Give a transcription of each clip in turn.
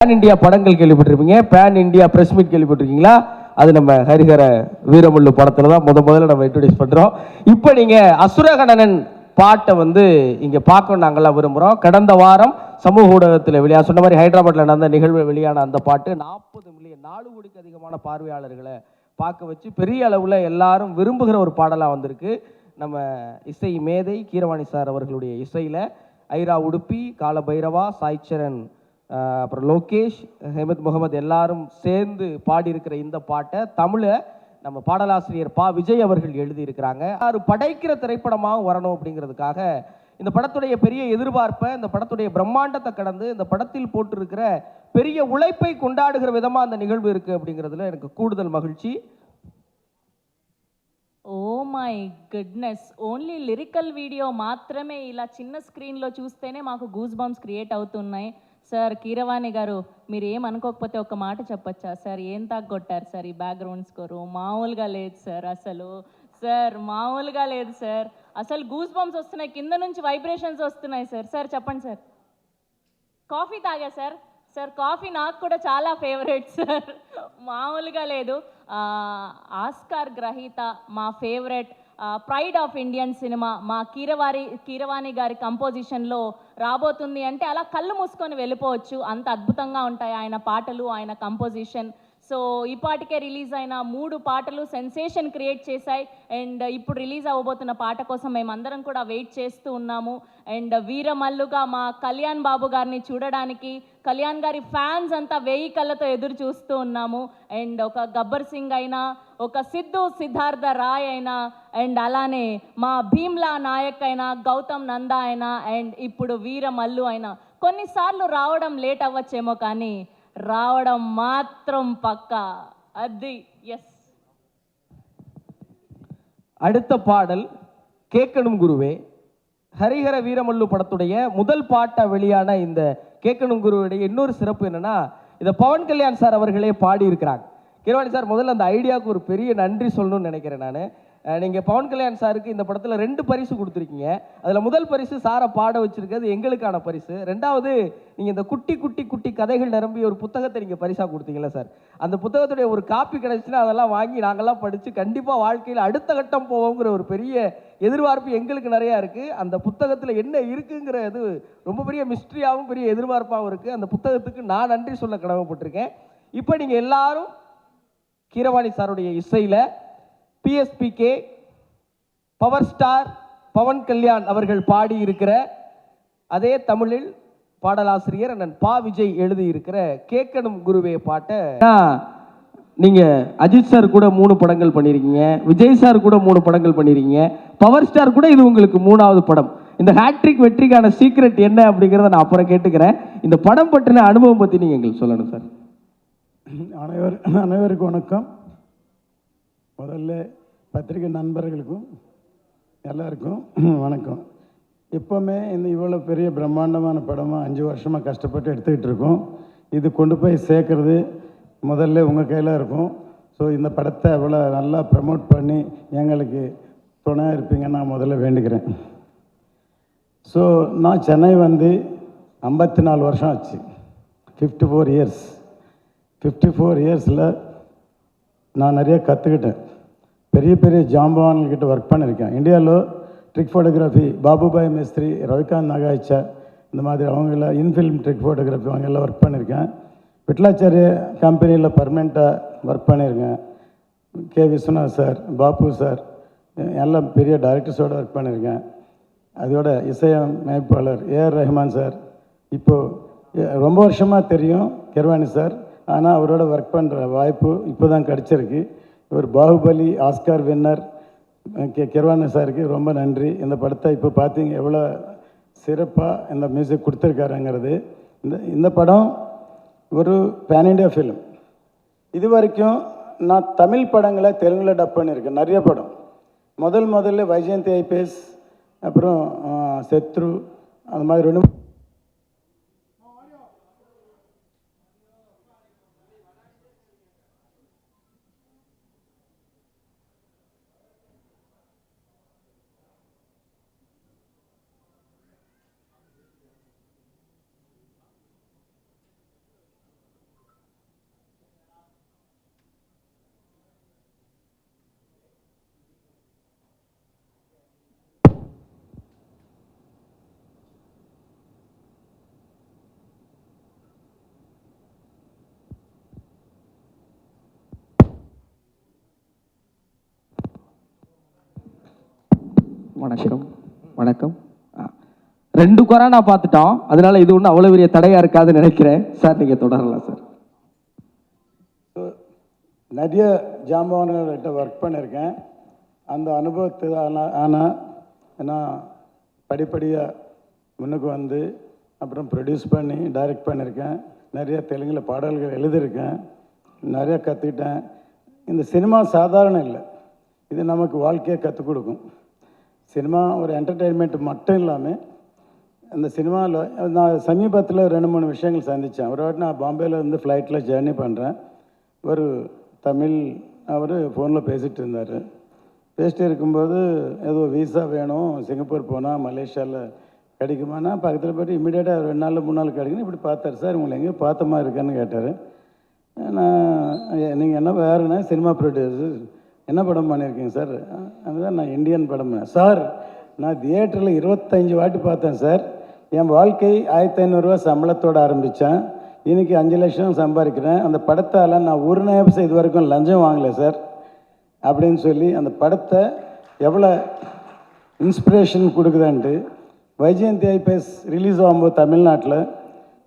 Pan India படங்கள் கேள்விப்பட்டிருப்பீங்க, pan India press meet கேள்விப்பட்டிருக்கீங்களா? அது நம்ம ஹரிஹர வீரமுள்ளு படத்துல தான் முதல்ல நம்ம இன்ட்ரோடியூஸ் பண்றோம். இப்போ நீங்க அசுரகணனன் பாட்டை வந்து இங்க பார்க்க நாங்கெல்லாம் விரும்புறோம். கடந்த வாரம் சமூக ஊடகத்தில் சொன்ன மாதிரி ஹைதராபாத்ல நடந்த நிகழ்வு வெளியான அந்த பாட்டு 40 மில்லியன் 4 கோடிக்கு அதிகமான பார்வையாளர்களை பார்க்க வச்சு பெரிய அளவில் எல்லாரும் விரும்புகிற ஒரு பாடலாக வந்திருக்கு. நம்ம இசை மேதை கீரவாணி சார் அவர்களுடைய இசையில் ஐரா உடுப்பி, கால பைரவா, சாய்ச்சரன், அப்புறம் லோகேஷ், ஹேமத் முகமது எல்லாரும் சேர்ந்து பாடியிருக்கிற இந்த பாட்டை தமிழை நம்ம பாடலாசிரியர் பா விஜய் அவர்கள் எழுதியிருக்கிறாங்க. அது படைக்கிற திரைப்படமாக வரணும் அப்படிங்கிறதுக்காக இந்த படத்துடைய பெரிய எதிர்பார்ப்பை, இந்த படத்துடைய பிரம்மாண்டத்தை கடந்து இந்த படத்தில் போட்டிருக்கிற பெரிய உழைப்பை கொண்டாடுகிற விதமாக அந்த நிகழ்வு இருக்குது அப்படிங்கிறதுல எனக்கு கூடுதல் மகிழ்ச்சி. Oh my goodness, only lyrical video మాత్రమే ఇలా చిన్న స్క్రీన్లో చూస్తేనే మాకు గూస్ బంప్స్ క్రియేట్ అవుతున్నాయి. సార్ కీరవాణి గారు, మీరు ఏమనుకోకపోతే ఒక మాట చెప్పచ్చా సార్? ఏం తాగొట్టారు సార్ ఈ బ్యాక్గ్రౌండ్ స్కోరు? మామూలుగా లేదు సార్, అసలు సార్ మామూలుగా లేదు సార్. అసలు గూస్ బంప్స్ వస్తున్నాయి, కింద నుంచి వైబ్రేషన్స్ వస్తున్నాయి సార్. సార్ చెప్పండి సార్. కాఫీ తాగా సార్? సార్ కాఫీ నాకు కూడా చాలా ఫేవరెట్ సార్, మామూలుగా లేదు. ఆస్కార్ గ్రహీత, మా favourite, pride of Indian cinema మా కీరవాణి గారి కంపోజిషన్లో రాబోతుంది అంటే అలా కళ్ళు మూసుకొని వెళ్ళిపోవచ్చు, అంత అద్భుతంగా ఉంటాయి ఆయన పాటలు, ఆయన కంపోజిషన్. సో ఇప్పటికే రిలీజ్ అయిన 3 పాటలు సెన్సేషన్ క్రియేట్ చేశాయి. అండ్ ఇప్పుడు రిలీజ్ అవ్వబోతున్న పాట కోసం మేమందరం కూడా వెయిట్ చేస్తూ ఉన్నాము. అండ్ వీరమల్లుగా మా కళ్యాణ్ బాబు గారిని చూడడానికి కళ్యాణ్ గారి ఫ్యాన్స్ అంతా 1000 కళ్ళతో ఎదురు చూస్తూ ఉన్నాము. అండ్ ఒక గబ్బర్ సింగ్ అయినా, ఒక సిద్ధార్థ రాయ్ అయినా, అండ్ అలానే మా భీమ్లా నాయక్ అయినా, గౌతమ్ నందా అయినా, అండ్ ఇప్పుడు వీరమల్లు అయినా కొన్నిసార్లు రావడం లేట్ అవ్వచ్చేమో కానీ రావడం మాత్రం పక్కా. అది ఎస్. அடுத்த பாடல் கேட்கணும் குருவே. ஹரிஹர வீரமல்லு படத்துடைய முதல் பாட்டா வெளியான இந்த கேட்கணும் குருவுடைய இன்னொரு சிறப்பு என்னன்னா, இதை பவன் கல்யாண் சார் அவர்களே பாடி இருக்கிறாங்க. கீரவாணி சார், முதல்ல அந்த ஐடியாவுக்கு ஒரு பெரிய நன்றி சொல்லணும்னு நினைக்கிறேன் நான். நீங்கள் பவன் கல்யாண் சாருக்கு இந்த படத்தில் 2 பரிசு கொடுத்துருக்கீங்க. அதில் முதல் பரிசு சாரை பாட வச்சிருக்கிறது எங்களுக்கான பரிசு. 2வது, நீங்கள் இந்த குட்டி குட்டி குட்டி கதைகள் நிரம்பி ஒரு புத்தகத்தை நீங்கள் பரிசாக கொடுத்தீங்களா சார்? அந்த புத்தகத்துடைய ஒரு காப்பி கிடச்சுன்னா அதெல்லாம் வாங்கி நாங்கள்லாம் படித்து கண்டிப்பாக வாழ்க்கையில் அடுத்த கட்டம் போவோங்கிற ஒரு பெரிய எதிர்பார்ப்பு எங்களுக்கு நிறையா இருக்குது. அந்த புத்தகத்தில் என்ன இருக்குங்கிறது ரொம்ப பெரிய மிஸ்ட்ரியாகவும் பெரிய எதிர்பார்ப்பாகவும் இருக்குது. அந்த புத்தகத்துக்கு நான் நன்றி சொல்ல கடமைப்பட்டிருக்கேன். இப்போ நீங்கள் எல்லாரும் கீரவாணி சாருடைய இசையில் PSPK power star Pawan Kalyan அவர்கள் பாடி இருக்கிற அதே தமிழில் பாடலாசிரியர் அண்ணன் பா விஜய் எழுதி இருக்கிற கேட்கணும் குருவே பாட்டை நீங்க அஜித் சார் கூட 3 படங்கள் பண்ணியிருக்கீங்க, விஜய் சார் கூட 3 படங்கள் பண்ணியிருக்கீங்க, பவர் ஸ்டார் கூட இது உங்களுக்கு 3வது படம். இந்த ஹேட்ரிக் வெற்றிக்கான சீக்ரெட் என்ன அப்படிங்கிறத நான் அப்புறம் கேட்டுக்கிறேன். இந்த படம் பற்றின அனுபவம் பற்றி நீங்கள் எங்களுக்கு சொல்லணும் சார். அனைவருக்கும் வணக்கம். முதல்ல பத்திரிகை நண்பர்களுக்கும் எல்லாருக்கும் வணக்கம். எப்போவுமே இந்த இவ்வளோ பெரிய பிரம்மாண்டமான படமாக 5 வருஷமாக கஷ்டப்பட்டு எடுத்துக்கிட்டு இருக்கோம். இது கொண்டு போய் சேர்க்குறது முதல்ல உங்கள் கையில் இருக்கும். ஸோ இந்த படத்தை அவ்வளோ நல்லா ப்ரமோட் பண்ணி எங்களுக்கு துணையாக இருப்பீங்கன்னு நான் முதல்ல வேண்டிக்கிறேன். ஸோ நான் சென்னை வந்து 54 வருஷம் ஆச்சு, 54 இயர்ஸ். 54 இயர்ஸில் நான் நிறைய கற்றுக்கிட்டேன். பெரிய பெரிய ஜாம்பவான்கிட்ட ஒர்க் பண்ணியிருக்கேன். இந்தியாவில் ட்ரிக் ஃபோட்டோகிராஃபி பாபுபாய் மிஸ்திரி, ரவிகாந்த் நாகாய்ச்சா, இந்த மாதிரி அவங்கள இன்ஃபில்ம் ட்ரிக் ஃபோட்டோகிராஃபி அவங்கெல்லாம் ஒர்க் பண்ணியிருக்கேன். விட்லாச்சாரிய கம்பெனியில் பர்மனெண்ட்டாக ஒர்க் பண்ணியிருக்கேன். கே விஸ்வநாத் சார், பாபு சார், எல்லாம் பெரிய டைரக்டர்ஸோடு ஒர்க் பண்ணியிருக்கேன். அதோட இசையமைப்பாளர் ஏஆர் ரஹ்மான் சார் இப்போது ரொம்ப வருஷமாக தெரியும் கீரவாணி சார். ஆனால் அவரோட ஒர்க் பண்ணுற வாய்ப்பு இப்போ தான் கிடச்சிருக்கு. இவர் பாகுபலி ஆஸ்கார் வின்னர் கீரவாணி சாருக்கு ரொம்ப நன்றி. இந்த படத்தை இப்போ பார்த்தீங்க எவ்வளோ சிறப்பாக இந்த மியூசிக் கொடுத்துருக்காருங்கிறது. இந்த படம் ஒரு பேன் இண்டியா ஃபிலிம். இது வரைக்கும் நான் தமிழ் படங்களை தெலுங்கில் டப் பண்ணியிருக்கேன் நிறைய படம். முதல்ல வைஜெயந்தி ஐபிஎஸ், அப்புறம் சத்ரு, அந்த மாதிரி 2 வணக்கம் வணக்கம். 2 கொரோனா பார்த்துட்டோம், அதனால இது ஒன்றும் அவ்வளோ பெரிய தடையாக இருக்காதுன்னு நினைக்கிறேன். சார் நீங்கள் தொடரலாம் சார். நிறைய ஜாம்பவான்கள்கிட்ட ஒர்க் பண்ணியிருக்கேன். அந்த அனுபவத்து ஆனால் நான் படிப்படியாக முன்னுக்கு வந்து அப்புறம் ப்ரொடியூஸ் பண்ணி டைரக்ட் பண்ணியிருக்கேன். நிறைய தெலுங்கில் பாடல்கள் எழுதியிருக்கேன். நிறைய கற்றுக்கிட்டேன். இந்த சினிமா சாதாரணம் இல்லை, இது நமக்கு வாழ்க்கையை கற்றுக் கொடுக்கும். சினிமா ஒரு என்டர்டெயின்மெண்ட் மட்டும் இல்லாமல் அந்த சினிமாவில் நான் சமீபத்தில் 2-3 விஷயங்கள் சந்தித்தேன். ஒரு வாட்டி நான் பாம்பேயில் இருந்து ஃப்ளைட்டில் ஜேர்னி பண்ணுறேன். ஒரு தமிழ் அவர் ஃபோனில் பேசிகிட்டு இருந்தார். பேசிட்டு இருக்கும்போது ஏதோ வீசா வேணும், சிங்கப்பூர் போனால் மலேசியாவில் கிடைக்குமானா பக்கத்தில் போய்ட்டு இமீடியட்டாக 2 நாள் 3 நாள் கிடைக்குன்னு இப்படி பார்த்தாரு. சார் உங்களை எங்கேயோ பார்த்த மாதிரி இருக்கான்னு கேட்டார். நீங்கள் என்ன வேறுனா சினிமா ப்ரொடியூசர், என்ன படம் பண்ணியிருக்கீங்க சார்? அதுதான் நான் இந்தியன் படம் பண்ணேன் சார். நான் தியேட்டரில் 25 வாட்டி பார்த்தேன் சார். என் வாழ்க்கை 1500 ரூபா சம்பளத்தோடு ஆரம்பித்தேன். இன்றைக்கி 5 லட்சம் சம்பாதிக்கிறேன். அந்த படத்தால் நான் 1 நைபைசா இது வரைக்கும் லஞ்சம் வாங்கலை சார் அப்படின்னு சொல்லி அந்த படத்தை எவ்வளோ இன்ஸ்பிரேஷன் கொடுக்குதான்ட்டு. வைஜெயந்தி ஐபிஎஸ் ரிலீஸ் ஆகும்போது தமிழ்நாட்டில்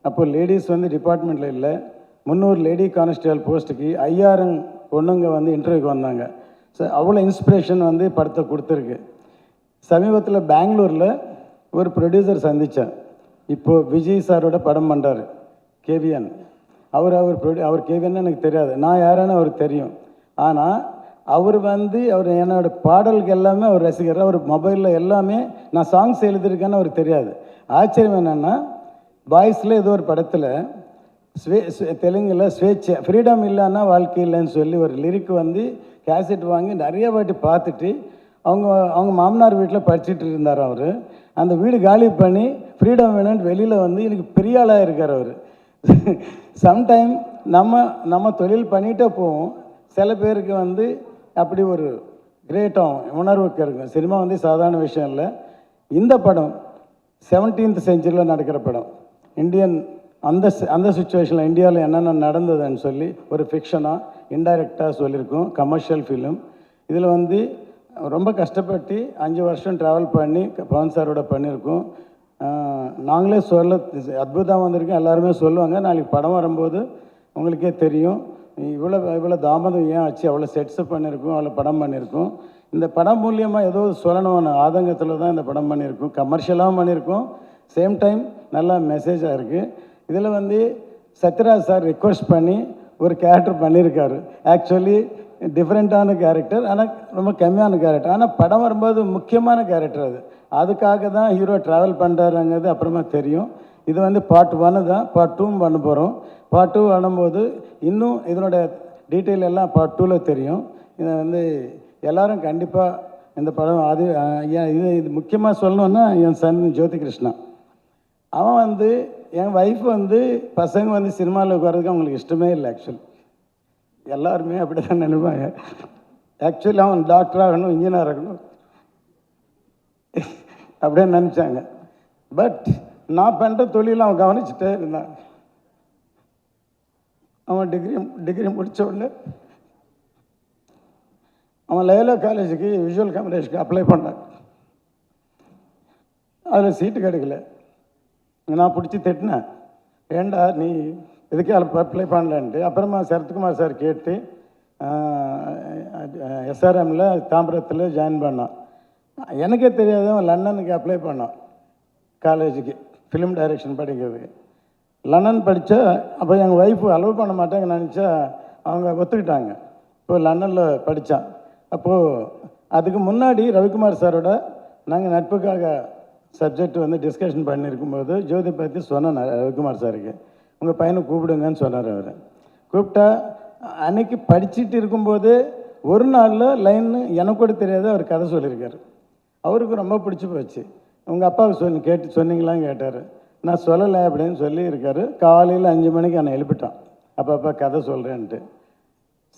அப்போது லேடிஸ் வந்து டிபார்ட்மெண்ட்டில் இல்லை, 300 லேடி கான்ஸ்டபிள் போஸ்ட்டுக்கு 5000 பொண்ணுங்க வந்து இன்டர்வியூக்கு வந்தாங்க. ஸோ அவ்வளோ இன்ஸ்பிரேஷன் வந்து படத்தை கொடுத்துருக்கு. சமீபத்தில் பெங்களூரில் ஒரு ப்ரொடியூசர் சந்தித்தேன். இப்போது விஜய் சாரோட படம் பண்ணுறாரு கேவிஎன். அவர் கேவிஎன்னு எனக்கு தெரியாது, நான் யாருன்னு அவருக்கு தெரியும். ஆனால் அவர் என்னோட பாடல்கள் எல்லாமே அவர் ரசிகர். அவர் மொபைலில் எல்லாமே நான் சாங்ஸ் எழுதியிருக்கேன்னு அவருக்கு தெரியாது. ஆச்சரியம் என்னென்னா பாய்ஸில் ஏதோ ஒரு படத்தில் தெலுங்கில் ஸ்வேச்சை ஃப்ரீடம் இல்லைன்னா வாழ்க்கை இல்லைன்னு சொல்லி ஒரு லிரிக் வந்து கேசட் வாங்கி நிறைய வாட்டி பார்த்துட்டு அவங்க மாமனார் வீட்டில் படிச்சுட்டு இருந்தார். அவர் அந்த வீடு காலி பண்ணி ஃப்ரீடம் வேணும்னு வெளியில் வந்து எனக்கு பெரிய ஆளாக இருக்கார் அவர். சம்டைம் நம்ம தொழில் பண்ணிகிட்டே போவோம். சில பேருக்கு வந்து அப்படி ஒரு கிரேட்டாகும் உணர்வுக்கு இருக்கும். சினிமா வந்து சாதாரண விஷயம் இல்லை. இந்த படம் 17th செஞ்சுரியில் நடக்கிற படம். இந்தியன் அந்த சுச்சுவேஷனில் இந்தியாவில் என்னென்ன நடந்ததுன்னு சொல்லி ஒரு ஃபிக்ஷனாக இன்டைரக்டாக சொல்லியிருக்கோம். Commercial film. இதில் வந்து ரொம்ப கஷ்டப்பட்டு 5 வருஷம் ட்ராவல் பண்ணி பவன் சாரோட பண்ணியிருக்கோம். நாங்களே சொல்ல அற்புதமாக வந்திருக்கோம். எல்லாருமே சொல்லுவாங்க. நாளைக்கு படம் வரும்போது உங்களுக்கே தெரியும் இவ்வளோ தாமதம் ஏன் ஆச்சு, அவ்வளோ செட்ஸு பண்ணியிருக்கோம், அவ்வளோ படம் பண்ணியிருக்கோம். இந்த படம் மூலியமாக ஏதோ சொல்லணும்னு ஆதங்கத்தில் தான் இந்த படம் பண்ணியிருக்கோம். கமர்ஷியலாகவும் பண்ணியிருக்கோம், சேம் டைம் நல்லா மெசேஜாக இருக்குது. இதில் வந்து சத்யராஜ் சார் ரிக்வெஸ்ட் பண்ணி ஒரு கேரக்டர் பண்ணியிருக்காரு. ஆக்சுவலி டிஃப்ரெண்ட்டான கேரக்டர், ஆனால் ரொம்ப கம்மியான கேரக்டர். ஆனால் படம் வரும்போது முக்கியமான கேரக்டர் அதுக்காக தான் ஹீரோ ட்ராவல் பண்ணுறாருங்கிறது அப்புறமா தெரியும். இது வந்து பார்ட் 1 தான். பார்ட் 2 பண்ண போகிறோம். பார்ட் 2 பண்ணும்போது இன்னும் இதனோட டீட்டெயில் எல்லாம் பார்ட் 2ல் தெரியும். இதை வந்து எல்லோரும் கண்டிப்பாக இந்த படம் இது முக்கியமாக சொல்லணுன்னா என் சன் ஜோதி கிருஷ்ணா, அவன் வந்து என் ஒய்ஃப் வந்து பசங்க வந்து சினிமாவில் உட்காரதுக்கு அவங்களுக்கு இஷ்டமே இல்லை. ஆக்சுவலி எல்லாருமே அப்படி தான் நினைப்பாங்க. ஆக்சுவலி அவன் டாக்டர் ஆகணும், இன்ஜினியர் ஆகணும் அப்படின்னு நினச்சாங்க. பட் நான் பண்ணுற தொழில் அவன் கவனிச்சுட்டே இருந்தான். அவன் டிகிரி முடித்த உடனே அவன் லயோலா காலேஜுக்கு விஷுவல் கம்யூனிகேஷனுக்கு அப்ளை பண்ணான். அதில் சீட்டு கிடைக்கல. நான் பிடிச்சி திட்டினேன், ஏண்டா நீ இதுக்கே அப்ளை பண்ணலன்ட்டு. அப்புறமா சரத்குமார் சார் கேட்டு எஸ்ஆர்எம்மில் தாம்பரத்தில் ஜாயின் பண்ணான். எனக்கே தெரியாது அவன் லண்டனுக்கு அப்ளை பண்ணான் காலேஜுக்கு ஃபிலிம் டைரக்ஷன் படிக்கிறதுக்கு. லண்டன் படித்தா அப்போ எங்கள் ஒய்ஃபு அலோவ் பண்ண மாட்டாங்க நினச்சா அவங்க ஒத்துக்கிட்டாங்க. இப்போ லண்டனில் படித்தான். அப்போது அதுக்கு முன்னாடி ரவிக்குமார் சாரோட நாங்கள் நட்புக்காக சப்ஜெக்ட் வந்து டிஸ்கஷன் பண்ணியிருக்கும்போது ஜோதி பற்றி சொன்னேன் ரவிக்குமார் சாருக்கு, உங்கள் பையனை கூப்பிடுங்கன்னு சொன்னார். அவர் கூப்பிட்டா அன்னைக்கு படிச்சுட்டு இருக்கும்போது ஒரு நாளில் லைன்னு எனக்கு கூட தெரியாது அவர் கதை சொல்லியிருக்காரு. அவருக்கு ரொம்ப பிடிச்சி போச்சு. உங்கள் அப்பாவுக்கு சொன்னீங்களான்னு கேட்டார். நான் சொல்லலை அப்படின்னு சொல்லியிருக்காரு. காலையில் 5 மணிக்கு என்னை எழுப்பிட்டான், அப்பா கதை சொல்கிறேன்ட்டு.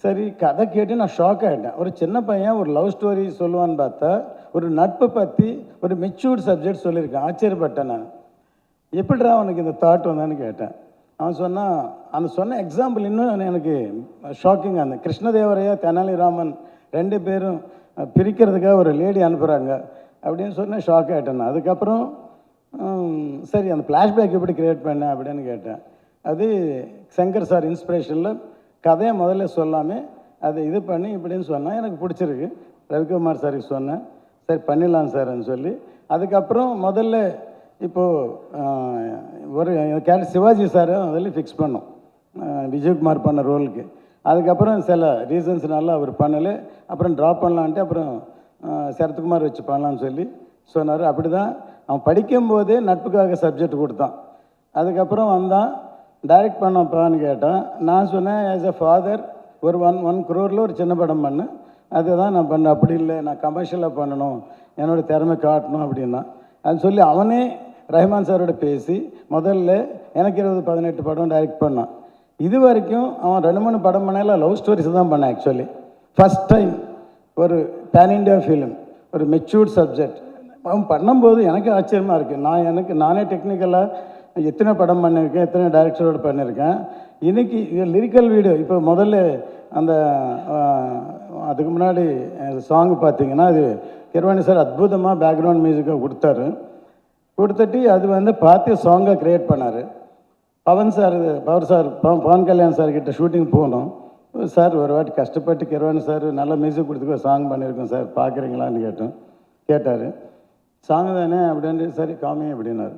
சரி, கதை கேட்டு நான் ஷாக் ஆகிட்டேன். ஒரு சின்ன பையன் ஒரு லவ் ஸ்டோரி சொல்லுவான்னு பார்த்தா ஒரு நட்பை பற்றி ஒரு மெச்சூர்ட் சப்ஜெக்ட் சொல்லியிருக்கேன். ஆச்சரியப்பட்டேன் நான். எப்படிடா அவனுக்கு இந்த தாட் வந்தான்னு கேட்டேன். அவன் சொன்னான், அந்த சொன்ன எக்ஸாம்பிள் இன்னும் எனக்கு ஷாக்கிங்காக இருந்தது. கிருஷ்ணதேவரையா தெனாலிராமன் 2 பேரும் பிரிக்கிறதுக்காக ஒரு லேடி அனுப்புகிறாங்க. அப்படின்னு சொன்னேன். ஷாக் ஆகிட்டேன் நான். அதுக்கப்புறம் சரி அந்த ஃப்ளாஷ்பேக் எப்படி க்ரியேட் பண்ணேன் அப்படின்னு கேட்டேன். அது சங்கர் சார் இன்ஸ்பிரேஷனில் கதையை முதல்ல சொல்லாமல் அதை இது பண்ணி இப்படின்னு சொன்னால் எனக்கு பிடிச்சிருக்கு. ரவிக்குமார் சாருக்கு சொன்னேன், சரி பண்ணிடலாம் சார்ன்னு சொல்லி. அதுக்கப்புறம் முதல்ல இப்போது ஒரு கேரக்டர் சிவாஜி சாரை முதல்ல ஃபிக்ஸ் பண்ணோம் விஜயகுமார் பண்ண ரோலுக்கு. அதுக்கப்புறம் சில ரீசன்ஸ்னால அவர் பண்ணலை. அப்புறம் ட்ராப் பண்ணலான்ட்டு அப்புறம் சரத்குமார் வச்சு பண்ணலான்னு சொல்லி சொன்னார். அப்படி தான் அவன் படிக்கும்போதே நட்புக்காக சப்ஜெக்ட் கொடுத்தான். அதுக்கப்புறம் வந்தான், டைரக்ட் பண்ணப்பான்னு கேட்டான். நான் சொன்னேன், ஆஸ் எ ஃபாதர் ஒரு 1 crore ஒரு சின்ன படம் பண்ணேன், அதுதான் நான் பண்ணேன். அப்படி இல்லை, நான் கமர்ஷியலாக பண்ணணும், என்னோடய திறமை காட்டணும் அப்படின்னா அது சொல்லி அவனே ரஹ்மான் சாரோட பேசி முதல்ல எனக்கு 20-18 படம் டைரக்ட் பண்ணான். இது வரைக்கும் அவன் 2-3 படம் பண்ணல லவ் ஸ்டோரிஸ் தான் பண்ணான். ஆக்சுவலி ஃபஸ்ட் டைம் ஒரு பேன் இண்டியா ஃபிலிம், ஒரு மெச்சூர்ட் சப்ஜெக்ட் அவன் பண்ணும்போது எனக்கு ஆச்சரியமாக இருக்குது. நானே டெக்னிக்கலாக எத்தனை படம் பண்ணியிருக்கேன், எத்தனை டைரக்டரோடு பண்ணியிருக்கேன். இன்றைக்கி லிரிக்கல் வீடியோ இப்போ முதல்ல அந்த அதுக்கு முன்னாடி சாங் பார்த்தீங்கன்னா அது கிரவாணி சார் அற்புதமாக பேக்ரவுண்ட் மியூசிக்காக கொடுத்துட்டு அது வந்து பார்த்து சாங்காக க்ரியேட் பண்ணார். பவன் கல்யாண் சார் கிட்ட ஷூட்டிங் போனோம். சார் ஒரு வாட்டி கஷ்டப்பட்டு கிரவாணி சார் நல்ல மியூசிக் கொடுத்துக்கோ சாங் பண்ணியிருக்கோம் சார், பார்க்குறீங்களான்னு கேட்டார். சாங் தானே அப்படின்ட்டு சரி காமி அப்படின்னாரு.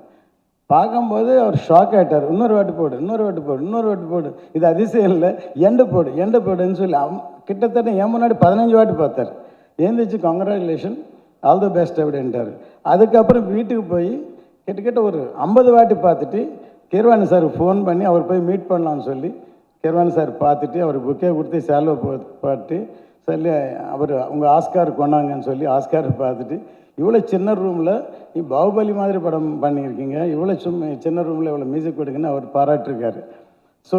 பார்க்கும்போது அவர் ஷாக் ஆகிட்டார். இன்னொரு வாட்டி போடு, இது அதிசயம் இல்லை, எண்டு போடுன்னு சொல்லி கிட்டத்தட்ட என் முன்னாடி 15 வாட்டி பார்த்தார். எழுந்திரிச்சு கங்க்ராச்சுலேஷன், ஆல் தி பெஸ்ட் அப்படின்ட்டார். அதுக்கப்புறம் வீட்டுக்கு போய் கிட்டத்தட்ட ஒரு 50 வாட்டி பார்த்துட்டு கிரவாணி சார் ஃபோன் பண்ணி அவர் போய் மீட் பண்ணலான்னு சொல்லி கிரவாணி சார் பார்த்துட்டு அவர் புக்கே கொடுத்து சேல்வை பார்த்து சொல்லி அவர் உங்கள் ஆஸ்கார் கொண்டாங்கன்னு சொல்லி ஆஸ்கார் பார்த்துட்டு இவ்வளோ சின்ன ரூமில் நீ பாகுபலி மாதிரி படம் பண்ணியிருக்கீங்க, இவ்வளோ சின்ன ரூமில் இவ்வளோ மியூசிக் கொடுக்குன்னு அவர் பாராட்டிருக்காரு. ஸோ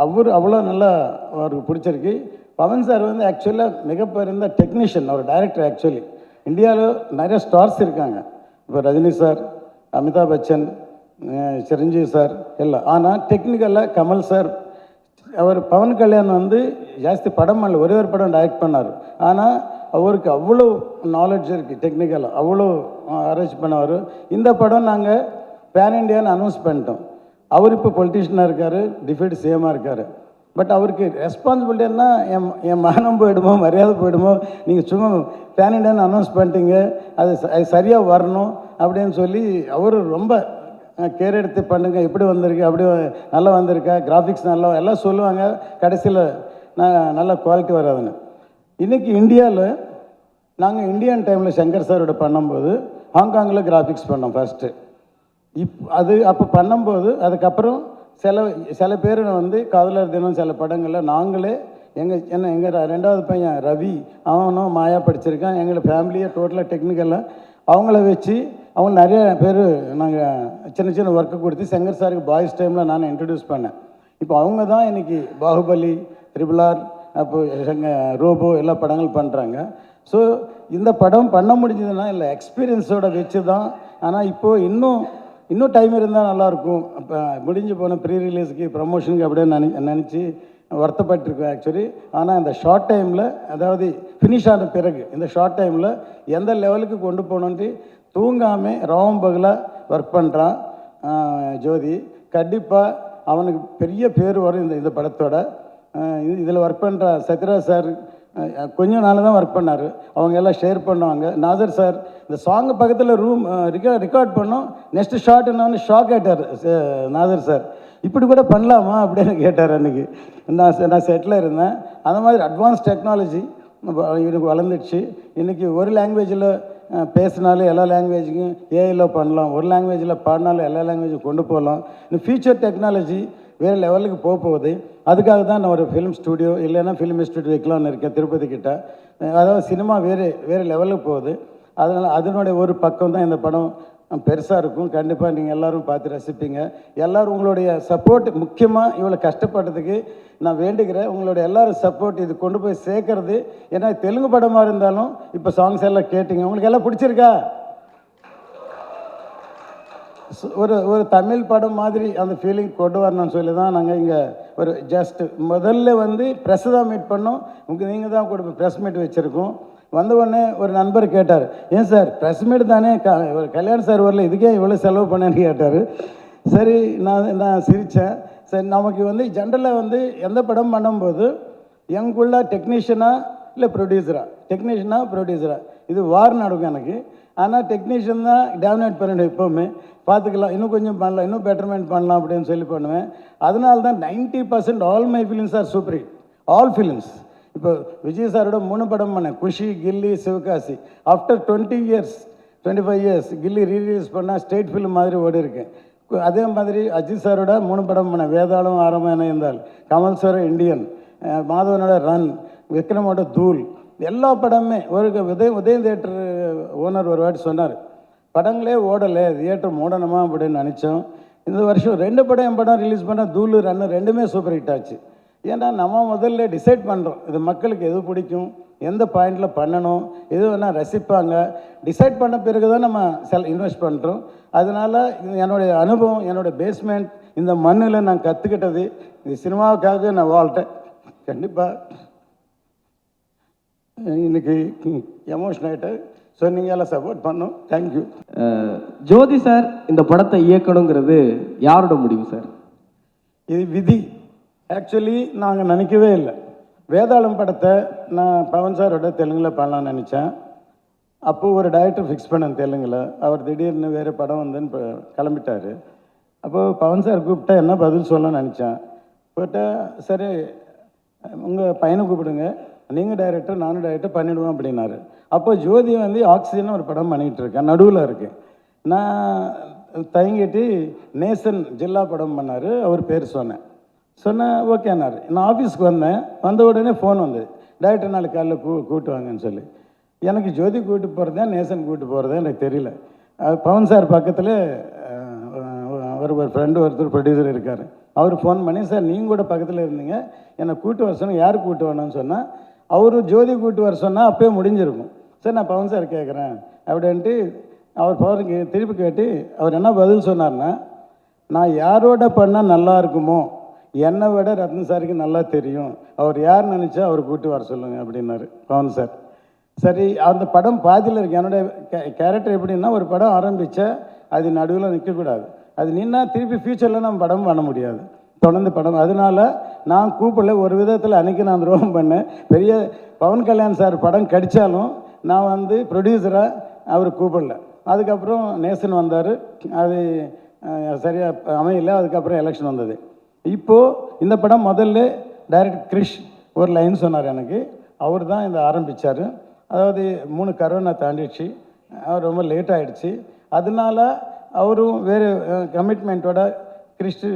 அவர் அவ்வளோ நல்லா அவருக்கு பிடிச்சிருக்கு. பவன் சார் வந்து ஆக்சுவலாக மிகப்பெரிய டெக்னீஷியன், அவர் டைரக்டர். ஆக்சுவலி இந்தியாவில் நிறைய ஸ்டார்ஸ் இருக்காங்க, இப்போ ரஜினி சார், அமிதாப் பச்சன், சிரஞ்சீவி சார் எல்லாம். ஆனால் டெக்னிக்கலாக கமல் சார், அவர் பவன் கல்யாண் வந்து ஜாஸ்தி படம் பண்ணல, ஒரே ஒரு படம் டைரக்ட் பண்ணார். ஆனால் அவருக்கு அவ்வளோ நாலேஜ் இருக்குது, டெக்னிக்கலாக அவ்வளோ அரேஞ்ச் பண்ணவர். இந்த படம் நாங்கள் பேன் இண்டியான்னு அனௌன்ஸ் பண்ணிட்டோம். அவர் இப்போ பொலிட்டிஷியனாக இருக்கார், டிஃபீட் சிஎம்மாக இருக்கார். பட் அவருக்கு ரெஸ்பான்சிபிலிட்டின்னா என் மானம் போயிடுமோ, மரியாதை போயிடுமோ, நீங்கள் சும்மா பேன் இண்டியான்னு அனௌன்ஸ் பண்ணிட்டீங்க, அது சரியாக வரணும் அப்படின்னு சொல்லி அவர் ரொம்ப கேர் எடுத்து பண்ணுங்க, எப்படி வந்திருக்கு, அப்படி நல்லா வந்திருக்கா, கிராஃபிக்ஸ் நல்லா எல்லாம் சொல்லுவாங்க. கடைசியில் நல்ல குவாலிட்டி வராதுன்னு. இன்றைக்கி இந்தியாவில் நாங்கள் இந்தியன் டைமில் சங்கர் சாரோட பண்ணும்போது ஹாங்காங்கில் கிராஃபிக்ஸ் பண்ணோம் ஃபஸ்ட்டு. அது அப்போ பண்ணும்போது அதுக்கப்புறம் சில பேர் வந்து காதலர் தினம் சில படங்களில் நாங்களே எங்கள் 2வது பையன் ரவி, அவனும் மாயா படிச்சிருக்கான், எங்களை ஃபேமிலியை டோட்டலாக டெக்னிக்கலாக அவங்கள வச்சு அவங்க நிறைய பேர் நாங்கள் சின்ன ஒர்க்கு கொடுத்து சங்கர் சாருக்கு பாய்ஸ் டைமில் நான் இன்ட்ரடியூஸ் பண்ணேன். இப்போ அவங்க தான் இன்றைக்கி பாகுபலி, RRR, அப்போ ரோபோ எல்லா படங்கள் பண்ணுறாங்க. ஸோ இந்த படம் பண்ண முடிஞ்சதுன்னா இல்லை எக்ஸ்பீரியன்ஸோட வச்சு தான். ஆனால் இப்போது இன்னும் டைம் இருந்தால் நல்லாயிருக்கும். இப்போ முடிஞ்சு போன ப்ரீ ரிலீஸுக்கு ப்ரமோஷனுக்கு அப்படியே நினச்சி வருத்தப்பட்டிருக்கேன் ஆக்சுவலி. ஆனால் இந்த ஷார்ட் டைமில், அதாவது ஃபினிஷ் ஆன பிறகு இந்த ஷார்ட் டைமில் எந்த லெவலுக்கு கொண்டு போகணுன்ட்டு தூங்காமல் ராவும் பகலாக ஒர்க் பண்ணுறான் ஜோதி. கண்டிப்பாக அவனுக்கு பெரிய பேர் வரும் இந்த படத்தோட. இதில் ஒர்க் பண்ணுற சத்யராஜ் சார் கொஞ்ச நாள் தான் ஒர்க் பண்ணார், அவங்க எல்லாம் ஷேர் பண்ணுவாங்க. நாசர் சார் இந்த சாங்கு பக்கத்தில் ரூம் ரெக்கார்ட் பண்ணோம், நெக்ஸ்ட் ஷார்ட் என்னன்னு ஷாக் ஆகிட்டார் நாசர் சார். இப்படி கூட பண்ணலாமா அப்படின்னு கேட்டார். அன்றைக்கி நான் செட்டில் இருந்தேன். அந்த மாதிரி அட்வான்ஸ் டெக்னாலஜி எனக்கு வளர்ந்துடுச்சு. இன்றைக்கி ஒரு லாங்குவேஜில் பேசினாலும் எல்லா லாங்குவேஜுக்கும் ஏஐயில் பண்ணலாம், ஒரு லாங்குவேஜில் பாடினாலும் எல்லா லாங்குவேஜும் கொண்டு போகலாம். இந்த ஃபியூச்சர் டெக்னாலஜி வேறு லெவலுக்கு போகுது. அதுக்காக தான் நான் ஒரு ஃபிலிம் ஸ்டூடியோ இல்லைன்னா ஃபிலிம் இன்ஸ்டியூட் வைக்கலாம்னு இருக்கேன் திருப்பதி கிட்ட. அதாவது சினிமா வேறு லெவலுக்கு போகுது. அதனால் அதனுடைய ஒரு பக்கம் தான் இந்த படம் பெருசாக இருக்கும். கண்டிப்பாக நீங்கள் எல்லோரும் பார்த்து ரசிப்பீங்க. எல்லோரும் உங்களுடைய சப்போர்ட், முக்கியமாக இவ்வளோ கஷ்டப்பட்டதுக்கு நான் வேண்டுகிறேன். உங்களுடைய எல்லோரும் சப்போர்ட் இது கொண்டு போய் சேர்க்கறது. ஏன்னா தெலுங்கு படமாக இருந்தாலும் இப்போ சாங்ஸ் எல்லாம் கேட்டிங்க, உங்களுக்கு எல்லாம் பிடிச்சிருக்கா? ஒரு தமிழ் படம் மாதிரி அந்த ஃபீலிங் கொண்டு வரணும்னு சொல்லி தான் நாங்கள் இங்கே ஒரு ஜஸ்ட் முதல்ல வந்து ப்ரெஸ்ஸு தான் மீட் பண்ணோம். நீங்கள் தான் கூட ப்ரெஸ் மீட் வச்சுருக்கோம். வந்த உடனே ஒரு நண்பர் கேட்டார், ஏன் சார் ப்ரெஸ் மீட் தானே, கல்யாண் சார் வரல, இதுக்கே இவ்வளோ செலவு பண்ணேன்னு கேட்டார். சரி, நான் சிரித்தேன். சரி, நமக்கு வந்து ஜென்ரலாக வந்து எந்த படம் பண்ணும்போது எங்குள்ள டெக்னீஷியனா இல்லை ப்ரொடியூசரா, இது வார் நடக்கும் எனக்கு. ஆனால் டெக்னீஷியன் தான் டாமினேட் பண்ணிவிடும் எப்போவுமே. பார்த்துக்கலாம், இன்னும் கொஞ்சம் பண்ணலாம், இன்னும் பெட்டர்மெண்ட் பண்ணலாம் அப்படின்னு சொல்லி பண்ணுவேன். அதனால தான் 90% all my films are super hit, all films. இப்போ விஜய் சாரோட 3 படம் பண்ணேன், Kushi, Ghilli, Sivakasi. After 25 years Ghilli release பண்ணால் ஸ்டேட் ஃபிலிம் மாதிரி ஓடி இருக்கேன். அதே மாதிரி அஜித் சாரோட 3 படம் பண்ணேன், வேதாளம், ஆரம்பம் இருந்தால், கமல் சார் இந்தியன், மாதவனோட ரன், விக்ரமோட தூள், எல்லா படமே. ஒரு உதயம் தியேட்டர் ஓனர் ஒரு வாட்டி சொன்னார், படங்களே ஓடலை, தியேட்டர் மூடணுமா அப்படின்னு நினச்சோம். இந்த வருஷம் 2 படம் என் படம் ரிலீஸ் பண்ணால் தூள், ரன்னு 2மே சூப்பர் ஹிட் ஆச்சு. ஏன்னா நம்ம முதல்ல டிசைட் பண்ணுறோம், இது மக்களுக்கு எது பிடிக்கும், எந்த பாயிண்டில் பண்ணணும், எது வேணால் ரசிப்பாங்க. டிசைட் பண்ண பிறகு தான் நம்ம இன்வெஸ்ட் பண்ணுறோம். அதனால் என்னுடைய அனுபவம், என்னோடய பேஸ்மெண்ட், இந்த மண்ணில் நான் கற்றுக்கிட்டது, இது சினிமாவுக்காக நான் வாழ்ட்டேன். கண்டிப்பாக இன்னைக்கு எமோஷன் ஆகிட்டு. ஸோ நீங்கள் எல்லாம் சப்போர்ட் பண்ணோம். தேங்க்யூ. ஜோதி சார் இந்த படத்தை இயக்கணுங்கிறது யாரோட முடிவு சார்? இது விதி. ஆக்சுவலி நாங்கள் நினைக்கவே இல்லை. வேதாளம் படத்தை நான் பவன் சாரோட தெலுங்கில் பண்ணலான்னு நினச்சேன். அப்போது ஒரு டைரக்டர் ஃபிக்ஸ் பண்ணேன் தெலுங்கில். அவர் திடீர்னு வேறு படம் வந்துன்னு கிளம்பிட்டார். அப்போது பவன் சார் கூப்பிட்டா என்ன பதில் சொல்லணும்னு நினச்சேன். போட்டால் சரி, உங்கள் பையனை கூப்பிடுங்க, நீங்கள் டைரக்டர் நானும் டைரக்டர் பண்ணிவிடுவோம் அப்படின்னாரு. அப்போ ஜோதி வந்து ஆக்சிஜன் ஒரு படம் பண்ணிகிட்டு இருக்கேன், நடுவில் இருக்கேன். நான் தயங்கிட்டு நேசன் ஜில்லா படம் பண்ணார், அவர் பேர் சொன்னேன். ஓகேனாரு. நான் ஆஃபீஸ்க்கு வந்தேன். வந்த உடனே ஃபோன் வந்தது, டைரக்டர் நாளைக்கு காலையில் கூப்பிட்டு வாங்கன்னு சொல்லி. எனக்கு ஜோதி கூப்பிட்டு போகிறதா நேசன் கூப்பிட்டு போகிறதா எனக்கு தெரியல. பவன் சார் பக்கத்தில் ஒரு ஃப்ரெண்டு ஒருத்தர் ப்ரொடியூசர் இருக்கார். அவர் ஃபோன் பண்ணி, சார் நீங்கள் கூட பக்கத்தில் இருந்தீங்க, என்னை கூப்பிட்டு வர சொன்னால் யார் கூப்பிட்டு வரணும்னு சொன்னால், அவர் ஜோதி கூப்பிட்டு வர சொன்னால் அப்போயே முடிஞ்சிருக்கும். சார் நான் பவன் சார் கேட்குறேன் அப்படின்ட்டு அவர் பவருக்கு திருப்பி கேட்டு அவர் என்ன பதில் சொன்னார்னா, நான் யாரோட பண்ணால் நல்லா இருக்குமோ, என்னை விட ரத்ன சாருக்கு நல்லா தெரியும், அவர் யார் நினச்சா அவர் கூப்பிட்டு வர சொல்லுங்கள் அப்படின்னாரு பவன் சார். சரி, அந்த படம் பாதியில் இருக்கு. என்னுடைய கேரக்டர் எப்படின்னா, ஒரு படம் ஆரம்பித்தா அது நடுவில் நிற்கக்கூடாது. அது நின்னா திருப்பி ஃப்யூச்சரில் நம்ம படம் பண்ண முடியாது, தொடர்ந்து படம். அதனால நான் கூப்பிடல. ஒரு விதத்தில் அன்றைக்கி நான் துரோகம் பண்ணேன். பெரிய பவன் கல்யாண் சார் படம் கடித்தாலும் நான் வந்து ப்ரொடியூசராக அவர் கூப்பிடல. அதுக்கப்புறம் நேசன் வந்தார், அது சரியாக அமையல. அதுக்கப்புறம் எலெக்ஷன் வந்தது. இப்போது இந்த படம் முதல்ல டைரக்டர் கிரிஷ் ஒரு லைன் சொன்னார் எனக்கு. அவர் தான் இதை ஆரம்பித்தார். அதாவது 3 கரோனா தாண்டிடுச்சு, அவர் ரொம்ப லேட் ஆகிடுச்சு. அதனால அவரும் வேறு கமிட்மெண்ட்டோட கிறிஸ்து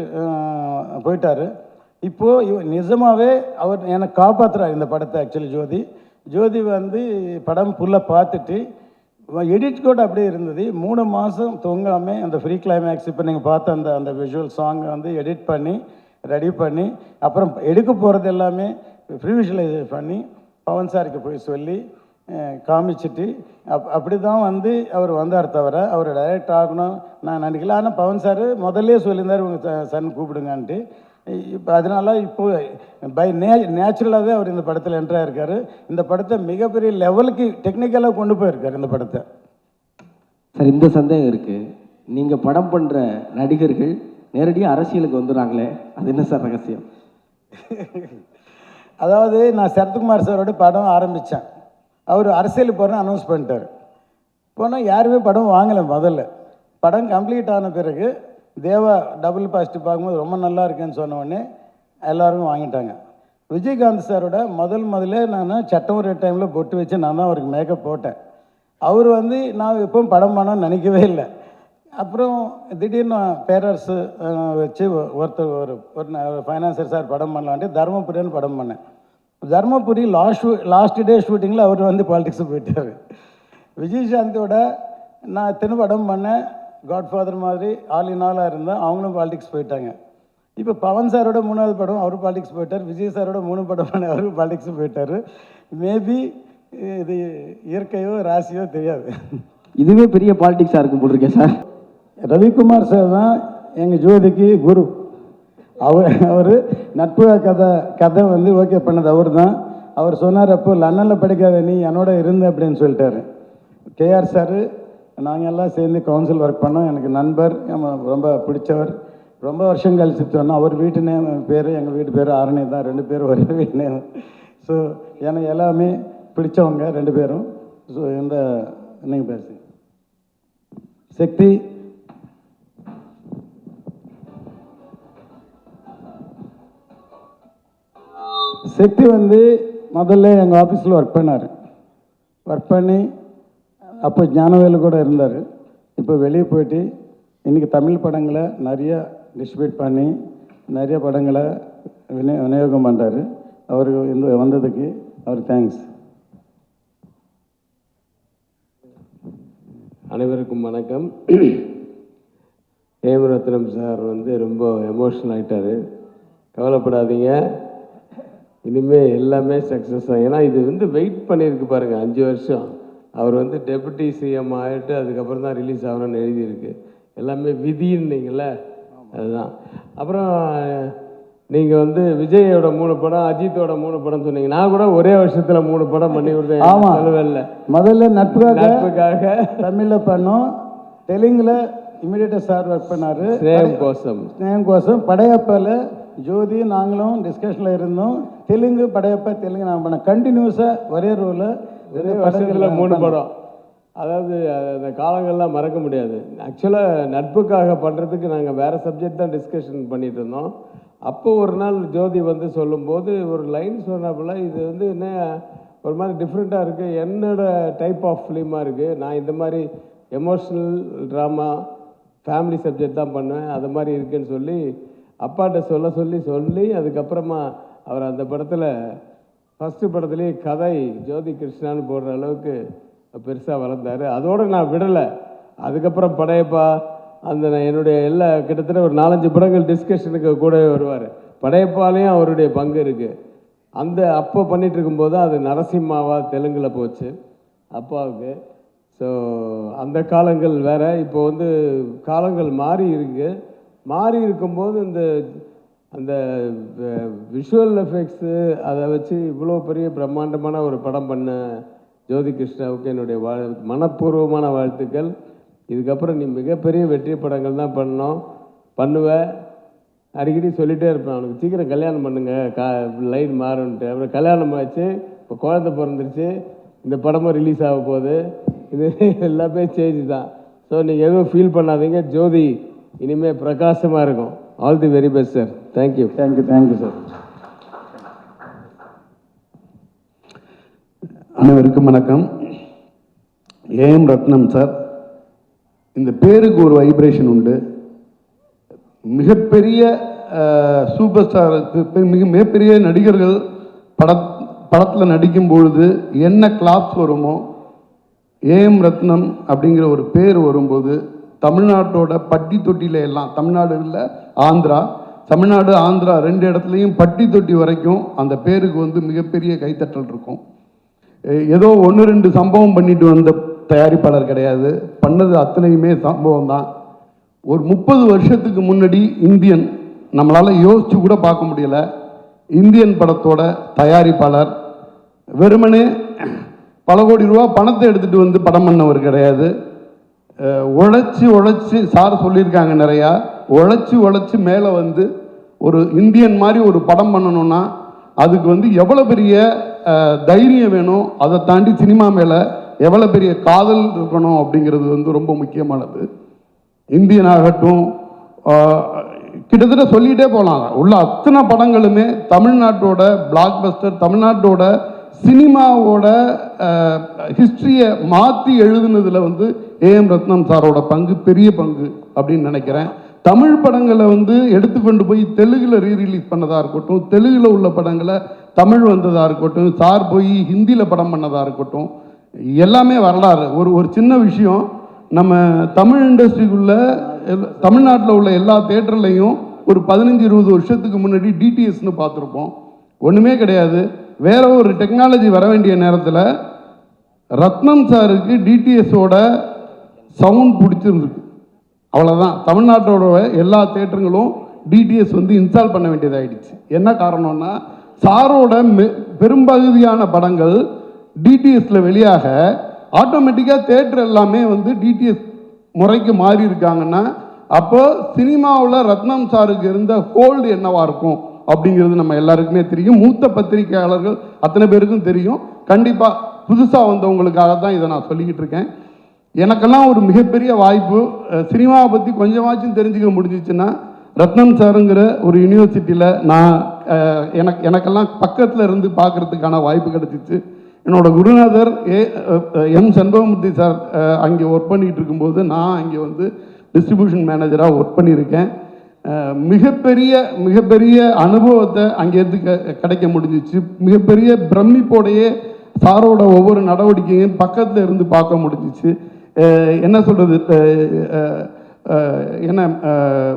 போயிட்டார். இப்போது நிஜமாகவே அவர் என்னை காப்பாற்றுறார் இந்த படத்தை. ஆக்சுவலி ஜோதி வந்து படம் ஃபுல்லாக பார்த்துட்டு எடிட் கூட அப்படியே இருந்தது. 3 மாதம் தூங்காமல் அந்த ஃப்ரீ கிளைமேக்ஸ் இப்போ நீங்கள் பார்த்த அந்த விஷுவல் சாங்கை வந்து எடிட் பண்ணி ரெடி பண்ணி அப்புறம் எடுக்க போகிறது எல்லாமே ஃப்ரீ விஷுவலைஸ் பண்ணி பவன் சாருக்கு போய் சொல்லி காமிச்சிட்டு அப்படி தான் வந்து அவர் வந்தார். தவிர அவர் டைரக்ட் ஆகணும் நான் நினைக்கல. ஆனால் பவன் சார் முதல்ல சொல்லியிருந்தார், உங்கள் சன் கூப்பிடுங்கன்ட்டு. இப்போ அதனால இப்போது நேச்சுரலாகவே அவர் இந்த படத்தில் என்ட்ராக இருக்கார். இந்த படத்தை மிகப்பெரிய லெவலுக்கு டெக்னிக்கலாக கொண்டு போயிருக்கார் இந்த படத்தை. சார், இந்த சந்தேகம் இருக்குது, நீங்கள் படம் பண்ணுற நடிகர்கள் நேரடியாக அரசியலுக்கு வந்துடுறாங்களே, அது என்ன சார் ரகசியம்? அதாவது நான் சரத்குமார் சாரோட படம் ஆரம்பித்தேன். அவர் அரசியலுக்கு போகிறேன்னு அனௌன்ஸ் பண்ணிட்டார். போனால் யாருமே படம் வாங்கலை. முதல்ல படம் கம்ப்ளீட் ஆன பிறகு தேவா டபுள் பாசிட்டிவ் பார்க்கும்போது ரொம்ப நல்லா இருக்குன்னு சொன்ன உடனே எல்லோரும் வாங்கிட்டாங்க. விஜயகாந்த் சாரோட முதல்ல நான் சட்டம் ஒரு டைமில் பொட்டு வச்சு நான் தான் அவருக்கு மேக்கப் போட்டேன். அவர் வந்து நான் எப்பவும் படம் பண்ணணும்னு நினைக்கவே இல்லை. அப்புறம் திடீர்னு பேரரசு வச்சு ஒருத்தர் ஒரு ஃபைனான்சர் சார் படம் பண்ணலான்ட்டு தர்மபுரின்னு படம் பண்ணேன். தர்மபுரி லாஸ்ட் டே ஷூட்டிங்கில் அவர் வந்து பாலிடிக்ஸுக்கு போயிட்டார். விஜயசாந்தியோட நான் படம் பண்ணேன், காட்ஃபாதர் மாதிரி ஆல் இன் ஆலாக இருந்தேன், அவங்களும் பாலிடிக்ஸ் போயிட்டாங்க. இப்போ பவன் சாரோட 3வது படம் அவர் பாலிடிக்ஸ் போயிட்டார். விஜய் சாரோட 3 படம் பண்ண அவரும் பாலிடிக்ஸ் போயிட்டார். மேபி இது இயற்கையோ ராசியோ தெரியாது. இதுவே பெரிய பாலிடிக்ஸாக இருக்கும் போட்டிருக்கேன் சார். ரவிக்குமார் சார் தான் எங்கள் ஜோதிக்கு குரு. அவர் நட்பு கதை வந்து ஓகே பண்ணது அவர் தான். அவர் சொன்னார், அப்போ லண்டனில் படிக்காத நீ என்னோட இருந்த அப்படின்னு சொல்லிட்டாரு. கேஆர் சார் நாங்கள் எல்லாம் சேர்ந்து கவுன்சில் ஒர்க் பண்ணோம். எனக்கு நண்பர், ரொம்ப பிடிச்சவர். ரொம்ப வருஷம் கழிச்சு சொன்னோம். அவர் வீட்டு நேம் பேர், எங்கள் வீட்டு பேர் ஆரணி தான், 2 பேரும் ஒரே வீட்டு நேம். ஸோ எனக்கு எல்லாமே பிடிச்சவங்க 2 பேரும். ஸோ இந்த நீங்கள் பேசு சக்தி. சக்தி வந்து முதல்ல எங்கள் ஆஃபீஸில் ஒர்க் பண்ணார். ஒர்க் பண்ணி அப்போ ஞானவேலு கூட இருந்தார். இப்போ வெளியே போயிட்டு இன்றைக்கி தமிழ் படங்களை நிறைய டிஸ்ட்ரிபியூட் பண்ணி நிறைய படங்களை விநியோகம் பண்ணுறாரு. அவருக்கு இந்த வந்ததுக்கு அவர் தேங்க்ஸ். அனைவருக்கும் வணக்கம். ஹேமரத்னம் சார் வந்து ரொம்ப எமோஷனல் ஆகிட்டார். கவலைப்படாதீங்க, இனிமேல் எல்லாமே சக்ஸஸ் ஆகும். ஏன்னா இது வந்து வெயிட் பண்ணியிருக்கு பாருங்கள் 5 வருஷம். அவர் வந்து டெபுட்டி சிஎம் ஆகிட்டு அதுக்கப்புறம் தான் ரிலீஸ் ஆகணும்னு எழுதியிருக்கு. எல்லாமே விதின்னீங்கள, அதுதான். அப்புறம் நீங்கள் வந்து விஜயோட 3 படம், அஜித்தோட 3 படம் சொன்னீங்க. நான் கூட ஒரே வருஷத்தில் 3 படம் பண்ணி கொடுத்தேன். ஆமாம், சொல்லவே முதல்ல நட்புக்காக தமிழில் பண்ணோம், தெலுங்கில் இமீடியட்டாக சார் ஒர்க் பண்ணார். ஸ்நேகம் கோசம் படையப்பால் ஜோதி நாங்களும் டிஸ்கஷனில் இருந்தோம். தெலுங்கு படையப்பா தெலுங்கு நாங்கள் பண்ணோம். கண்டினியூஸாக ஒரே ரோவில் ஒரே வருஷத்தில் 3 படம். அதாவது அந்த காலங்கள்லாம் மறக்க முடியாது. ஆக்சுவலாக நட்புக்காக பண்ணுறதுக்கு நாங்கள் வேறு சப்ஜெக்ட் தான் டிஸ்கஷன் பண்ணிகிட்டு இருந்தோம். அப்போ ஒரு நாள் ஜோதி வந்து சொல்லும்போது ஒரு லைன் சொன்னாப்புல, இது வந்து என்ன ஒரு மாதிரி டிஃப்ரெண்ட்டாக இருக்குது, என்னோட டைப் ஆஃப் ஃபிலிமாக இருக்குது, நான் இந்த மாதிரி எமோஷ்னல் ட்ராமா ஃபேமிலி சப்ஜெக்ட் தான் பண்ணுவேன், அது மாதிரி இருக்குதுன்னு சொல்லி அப்பாட்ட சொல்லி அதுக்கப்புறமா அவர் அந்த படத்தில் ஃபஸ்ட்டு படத்துலேயே கதை ஜோதி கிருஷ்ணான்னு போடுற அளவுக்கு பெருசாக வளர்ந்தார். அதோடு நான் விடலை. அதுக்கப்புறம் படையப்பா அந்த என்னுடைய எல்லா கிட்டத்தட்ட ஒரு 4-5 படங்கள் டிஸ்கஷனுக்கு கூடவே வருவார். படையப்பாலையும் அவருடைய பங்கு இருக்குது. அந்த அப்போ பண்ணிகிட்டு இருக்கும்போது அது நரசிம்மாவா தெலுங்கில் போச்சு அப்பாவுக்கு. ஸோ அந்த காலங்கள் வேறு. இப்போ வந்து காலங்கள் மாறி இருக்கும்போது அந்த விஷுவல் எஃபெக்ட்ஸு அதை வச்சு இவ்வளோ பெரிய பிரம்மாண்டமான ஒரு படம் பண்ண ஜோதி கிருஷ்ணாவுக்கு என்னுடைய மனப்பூர்வமான வாழ்த்துக்கள். இதுக்கப்புறம் நீ மிகப்பெரிய வெற்றி படங்கள் தான் பண்ணுவேன். அடிக்கடி சொல்லிகிட்டே இருப்பேன், அவனுக்கு சீக்கிரம் கல்யாணம் பண்ணுங்க, லைன் மாறுன்ட்டு. அப்புறம் கல்யாணம் ஆச்சு, இப்போ குழந்தை பிறந்துருச்சு, இந்த படமும் ரிலீஸ் ஆக போகுது. இது எல்லாமே சேஞ்ச் தான். ஸோ நீங்கள் எதுவும் ஃபீல் பண்ணாதீங்க, ஜோதி இனிமேல் பிரகாசமாக இருக்கும். All the very best sir. Thank you sir. அனைவருக்கும் வணக்கம். ஏஎம் ரத்னம் சார், இந்த பேருக்கு ஒரு வைப்ரேஷன் உண்டு. மிகப்பெரிய சூப்பர் ஸ்டாருக்கு மிகப்பெரிய நடிகர்கள் படத்தில் நடிக்கும் பொழுது என்ன கிளாப்ஸ் வருமோ, ஏஎம் ரத்னம் அப்படிங்கிற ஒரு பேர் வரும்போது தமிழ்நாட்டோட பட்டி தொட்டியில் எல்லாம், தமிழ்நாடு இல்லை ஆந்திரா, தமிழ்நாடு ஆந்திரா 2 இடத்துலையும் பட்டி தொட்டி வரைக்கும் அந்த பேருக்கு வந்து மிகப்பெரிய கைத்தட்டல் இருக்கும். ஏதோ 1-2 சம்பவம் பண்ணிட்டு வந்த தயாரிப்பாளர் கிடையாது, பண்ணது அத்தனையுமே சம்பவம் தான். ஒரு 30 வருஷத்துக்கு முன்னாடி இந்தியன், நம்மளால் யோசிச்சு கூட பார்க்க முடியல, இந்தியன் படத்தோட தயாரிப்பாளர் வெறுமனே பல கோடி ரூபா பணத்தை எடுத்துகிட்டு வந்து படம் பண்ணவர் கிடையாது. உழைச்சி சார் சொல்லியிருக்காங்க நிறையா, உழைச்சி மேலே வந்து ஒரு இந்தியன் மாதிரி ஒரு படம் பண்ணணும்னா அதுக்கு வந்து எவ்வளோ பெரிய தைரியம் வேணும், அதை தாண்டி சினிமா மேலே எவ்வளோ பெரிய காதல் இருக்கணும் அப்படிங்கிறது வந்து ரொம்ப முக்கியமானது. இந்தியன் ஆகட்டும், கிட்டத்தட்ட சொல்லிகிட்டே போகலாம், உள்ள அத்தனை படங்களுமே தமிழ்நாட்டோட பிளாக் பஸ்டர், தமிழ்நாட்டோட சினிமாவோட ஹிஸ்ட்ரியை மாற்றி எழுதுனதில் வந்து ஏஎம் ரத்னம் சாரோட பங்கு பெரிய பங்கு அப்படின்னு நினைக்கிறேன். தமிழ் படங்களை வந்து எடுத்துக்கொண்டு போய் தெலுங்கில் ரீரிலீஸ் பண்ணதாக இருக்கட்டும், தெலுங்கில் உள்ள படங்களை தமிழ் வந்ததாக இருக்கட்டும், சார் போய் ஹிந்தியில் படம் பண்ணதாக இருக்கட்டும், எல்லாமே வரலாறு. ஒரு சின்ன விஷயம், நம்ம தமிழ் இண்டஸ்ட்ரிக்குள்ளே தமிழ்நாட்டில் உள்ள எல்லா தேட்டர்லையும் ஒரு 15-20 வருஷத்துக்கு முன்னாடி டிடிஎஸ்னு பார்த்துருப்போம். ஒன்றுமே கிடையாது. வேற ஒரு டெக்னாலஜி வர வேண்டிய நேரத்தில் ரத்னம் சாருக்கு டிடிஎஸோட சவுண்ட் பிடிச்சிருந்துருக்கு, அவ்வளோதான். தமிழ்நாட்டோட எல்லா தேட்டருங்களும் டிடிஎஸ் வந்து இன்ஸ்டால் பண்ண வேண்டியதாகிடுச்சு. என்ன காரணம்னா சாரோட பெரும்பகுதியான படங்கள் டிடிஎஸ்ல வெளியாக ஆட்டோமேட்டிக்காக தேட்டர் எல்லாமே வந்து டிடிஎஸ் முறைக்கு மாறி இருக்காங்கன்னா அப்போ சினிமாவில் ரத்னம் சாருக்கு இருந்த ஹோல்டு என்னவா இருக்கும் அப்படிங்கிறது நம்ம எல்லாருக்குமே தெரியும். மூத்த பத்திரிகையாளர்கள் அத்தனை பேருக்கும் தெரியும். கண்டிப்பாக புதுசாக வந்தவங்களுக்காக தான் இதை நான் சொல்லிக்கிட்டு இருக்கேன். எனக்கெல்லாம் ஒரு மிகப்பெரிய வாய்ப்பு, சினிமாவை பற்றி கொஞ்சமாச்சும் தெரிஞ்சுக்க முடிஞ்சிச்சுன்னா ரத்னம் சாருங்கிற ஒரு யூனிவர்சிட்டியில் நான் எனக்கெல்லாம் பக்கத்தில் இருந்து பார்க்குறதுக்கான வாய்ப்பு கிடைச்சிச்சு. என்னோட குருநாதர் எம் செண்பகமூர்த்தி சார் அங்கே ஒர்க் பண்ணிகிட்டு இருக்கும்போது நான் அங்கே வந்து டிஸ்ட்ரிபியூஷன் மேனேஜராக ஒர்க் பண்ணியிருக்கேன். மிகப்பெரிய அனுபவத்தை அங்கேருந்து கிடைக்க முடிஞ்சிச்சு. மிகப்பெரிய பிரமிப்போடையே சாரோட ஒவ்வொரு நடவடிக்கையும் பக்கத்தில் இருந்து பார்க்க முடிஞ்சிச்சு. என்ன சொல்கிறது, என்ன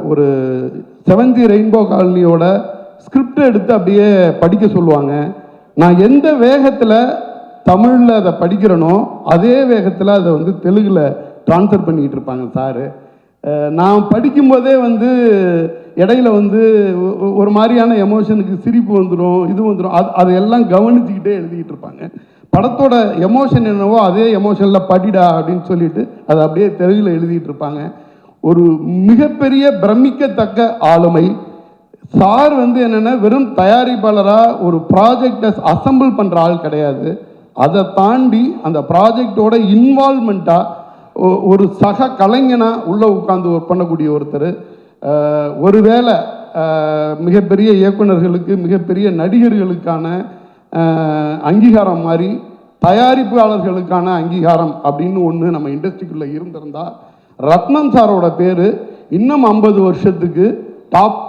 ஒரு 7th ரெயின்போ காலனியோட ஸ்கிரிப்ட் எடுத்து அப்படியே படிக்க சொல்லுவாங்க. நான் எந்த வேகத்தில் தமிழில் அதை படிக்கிறேனோ அதே வேகத்தில் அதை வந்து தெலுங்கில் ட்ரான்ஸ்ஃபர் பண்ணிக்கிட்டு இருப்பாங்க சாரு. நான் படிக்கும்போதே வந்து இடையில வந்து ஒரு மாதிரியான எமோஷனுக்கு சிரிப்பு வந்துடும், இது வந்துடும், அதையெல்லாம் கவனிச்சுக்கிட்டே எழுதிக்கிட்டு இருப்பாங்க. படத்தோட எமோஷன் என்னவோ அதே எமோஷனில் படிடா அப்படின்னு சொல்லிட்டு அதை அப்படியே தெலுங்கில் எழுதிட்டு இருப்பாங்க. ஒரு மிகப்பெரிய பிரமிக்கத்தக்க ஆளுமை சார். வந்து என்னென்னா வெறும் தயாரிப்பாளராக ஒரு ப்ராஜெக்டை அசம்பிள் பண்ணுற ஆள் கிடையாது. அதை தாண்டி அந்த ப்ராஜெக்டோட இன்வால்மெண்ட்டாக ஒரு சக கலைஞனாக உள்ளே உட்காந்து ஒர்க் பண்ணக்கூடிய ஒருத்தர். ஒருவேளை மிகப்பெரிய இயக்குநர்களுக்கு மிகப்பெரிய நடிகர்களுக்கான அங்கீகாரம் மாதிரி தயாரிப்பாளர்களுக்கான அங்கீகாரம் அப்படின்னு ஒன்று நம்ம இண்டஸ்ட்ரிக்குள்ளே இருந்திருந்தா ரத்னம் சாரோட பேர் இன்னும் 50 வருஷத்துக்கு டாப்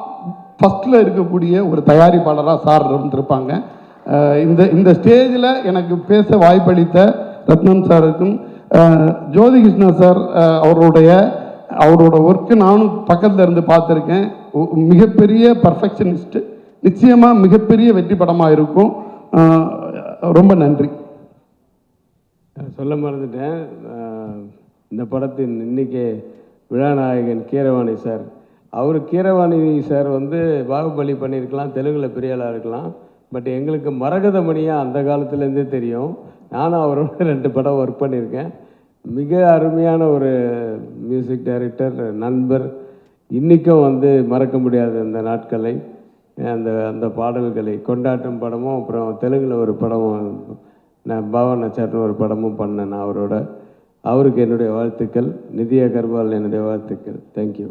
ஃபஸ்ட்டில் இருக்கக்கூடிய ஒரு தயாரிப்பாளராக சார் இருந்திருப்பாங்க. இந்த ஸ்டேஜில் எனக்கு பேச வாய்ப்பளித்த ரத்னம் சாருக்கும் ஜோதி கிருஷ்ணா சார் அவரோட ஒர்க்கு நானும் பக்கத்தில் இருந்து பார்த்துருக்கேன். மிகப்பெரிய பர்ஃபெக்ஷனிஸ்ட். நிச்சயமாக மிகப்பெரிய வெற்றி படமாக இருக்கும். ரொம்ப நன்றி. சொல்ல மறந்துட்டேன், இந்த படத்தின் இன்னைக்கு விழாநாயகன் கீரவாணி சார். கீரவாணி சார் வந்து பாகுபலி பண்ணியிருக்கலாம், தெலுங்கில் பெரிய ஆளாக இருக்கலாம். பட் எங்களுக்கு மரகதமணியாக அந்த காலத்துலேருந்தே தெரியும். நானும் அவரோட 2 படம் ஒர்க் பண்ணியிருக்கேன். மிக அருமையான ஒரு மியூசிக் டைரக்டர், நண்பர். இன்றைக்கும் வந்து மறக்க முடியாது அந்த நாட்களை, அந்த பாடல்களை. கொண்டாட்டம் படமும் அப்புறம் தெலுங்கில் ஒரு படமும், நான் பாவன் நச்சார்னு ஒரு படமும் பண்ணேன் நான் அவரோட. அவருக்கு என்னுடைய வாழ்த்துக்கள். நிதி அகர்வால் என்னுடைய வாழ்த்துக்கள். தேங்க்யூ.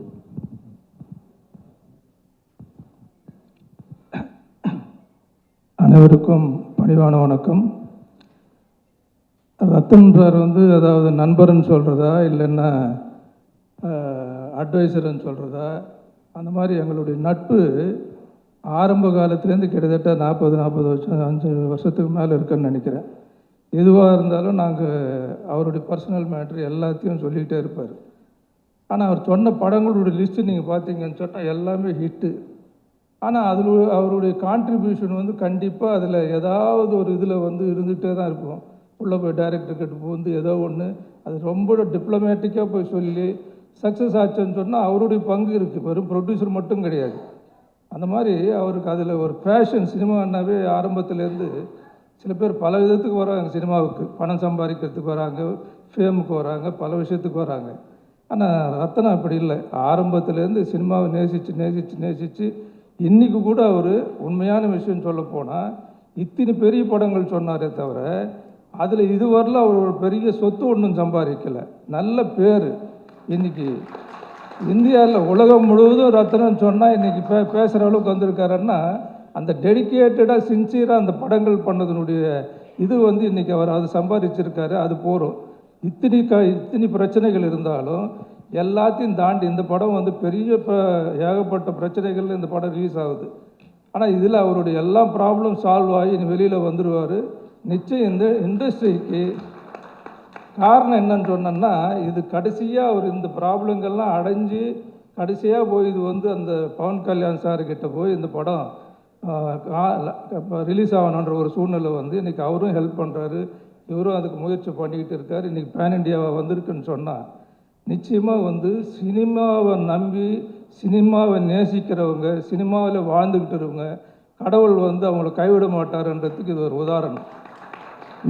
அனைவருக்கும் பணிவான வணக்கம். ரத்தன் சார் வந்து அதாவது நண்பர்னு சொல்கிறதா இல்லைன்னா அட்வைசர்னு சொல்கிறதா, அந்த மாதிரி எங்களுடைய நட்பு ஆரம்ப காலத்துலேருந்து கிட்டத்தட்ட 40 வருஷம் 5 வருஷத்துக்கு மேலே இருக்குன்னு நினைக்கிறேன். எதுவாக இருந்தாலும் நாங்கள் அவருடைய பர்சனல் மேட்ரு எல்லாத்தையும் சொல்லிக்கிட்டே இருப்பார். ஆனால் அவர் சொன்ன படங்களுடைய லிஸ்ட்டு நீங்கள் பார்த்தீங்கன்னு சொன்னால் எல்லாமே ஹிட்டு. ஆனால் அதில் அவருடைய கான்ட்ரிபியூஷன் வந்து கண்டிப்பாக அதில் ஏதாவது ஒரு இதில் வந்து இருந்துகிட்டே தான் இருக்கும். உள்ளே போய் டைரக்டர்கிட்ட வந்து ஏதோ ஒன்று அது ரொம்ப டிப்ளமேட்டிக்காக போய் சொல்லி சக்ஸஸ் ஆச்சுன்னு சொன்னால் அவருடைய பங்கு இருக்குது. வெறும் ப்ரொடியூசர் மட்டும் கிடையாது. அந்த மாதிரி அவருக்கு அதில் ஒரு பேஷன். சினிமானாவே ஆரம்பத்துலேருந்து சில பேர் பல விதத்துக்கு வராங்க சினிமாவுக்கு. பணம் சம்பாதிக்கிறதுக்கு வராங்க, ஃபேமுக்கு வராங்க, பல விஷயத்துக்கு வராங்க. ஆனால் ரத்னா அப்படி இல்லை. ஆரம்பத்துலேருந்து சினிமாவை நேசித்து இன்றைக்கி கூட அவர் உண்மையான விஷயம் சொல்ல போனால் இத்தனை பெரிய படங்கள் சொன்னாரே தவிர அதில் இதுவரையில் அவர் ஒரு பெரிய சொத்து ஒன்றும் சம்பாதிக்கலை. நல்ல பேர் இன்றைக்கி இந்தியாவில் உலகம் முழுவதும் ரத்னன்னு சொன்னால் இன்றைக்கி பேசுகிற அளவுக்கு வந்திருக்காருன்னா அந்த டெடிக்கேட்டடாக சின்சியராக அந்த படங்கள் பண்ணதனுடைய இது வந்து இன்றைக்கி அவர் அது சம்பாதிச்சிருக்காரு. அது போகிறோம். இத்தனை பிரச்சனைகள் இருந்தாலும் எல்லாத்தையும் தாண்டி இந்த படம் வந்து பெரிய ஏகப்பட்ட பிரச்சனைகள் இந்த படம் ரிலீஸ் ஆகுது. ஆனால் இதில் அவருடைய எல்லா ப்ராப்ளம் சால்வ் ஆகி வெளியில் வந்துடுவார். நிச்சயம் இந்த இண்டஸ்ட்ரிக்கு காரணம் என்னன்னு சொன்னோன்னா இது கடைசியாக அவர் இந்த ப்ராப்ளங்கள்லாம் அடைஞ்சு கடைசியாக போய் இது வந்து அந்த பவன் கல்யாண் சார்கிட்ட போய் இந்த படம் ரிலீஸ் ஆகணுன்ற ஒரு சூழ்நிலை வந்து இன்றைக்கி அவரும் ஹெல்ப் பண்ணுறாரு. இவரும் அதுக்கு முயற்சி பண்ணிக்கிட்டு இருக்கார். இன்றைக்கி பேன் இண்டியாவாக வந்திருக்குன்னு சொன்னால் நிச்சயமாக வந்து சினிமாவை நம்பி சினிமாவை நேசிக்கிறவங்க, சினிமாவில் வாழ்ந்துக்கிட்டு இருக்கவங்க கடவுள் வந்து அவங்கள கைவிட மாட்டாருன்றதுக்கு இது ஒரு உதாரணம்.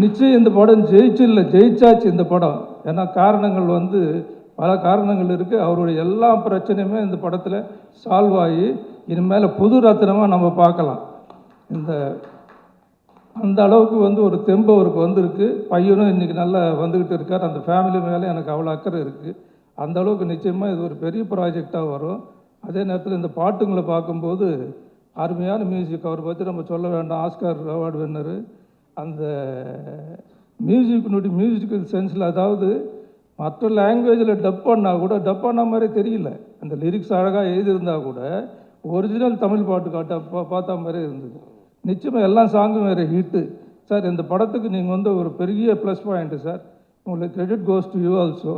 நிச்சயம் இந்த படம் ஜெயிச்சாச்சு இந்த படம். ஏன்னா காரணங்கள் வந்து பல காரணங்கள் இருக்குது. அவருடைய எல்லா பிரச்சனையுமே இந்த படத்தில் சால்வ் ஆகி இனிமேல் புது ரத்னமாக நம்ம பார்க்கலாம். அந்த அளவுக்கு வந்து ஒரு தெம்பு அவருக்கு வந்திருக்கு. பையனும் இன்றைக்கி நல்லா வந்துக்கிட்டு இருக்கார். அந்த ஃபேமிலி மேலே எனக்கு அவ்வளோ அக்கறை இருக்குது. அந்த அளவுக்கு நிச்சயமாக இது ஒரு பெரிய ப்ராஜெக்டாக வரும். அதே நேரத்தில் இந்த பாட்டுங்களை பார்க்கும்போது அருமையான மியூசிக். அவரை பற்றி நம்ம சொல்ல வேண்டாம், ஆஸ்கார் அவார்டு வின்னரு. அந்த மியூசிக்கல் சென்ஸில், அதாவது மற்ற லாங்குவேஜில் டப் பண்ணால் கூட டப் பண்ண மாதிரி தெரியல. அந்த லிரிக்ஸ் அழகாக எழுதியிருந்தால் கூட ஒரிஜினல் தமிழ் பாட்டு பார்த்தா மாதிரி இருந்தது. நிச்சயமாக எல்லா சாங்கும் வேறு ஹிட்டு சார். இந்த படத்துக்கு நீங்கள் வந்து ஒரு பெரிய ப்ளஸ் பாயிண்ட்டு சார். உங்களுக்கு credit goes to you also.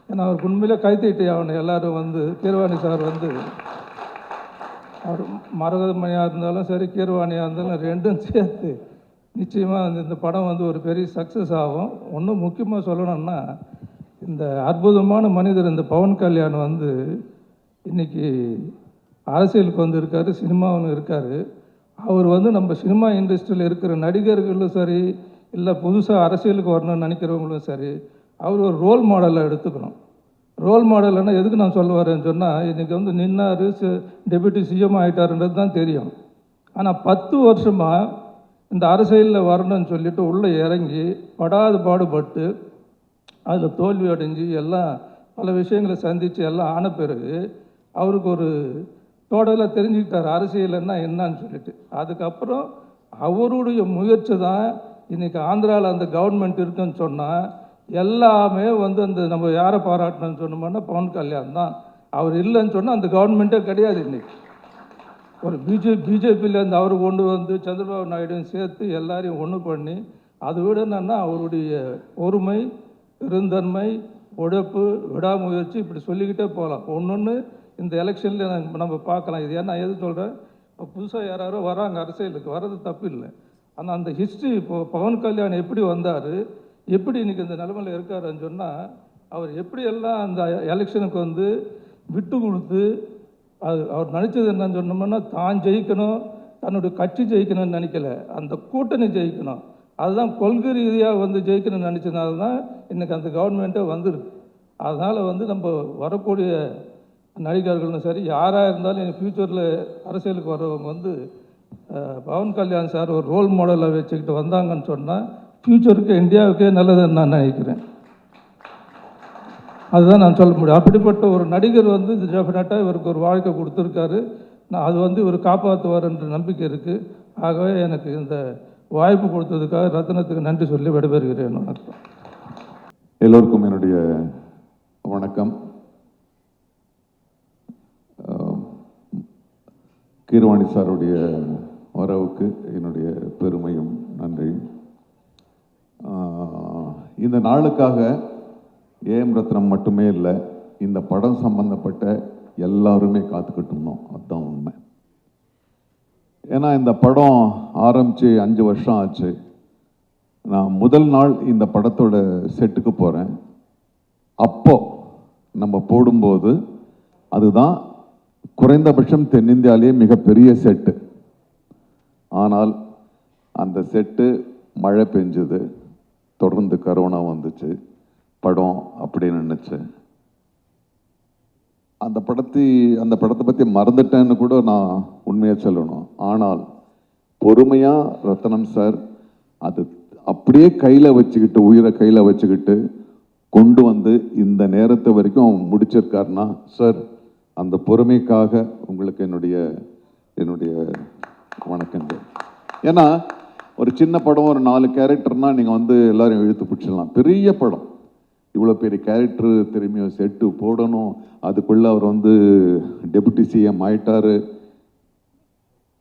ஏன்னா அவருக்கு உண்மையிலே கைத்தட்டி ஆகணும் எல்லோரும். வந்து கீரவாணி சார் வந்து அவர் மரகதமணியாக இருந்தாலும் சரி, கீரவாணியாக இருந்தாலும் ரெண்டும் சேர்த்து நிச்சயமாக இந்த படம் வந்து ஒரு பெரிய சக்ஸஸ் ஆகும். ஒன்றும் முக்கியமாக சொல்லணும்னா, இந்த அற்புதமான மனிதர் இந்த பவன் கல்யாண் வந்து இன்றைக்கி அரசியலுக்கு வந்து இருக்கார், சினிமாவில் இருக்கார். அவர் வந்து நம்ம சினிமா இண்டஸ்ட்ரியில் இருக்கிற நடிகர்களும் சரி, இல்லை புதுசாக அரசியலுக்கு வரணும்னு நினைக்கிறவங்களும் சரி, அவர் ஒரு ரோல் மாடலை எடுத்துக்கணும். ரோல் மாடல்னா எதுக்கு நான் சொல்ல வரேன்னு சொன்னால், இன்றைக்கி வந்து நின்னார், டெபுட்டி சிஎம் ஆகிட்டாருன்றது தான் தெரியும். ஆனால் 10 வருஷமாக இந்த அரசியலில் வரணும்னு சொல்லிட்டு உள்ளே இறங்கி படாது பாடுபட்டு அதில் தோல்வி அடைஞ்சு எல்லாம் பல விஷயங்களை சந்தித்து எல்லாம் ஆன பிறகு அவருக்கு ஒரு டோட்டலாக தெரிஞ்சுக்கிட்டார் அரசியல்னா என்னன்னு சொல்லிட்டு. அதுக்கப்புறம் அவருடைய முயற்சி தான் இன்றைக்கி ஆந்திராவில் அந்த கவர்மெண்ட் இருக்குன்னு சொன்னால் எல்லாமே வந்து அந்த நம்ம யாரை பாராட்டணும்னு சொன்னோம்னா பவன் கல்யாண் தான். அவர் இல்லைன்னு சொன்னால் அந்த கவர்மெண்ட்டே கிடையாது. இன்றைக்கி ஒரு பிஜேபியிலேருந்து அவர் கொண்டு வந்து சந்திரபாபு நாயுடுன்னு சேர்த்து எல்லாரையும் ஒன்று பண்ணி, அதை விட என்னன்னா அவருடைய பொறுமை, பெருந்தன்மை, உழைப்பு, விடாமுயற்சி, இப்படி சொல்லிக்கிட்டே போகலாம். ஒன்று இந்த எலெக்ஷனில் நம்ம பார்க்கலாம். இது ஏன்னா எது சொல்கிறேன், இப்போ புதுசாக யாரோ வராங்க அரசியலுக்கு, வர்றது தப்பு இல்லை. ஆனால் அந்த ஹிஸ்ட்ரி இப்போது பவன் கல்யாண் எப்படி வந்தார், எப்படி இன்றைக்கி இந்த நிலைமையில் இருக்காருன்னு சொன்னால், அவர் எப்படியெல்லாம் அந்த எலெக்ஷனுக்கு வந்து விட்டு கொடுத்து அவர் நினச்சது என்னன்னு சொன்னோம்னா, தான் ஜெயிக்கணும், தன்னுடைய கட்சி ஜெயிக்கணும்னு நினைக்கல, அந்த கூட்டணி ஜெயிக்கணும். அதுதான் கொள்கை ரீதியாக வந்து ஜெயிக்கணும்னு நினச்சதுனால தான் இன்றைக்கி அந்த கவர்மெண்ட்டே வந்துருக்கு. அதனால் வந்து நம்ம வரக்கூடிய நடிகர்களும் சரி, யாராக இருந்தாலும் எங்கள் ஃப்யூச்சரில் அரசியலுக்கு வர்றவங்க வந்து பவன் கல்யாண் சார் ஒரு ரோல் மாடலை வச்சுக்கிட்டு வந்தாங்கன்னு சொன்னால் ஃப்யூச்சருக்கு இந்தியாவுக்கே நல்லதுன்னு நான் நினைக்கிறேன். அதுதான் நான் சொல்ல முடியும். அப்படிப்பட்ட ஒரு நடிகர் வந்து டெஃபினட்டாக இவருக்கு ஒரு வாழ்க்கை கொடுத்துருக்காரு. நான் அது வந்து இவர் காப்பாற்றுவார் என்ற நம்பிக்கை இருக்குது. ஆகவே எனக்கு இந்த வாய்ப்பு கொடுத்ததுக்காக ரத்னத்துக்கு நன்றி சொல்லி விடைபெறுகிறேன். வணக்கம். எல்லோருக்கும் என்னுடைய வணக்கம். கீரவாணி சாருடைய வரவுக்கு என்னுடைய பெருமையும் நன்றி. இந்த நாளுக்காக ஏஎம் ரத்னம் மட்டுமே இல்லை, இந்த படம் சம்பந்தப்பட்ட எல்லாருமே காத்துக்கிட்டு இருந்தோம். அதுதான் உண்மை. ஏன்னா இந்த படம் ஆரம்பித்து 5 வருஷம் ஆச்சு. நான் முதல் நாள் இந்த படத்தோட செட்டுக்கு போகிறேன். அப்போ நம்ம போடும்போது அதுதான் குறைந்தபட்சம் தென்னிந்தியாவிலேயே மிகப்பெரிய செட்டு. ஆனால் அந்த செட்டு மழை பெஞ்சுது, தொடர்ந்து கரோனா வந்துச்சு, படம் அப்படின்னு நினச்சி அந்த படத்தை பற்றி மறந்துட்டேன்னு கூட நான் உண்மையாக சொல்லணும். ஆனால் பொறுமையாக ரத்னம் சார் அது அப்படியே கையில் வச்சுக்கிட்டு, உயிரை கையில் வச்சுக்கிட்டு கொண்டு வந்து இந்த நேரத்தை வரைக்கும் அவன் முடிச்சிருக்காருன்னா, சார் அந்த பொறுமைக்காக உங்களுக்கு என்னுடைய வணக்கங்கள். ஏன்னா ஒரு சின்ன படம், ஒரு 4 கேரக்டர்னால் நீங்கள் வந்து எல்லோரும் இழுத்து பிடிச்சிடலாம். பெரிய படம், இவ்வளோ பெரிய கேரக்டரு திரும்பியும் செட்டு போடணும், அதுக்குள்ளே அவர் வந்து டெபுட்டி சிஎம் ஆயிட்டார்.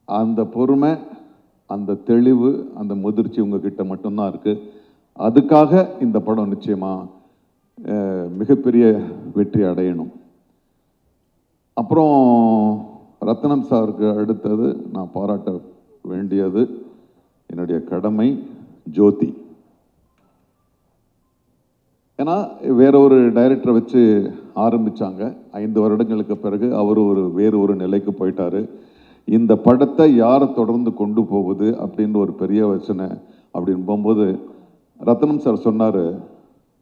அந்த பொறுமை, அந்த தெளிவு, அந்த முதிர்ச்சி உங்ககிட்ட மட்டும்தான் இருக்குது. அதுக்காக இந்த படம் நிச்சயமாக மிகப்பெரிய வெற்றி அடையணும். அப்புறம் ரத்னம் சாருக்கு அடுத்தது நான் பாராட்ட வேண்டியது என்னுடைய கடமை ஜோதி. ஏன்னா வேற ஒரு டைரக்டரை வச்சு ஆரம்பித்தாங்க. 5 வருடங்களுக்கு பிறகு அவர் வேறு ஒரு நிலைக்கு போயிட்டார். இந்த படத்தை யாரை தொடர்ந்து கொண்டு போகுது அப்படின்ற ஒரு பெரிய யோசனை அப்படின்னு போகும்போது ரத்னம் சார் சொன்னார்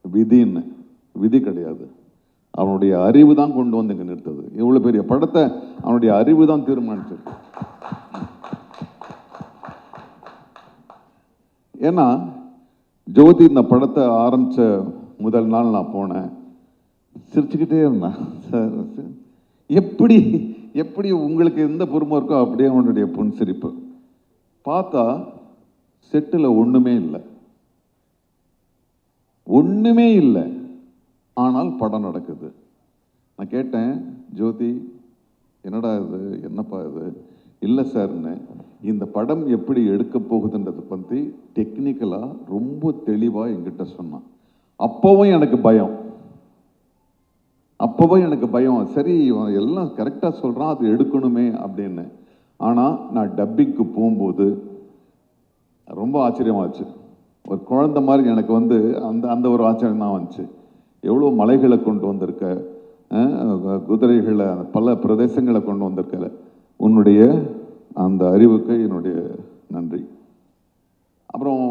விதின்னு. விதி கிடையாது, அவனுடைய அறிவு தான் கொண்டு வந்து இங்கே நிறுத்தது. இவ்வளோ பெரிய படத்தை அவனுடைய அறிவு தான் தீர்மானிச்சது. ஏன்னா ஜோதி இந்த படத்தை ஆரம்பித்த முதல் நாள் நான் போனேன், சிரிச்சுக்கிட்டே இருந்தேன். சார் எப்படி எப்படி உங்களுக்கு எந்த பொறுமை இருக்கோ அப்படியே அவனுடைய புன்சிரிப்பு. பார்த்தா செட்டில் ஒன்றுமே இல்லை, ஒன்றுமே இல்லை, ஆனால் படம் நடக்குது. நான் கேட்டேன், ஜோதி என்னடா இது, என்னப்பா இது? இல்லை சார்ன்னு, இந்த படம் எப்படி எடுக்க போகுதுன்றதை பற்றி டெக்னிக்கலாக ரொம்ப தெளிவாக என்கிட்ட சொன்னான். அப்போவும் எனக்கு பயம், சரி இவன் எல்லாம் கரெக்டாக சொல்கிறான், அது எடுக்கணுமே அப்படின்னு. ஆனால் நான் டப்பிங்க்கு போகும்போது ரொம்ப ஆச்சரியமாச்சு. ஒரு குழந்தை மாதிரி எனக்கு வந்து அந்த ஒரு ஆச்சரியம் தான் வந்துச்சு. எவ்வளோ மலைகளை கொண்டு வந்திருக்க, குதிரைகளை பல பிரதேசங்களை கொண்டு வந்திருக்க, உன்னுடைய அந்த அறிவுக்கு என்னுடைய நன்றி. அப்புறம்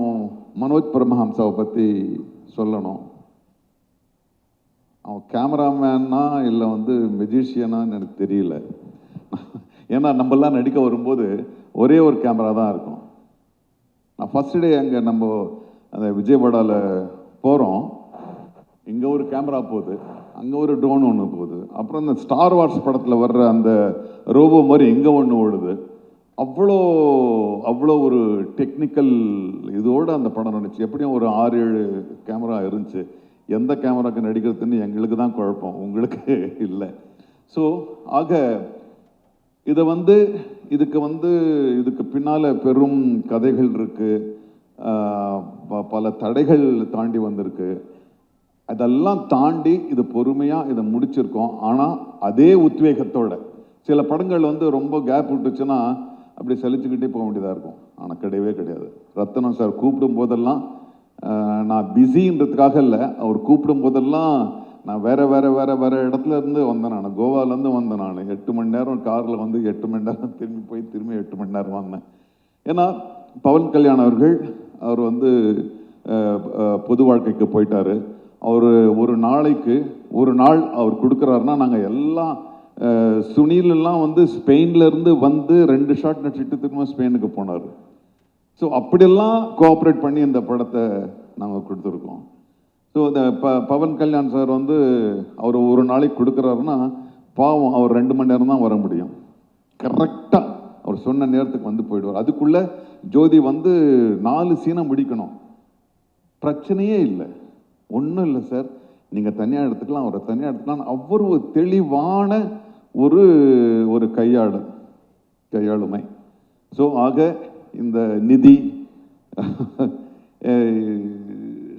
மனோஜ் பரமஹம்சாவை பற்றி சொல்லணும். அவன் கேமராமேனா இல்லை வந்து மெஜிஷியனான்னு எனக்கு தெரியல. ஏன்னா நம்மளாம் நடிக்க வரும்போது ஒரே ஒரு கேமரா தான் இருக்கும். நான் ஃபஸ்ட் டே அங்கே நம்ம அந்த விஜயவாடாவில் போகிறோம், இங்கே ஒரு கேமரா போகுது, அங்கே ஒரு ட்ரோன் ஒன்று போகுது, அப்புறம் இந்த ஸ்டார் வார்ஸ் படத்தில் வர்ற அந்த ரோபோ மாதிரி இங்கே ஒன்று ஓடுது. அவ்வளோ ஒரு டெக்னிக்கல் இதோடு அந்த படம் நடிச்சு. எப்படியும் ஒரு 6-7 கேமரா இருந்துச்சு. எந்த கேமராக்கு நடிக்கிறதுன்னு எங்களுக்கு தான் குழப்பம், உங்களுக்கு இல்லை. ஸோ ஆக இதை வந்து இதுக்கு பின்னால் பெரும் கதைகள் இருக்குது, பல தடைகள் தாண்டி வந்திருக்கு. அதெல்லாம் தாண்டி இது பொறுமையாக இதை முடிச்சிருக்கோம். ஆனால் அதே உத்வேகத்தோட சில படங்கள் வந்து ரொம்ப கேப் விட்டுச்சுன்னா அப்படி சலிச்சுக்கிட்டே போக வேண்டியதாக இருக்கும். ஆனால் கிடையவே கிடையாது. ரத்னம் சார் கூப்பிடும் போதெல்லாம் நான் பிஸின்றதுக்காக இல்லை, அவர் கூப்பிடும் போதெல்லாம் நான் வேற இடத்துல இருந்து வந்தேன். நான் கோவாலேருந்து வந்தேன். நான் 8 மணி நேரம் காரில் வந்து 8 மணி நேரம் திரும்பி 8 மணி நேரம் வந்தேன். ஏன்னா பவன் கல்யாண் அவர் வந்து பொது வாழ்க்கைக்கு போயிட்டாரு. அவர் ஒரு நாள் அவர் கொடுக்குறாருன்னா நாங்கள் எல்லாம் சுனிலெல்லாம் வந்து ஸ்பெயின்லேருந்து வந்து 2 ஷாட் நடிச்சுட்டு திரும்ப ஸ்பெயினுக்கு போனார். ஸோ அப்படியெல்லாம் கோஆப்ரேட் பண்ணி இந்த படத்தை நாங்கள் கொடுத்துருக்கோம். ஸோ இந்த பவன் கல்யாண் சார் வந்து அவர் ஒரு நாளைக்கு கொடுக்குறாருன்னா பாவம், அவர் 2 மணி நேரம் தான் வர முடியும். கரெக்டாக அவர் சொன்ன நேரத்துக்கு வந்து போயிடுவார். அதுக்குள்ளே ஜோதி வந்து 4 சீனை முடிக்கணும், பிரச்சனையே இல்லை, ஒன்றும் இல்லை சார், நீங்கள் தனியாக எடுத்துக்கலாம், அவரை தனியாக எடுத்துக்கலாம். அவ்வளவு தெளிவான ஒரு கையாளுமை. ஸோ ஆக இந்த நிதி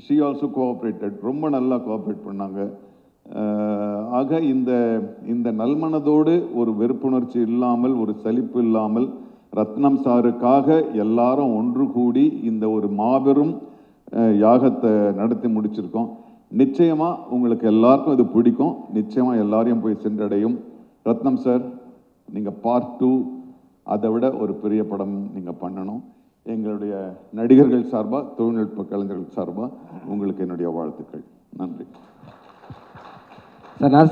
ஷி ஆல்சோ கோஆப்ரேட்டட், ரொம்ப நல்லா கோஆப்ரேட் பண்ணாங்க. ஆக இந்த நல்மனதோடு ஒரு வெறுப்புணர்ச்சி இல்லாமல், ஒரு சலிப்பு இல்லாமல் ரத்னம் சாருக்காக எல்லாரும் ஒன்று கூடி இந்த ஒரு மாபெரும் யாகத்தை நடத்தி முடிச்சிருக்கோம். நிச்சயமாக உங்களுக்கு எல்லாருக்கும் இது பிடிக்கும், நிச்சயமாக எல்லாரையும் போய் சென்றடையும். ரத்னம் சார், நீங்கள் பார்ட் 2 அதை விட ஒரு பெரிய படம் நீங்கள் பண்ணணும். எங்களுடைய நடிகர்கள் சார்பாக, தொழில்நுட்ப கலைஞர்கள் சார்பாக உங்களுக்கு என்னுடைய வாழ்த்துக்கள். நன்றி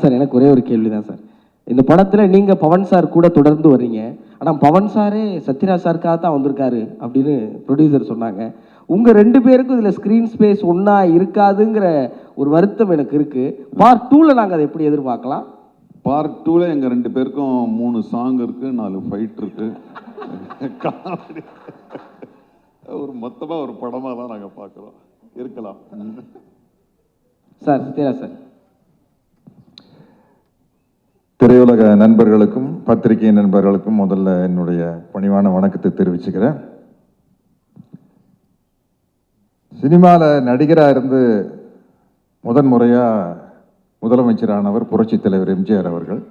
சார். எனக்கு ஒரே ஒரு கேள்வி தான் சார். இந்த படத்தில் நீங்கள் பவன் சார் கூட தொடர்ந்து வர்றீங்க, ஆனால் பவன் சாரே சத்யராஜ் சாருக்காக தான் வந்திருக்காரு அப்படின்னு ப்ரொடியூசர் சொன்னாங்க. உங்கள் 2 பேருக்கும் இதில் ஸ்க்ரீன் ஸ்பேஸ் ஒன்றா இருக்காதுங்கிற ஒரு வருத்தம் எனக்கு இருக்குது. பார்ட் 2ல் நாங்கள் அதை எப்படி எதிர்பார்க்கலாம்? பார்ட் 2ல் எங்கள் 2 பேருக்கும் 3 சாங் இருக்குது, 4 ஃபைட் இருக்குது. மொத்தமாக ஒரு படமாக தான் நாங்கள் பார்க்குறோம். இருக்கலாம் சார். சத்யராஜ் சார். திரையுலக நண்பர்களுக்கும் பத்திரிகை நண்பர்களுக்கும் முதல்ல என்னுடைய பணிவான வணக்கத்தை தெரிவிச்சுக்கிறேன். சினிமாவில் நடிகராக இருந்து முதன்முறையாக முதலமைச்சரானவர் புரட்சி தலைவர் எம்ஜிஆர் அவர்கள்.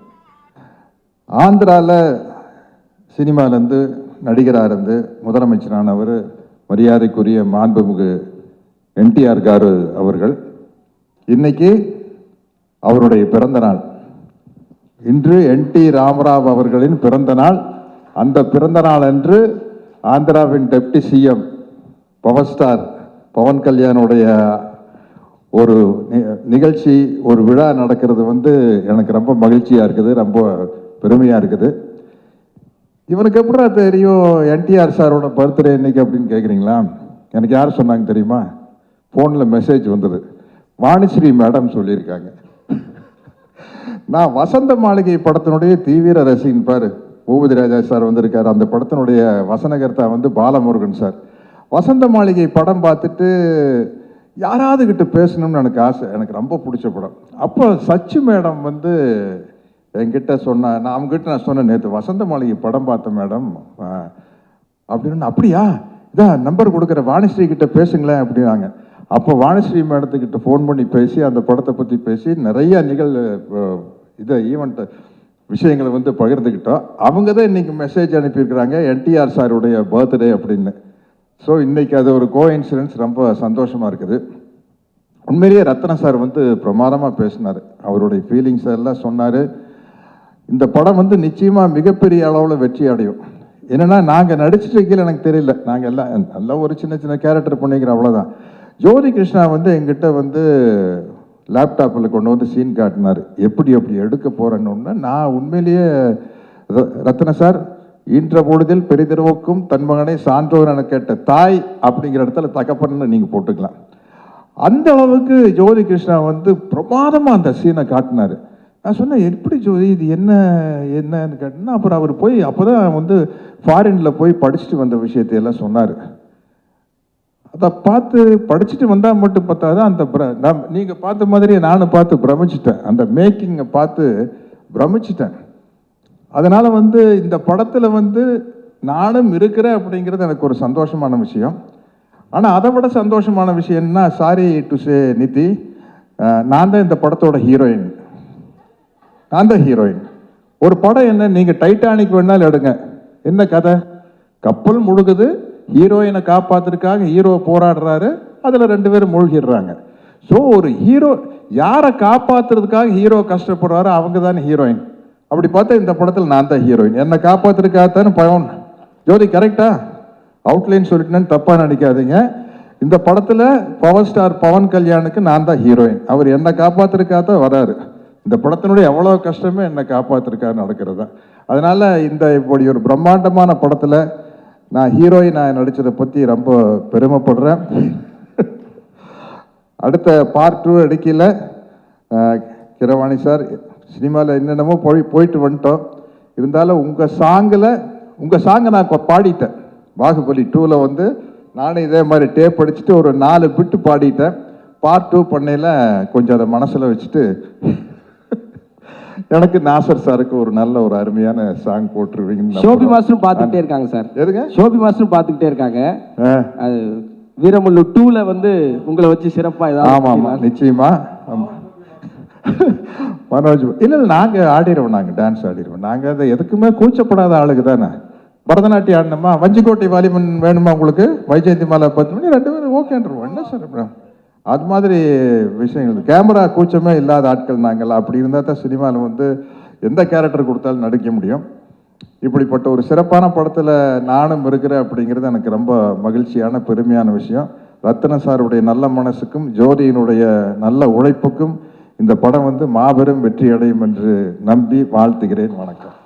ஆந்திராவில் சினிமாவிலேருந்து நடிகராக இருந்து முதலமைச்சரானவர் மரியாதைக்குரிய மாண்புமிகு என்டிஆர் காரு அவர்கள். இன்னைக்கு அவருடைய பிறந்த நாள். இன்று என்டி ராமராவ் அவர்களின் பிறந்த நாள். அந்த பிறந்த நாள் அன்று ஆந்திராவின் deputy CM power star Pawan கல்யாணுடைய ஒரு நிகழ்ச்சி, ஒரு விழா நடக்கிறது வந்து எனக்கு ரொம்ப மகிழ்ச்சியாக இருக்குது, ரொம்ப பெருமையாக இருக்குது. இவனுக்கு எப்படா தெரியும் என்டிஆர் சாரோட பர்த்டே இன்னைக்கு அப்படின்னு கேட்குறீங்களா? எனக்கு யார் சொன்னாங்க தெரியுமா? ஃபோனில் மெசேஜ் வந்தது, வாணிஸ்ரீ மேடம் சொல்லியிருக்காங்க. நான் வசந்த மாளிகை படத்தினுடைய தீவிர ரசிகன் பாரு. பூபதி ராஜா சார் வந்திருக்காரு. அந்த படத்தினுடைய வசனகர்த்தா வந்து பாலமுருகன் சார். வசந்த மாளிகை படம் பார்த்துட்டு யாராவது கிட்ட பேசணும்னு எனக்கு ஆசை, எனக்கு ரொம்ப பிடிச்ச படம். அப்போ சச்சு மேடம் வந்து என்கிட்ட சொன்னேன், நான் அவங்ககிட்ட நான் சொன்னேன், நேற்று வசந்த மாளிகை படம் பார்த்தேன் மேடம் அப்படின்னு. அப்படியா, இதான் நம்பர் கொடுக்குற, வாணிஸ்ரீ கிட்ட பேசுங்களேன் அப்படின்னாங்க. அப்போ வாணிஸ்ரீ மேடத்துக்கிட்ட ஃபோன் பண்ணி பேசி அந்த படத்தை பற்றி பேசி நிறைய ஈவெண்ட் விஷயங்களை வந்து பகிர்ந்துக்கிட்டோம். அவங்க தான் இன்னைக்கு மெசேஜ் அனுப்பியிருக்கிறாங்க என்டிஆர் சாருடைய பர்த்டே அப்படின்னு. ஸோ இன்னைக்கு அது ஒரு கோஇன்சிடென்ஸ், ரொம்ப சந்தோஷமாக இருக்குது. உண்மையிலேயே ரத்ன சார் வந்து பிரமாதமாக பேசினார், அவருடைய ஃபீலிங்ஸ் எல்லாம் சொன்னார். இந்த படம் வந்து நிச்சயமாக மிகப்பெரிய அளவில் வெற்றி அடையும். என்னென்னா நாங்கள் நடிச்சிட்டு இருக்கையில் எனக்கு தெரியல, நாங்கள் எல்லாம் நல்லா ஒரு சின்ன சின்ன கேரக்டர் பண்ணிக்கிறோம், அவ்வளோதான். ஜோதி கிருஷ்ணா வந்து எங்கிட்ட வந்து லேப்டாப்பில் கொண்டு வந்து சீன் காட்டினார், எப்படி எடுக்க போகிறேன்னு. நான் உண்மையிலேயே ரத்ன சார், ஈன்ற பொழுதில் பெரிதிருவுக்கும் தன் மகனை சான்றோர் என கேட்ட தாய் அப்படிங்கிற இடத்துல தகப்பன்னு நீங்கள் போட்டுக்கலாம். அந்த அளவுக்கு ஜோதி கிருஷ்ணா வந்து பிரமாதமாக அந்த சீனை காட்டினார். நான் சொன்னேன், எப்படி ஜோதி இது என்னன்னு கேட்டேன்னா, அப்புறம் அவர் போய் அப்போ தான் வந்து ஃபாரினில் போய் படிச்சுட்டு வந்த விஷயத்தையெல்லாம் சொன்னார். அதை பார்த்து படிச்சுட்டு வந்தால் மட்டும் பார்த்தாது, அந்த நீங்கள் பார்த்த மாதிரியே நானும் பார்த்து பிரமிச்சிட்டேன், அந்த மேக்கிங்கை பார்த்து பிரமிச்சிட்டேன். அதனால் வந்து இந்த படத்தில் வந்து நானும் இருக்கிறேன் அப்படிங்கிறது எனக்கு ஒரு சந்தோஷமான விஷயம். ஆனால் அதை விட சந்தோஷமான விஷயம் என்ன, சாரி டு சே நிதி, நான் தான் இந்த படத்தோட ஹீரோயின். நான் தான் ஹீரோயின். ஒரு படம் என்ன, நீங்கள் டைட்டானிக் வேணாலும் எடுங்க, என்ன கதை, கப்பல் முழுகுது, ஹீரோயினை காப்பாத்துறதுக்காக ஹீரோ போராடுறாரு, அதில் 2 பேரும் மூழ்கிடுறாங்க. ஸோ ஒரு ஹீரோ யாரை காப்பாற்றுறதுக்காக ஹீரோ கஷ்டப்படுறாரோ அவங்க தானே ஹீரோயின். அப்படி பார்த்தா இந்த படத்தில் நான் தான் ஹீரோயின், என்னை காப்பாற்றுறதுக்காகத்தானே பவன். ஜோதி கரெக்டா அவுட்லைன் சொல்லிட்டேன்னு தப்பாக நினைக்காதீங்க. இந்த படத்தில் பவர் ஸ்டார் பவன் கல்யாணுக்கு நான் தான் ஹீரோயின், அவர் என்னை காப்பாற்றுறதுக்காக தான் வராரு. இந்த படத்தினுடைய எவ்வளோ கஷ்டமே என்னை காப்பாற்றுறதுக்காக நடக்கிறது தான். அதனால் இப்படி ஒரு பிரம்மாண்டமான படத்தில் நான் ஹீரோயினாக நடித்ததை பற்றி ரொம்ப பெருமைப்படுறேன். அடுத்த பார்ட் 2 எடுக்கல கிரவாணி சார், சினிமாவில் என்னென்னமோ போயிட்டு வந்துட்டோம். இருந்தாலும் உங்கள் சாங்கை நான் பாடிட்டேன். பாகுபலி 2ல் வந்து நானே இதே மாதிரி டேப் அடிச்சுட்டு ஒரு 4 பிட்டு பாடிட்டேன். பார்ட் 2 பண்ணையில் கொஞ்சம் அதை மனசில் வச்சுட்டு எனக்கு நாசர் சாருக்கு ஒரு நல்ல ஒரு அருமையான சாங் போட்டுருவீங்க. ஷோபி மாஸ்டரும் பார்த்துக்கிட்டே இருக்காங்க சார். எதுங்க? ஷோபி மாஸ்டரும் பார்த்துக்கிட்டே இருக்காங்க. அது வீரமல்லு 2ல வந்து உங்களை வச்சு சிறப்பாக ஏதாவது. ஆமாம் நிச்சயமா. மனோஜ் இல்லை நாங்கள் ஆடிடுவோம், நாங்கள் டான்ஸ் ஆடிடுவோம். நாங்கள் அதை எதுக்குமே கூச்சப்படாத ஆளுக்கு தானே. பரதநாட்டியம் ஆடணுமா, வஞ்சிக்கோட்டை வாலிபன் வேணுமா உங்களுக்கு, வைஜெயந்தி மாலா 10 மணி 2 பேரும் ஓகேன்றோம். என்ன சார் அது மாதிரி விஷயங்கள். கேமரா கூச்சமே இல்லாத ஆட்கள் நாங்கள். அப்படி இருந்தால் தான் சினிமாவில் வந்து எந்த கேரக்டர் கொடுத்தாலும் நடிக்க முடியும். இப்படிப்பட்ட ஒரு சிறப்பான படத்தில் நானும் இருக்கிறேன் அப்படிங்கிறது எனக்கு ரொம்ப மகிழ்ச்சியான பெருமையான விஷயம். ரத்ன சாருடைய நல்ல மனசுக்கும் ஜோதியினுடைய நல்ல உழைப்புக்கும் இந்த படம் வந்து மாபெரும் வெற்றி அடையும் என்று நம்பி வாழ்த்துகிறேன். வணக்கம்.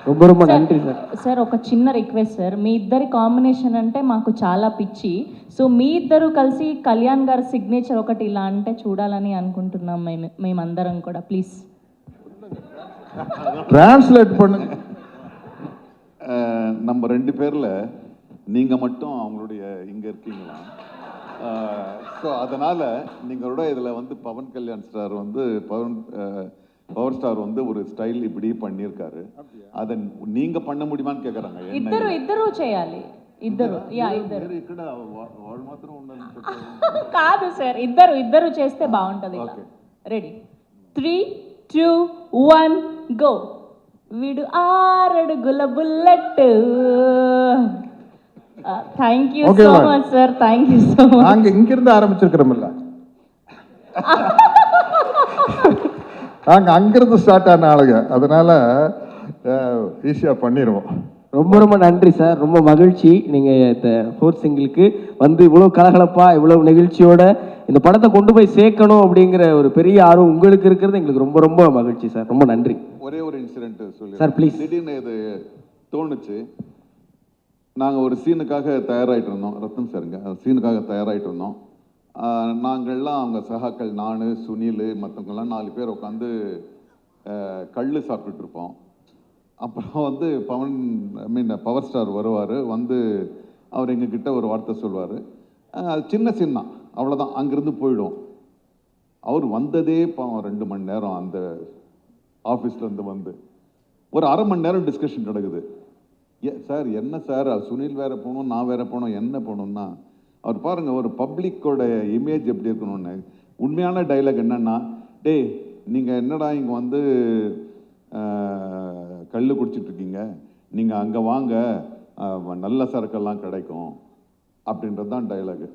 ரொம்ப ரொம்ப நன்றி சார். సార్ ఒక చిన్న రిక్వెస్ట్ సార్, మీ ఇద్దరి కాంబినేషన్ అంటే మాకు చాలా పిచ్చి. సో మీ ఇద్దరు కలిసి కళ్యాణ్ గారి సిగ్నేచర్ ఒకటి ఇలా అంటే చూడాలని అనుకుంటున్నాం మేమందరం కూడా. ప్లీజ్ டிரான்ஸ்லேட் பண்ணுங்க. நம்ம 2 பேரில் நீங்கள் மட்டும் அவங்களுடைய இங்கே இருக்கீங்களா? ஸோ அதனால் நீங்களோட இதில் வந்து பவன் கல்யாண் ஸ்டார் வந்து பவர் ஸ்டார் வந்து ஒரு ஸ்டைல் இப்படி பண்ணியிருக்காரு. அதை நீங்க பண்ண முடியுமான்னு கேட்குறாங்க. ఇద్దరు చేయాలి. ఇద్దరు ఇక్కడ వాళ్ళు మాత్రం ఉండాలి కాదు సార్, ఇద్దరు చేస్తే బాగుంటుంది. Ready 3, 2, 1 go. వీడు 6 అడుగుల bullet. Thank you so much sir, thank you so much. நாங்கள் இங்கிருந்து ஆரம்பிச்சிருக்கிறோம்ல, நாங்கள் அங்கிருந்து ஸ்டார்ட் ஆன ஆளுங்க, அதனால ஈஸியாக பண்ணிடுவோம். ரொம்ப ரொம்ப நன்றி சார். ரொம்ப மகிழ்ச்சி நீங்கள் இந்த ஃபோர்த் சிங்கிளுக்கு வந்து இவ்வளோ கலகலப்பாக இவ்வளோ நிகழ்ச்சியோட இந்த படத்தை கொண்டு போய் சேர்க்கணும் அப்படிங்கிற ஒரு பெரிய ஆர்வம் உங்களுக்கு இருக்கிறது எங்களுக்கு ரொம்ப ரொம்ப மகிழ்ச்சி சார். ரொம்ப நன்றி. ஒரே ஒரு இன்சிடென்ட் சொல்லி சார் ப்ளீஸ். திடீர்னு இது தோணுச்சு. நாங்கள் ஒரு சீனுக்காக தயாராகிட்டு இருந்தோம், ரத்னம் சாருங்க சீனுக்காக தயாராகிட்டு இருந்தோம். நாங்கள்லாம் அவங்க சகாக்கள், நான், சுனில், மற்றவங்கெல்லாம் 4 பேர் உட்காந்து கல் சாப்பிட்டுட்டு இருப்போம். அப்புறம் வந்து பவர் ஸ்டார் வருவார். வந்து அவர் எங்ககிட்ட ஒரு வார்த்தை சொல்லுவார். அது சின்ன சீன் தான், அவ்வளோதான், அங்கேருந்து போயிடும். அவர் வந்ததே 2 மணி நேரம் அந்த ஆஃபீஸ்லேருந்து வந்து ஒரு அரை மணி நேரம் டிஸ்கஷன் நடக்குது. சார் என்ன சார், சுனில் வேற போகணும், நான் வேற போகணும், என்ன போகணும்னா அவர் பாருங்கள் ஒரு பப்ளிக்கோட இமேஜ் எப்படி இருக்கணும்னு. உண்மையான டைலாக் என்னன்னா, டேய் நீங்கள் என்னடா இங்கே வந்து கல் குடிச்சிட்ருக்கீங்க, நீங்கள் அங்கே வாங்க, நல்ல சரக்கெல்லாம் கிடைக்கும் அப்படின்றது தான் டைலாகு.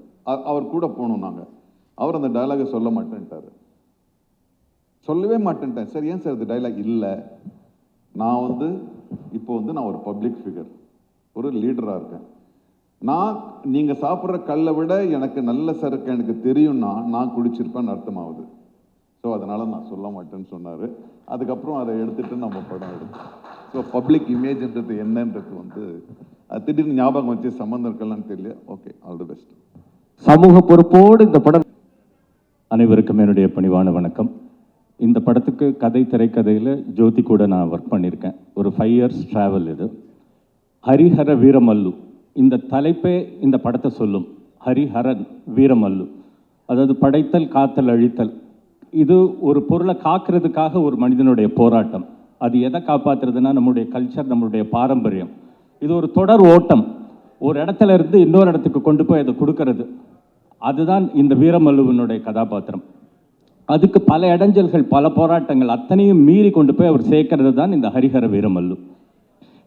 அவர் கூட போகணும் நாங்கள். அவர் அந்த டைலாகை சொல்ல மாட்டேன்ட்டார், சொல்லவே மாட்டேன்ட்டேன். சார் ஏன் சார் இந்த டைலாக் இல்லை, நான் வந்து இப்போ வந்து நான் ஒரு பப்ளிக் ஃபிகர், ஒரு லீடராக இருக்கேன். நான் நீங்கள் சாப்பிட்ற கல்லை விட எனக்கு நல்ல சரக்கு எனக்கு தெரியும்னா நான் குடிச்சிருப்பேன்னு அர்த்தமாகுது. ஸோ அதனால் நான் சொல்ல மாட்டேன்னு சொன்னார். அதுக்கப்புறம் அதை எடுத்துகிட்டு நம்ம படம் எடுத்தோம். ஸோ பப்ளிக் இமேஜ்ன்றது என்னன்றது வந்து திடீர்னு ஞாபகம் வச்சு சம்மந்தம் இருக்கலான்னு தெரியல. Okay, all the best. சமூக பொறுப்போடு இந்த படம். அனைவருக்கும் என்னுடைய பணிவான வணக்கம். இந்த படத்துக்கு கதை திரைக்கதையில் ஜோதி கூட நான் ஒர்க் பண்ணியிருக்கேன். ஒரு 5 years ட்ராவல் இது. ஹரிஹர வீரமல்லு இந்த தலைப்பே இந்த படத்தை சொல்லும். ஹரிஹரன் வீரமல்லு, அதாவது படைத்தல், காத்தல், அழித்தல். இது ஒரு பொருளை காக்கிறதுக்காக ஒரு மனிதனுடைய போராட்டம். அது எதை காப்பாற்றுறதுன்னா நம்முடைய கல்ச்சர், நம்மளுடைய பாரம்பரியம். இது ஒரு தொடர் ஓட்டம், ஒரு இடத்துல இருந்து இன்னொரு இடத்துக்கு கொண்டு போய் அதை கொடுக்கறது. அதுதான் இந்த வீரமல்லுவனுடைய கதாபாத்திரம். அதுக்கு பல இடைஞ்சல்கள், பல போராட்டங்கள், அத்தனையும் மீறி கொண்டு போய் அவர் சேர்க்கறது தான் இந்த ஹரிஹர வீரமல்லு.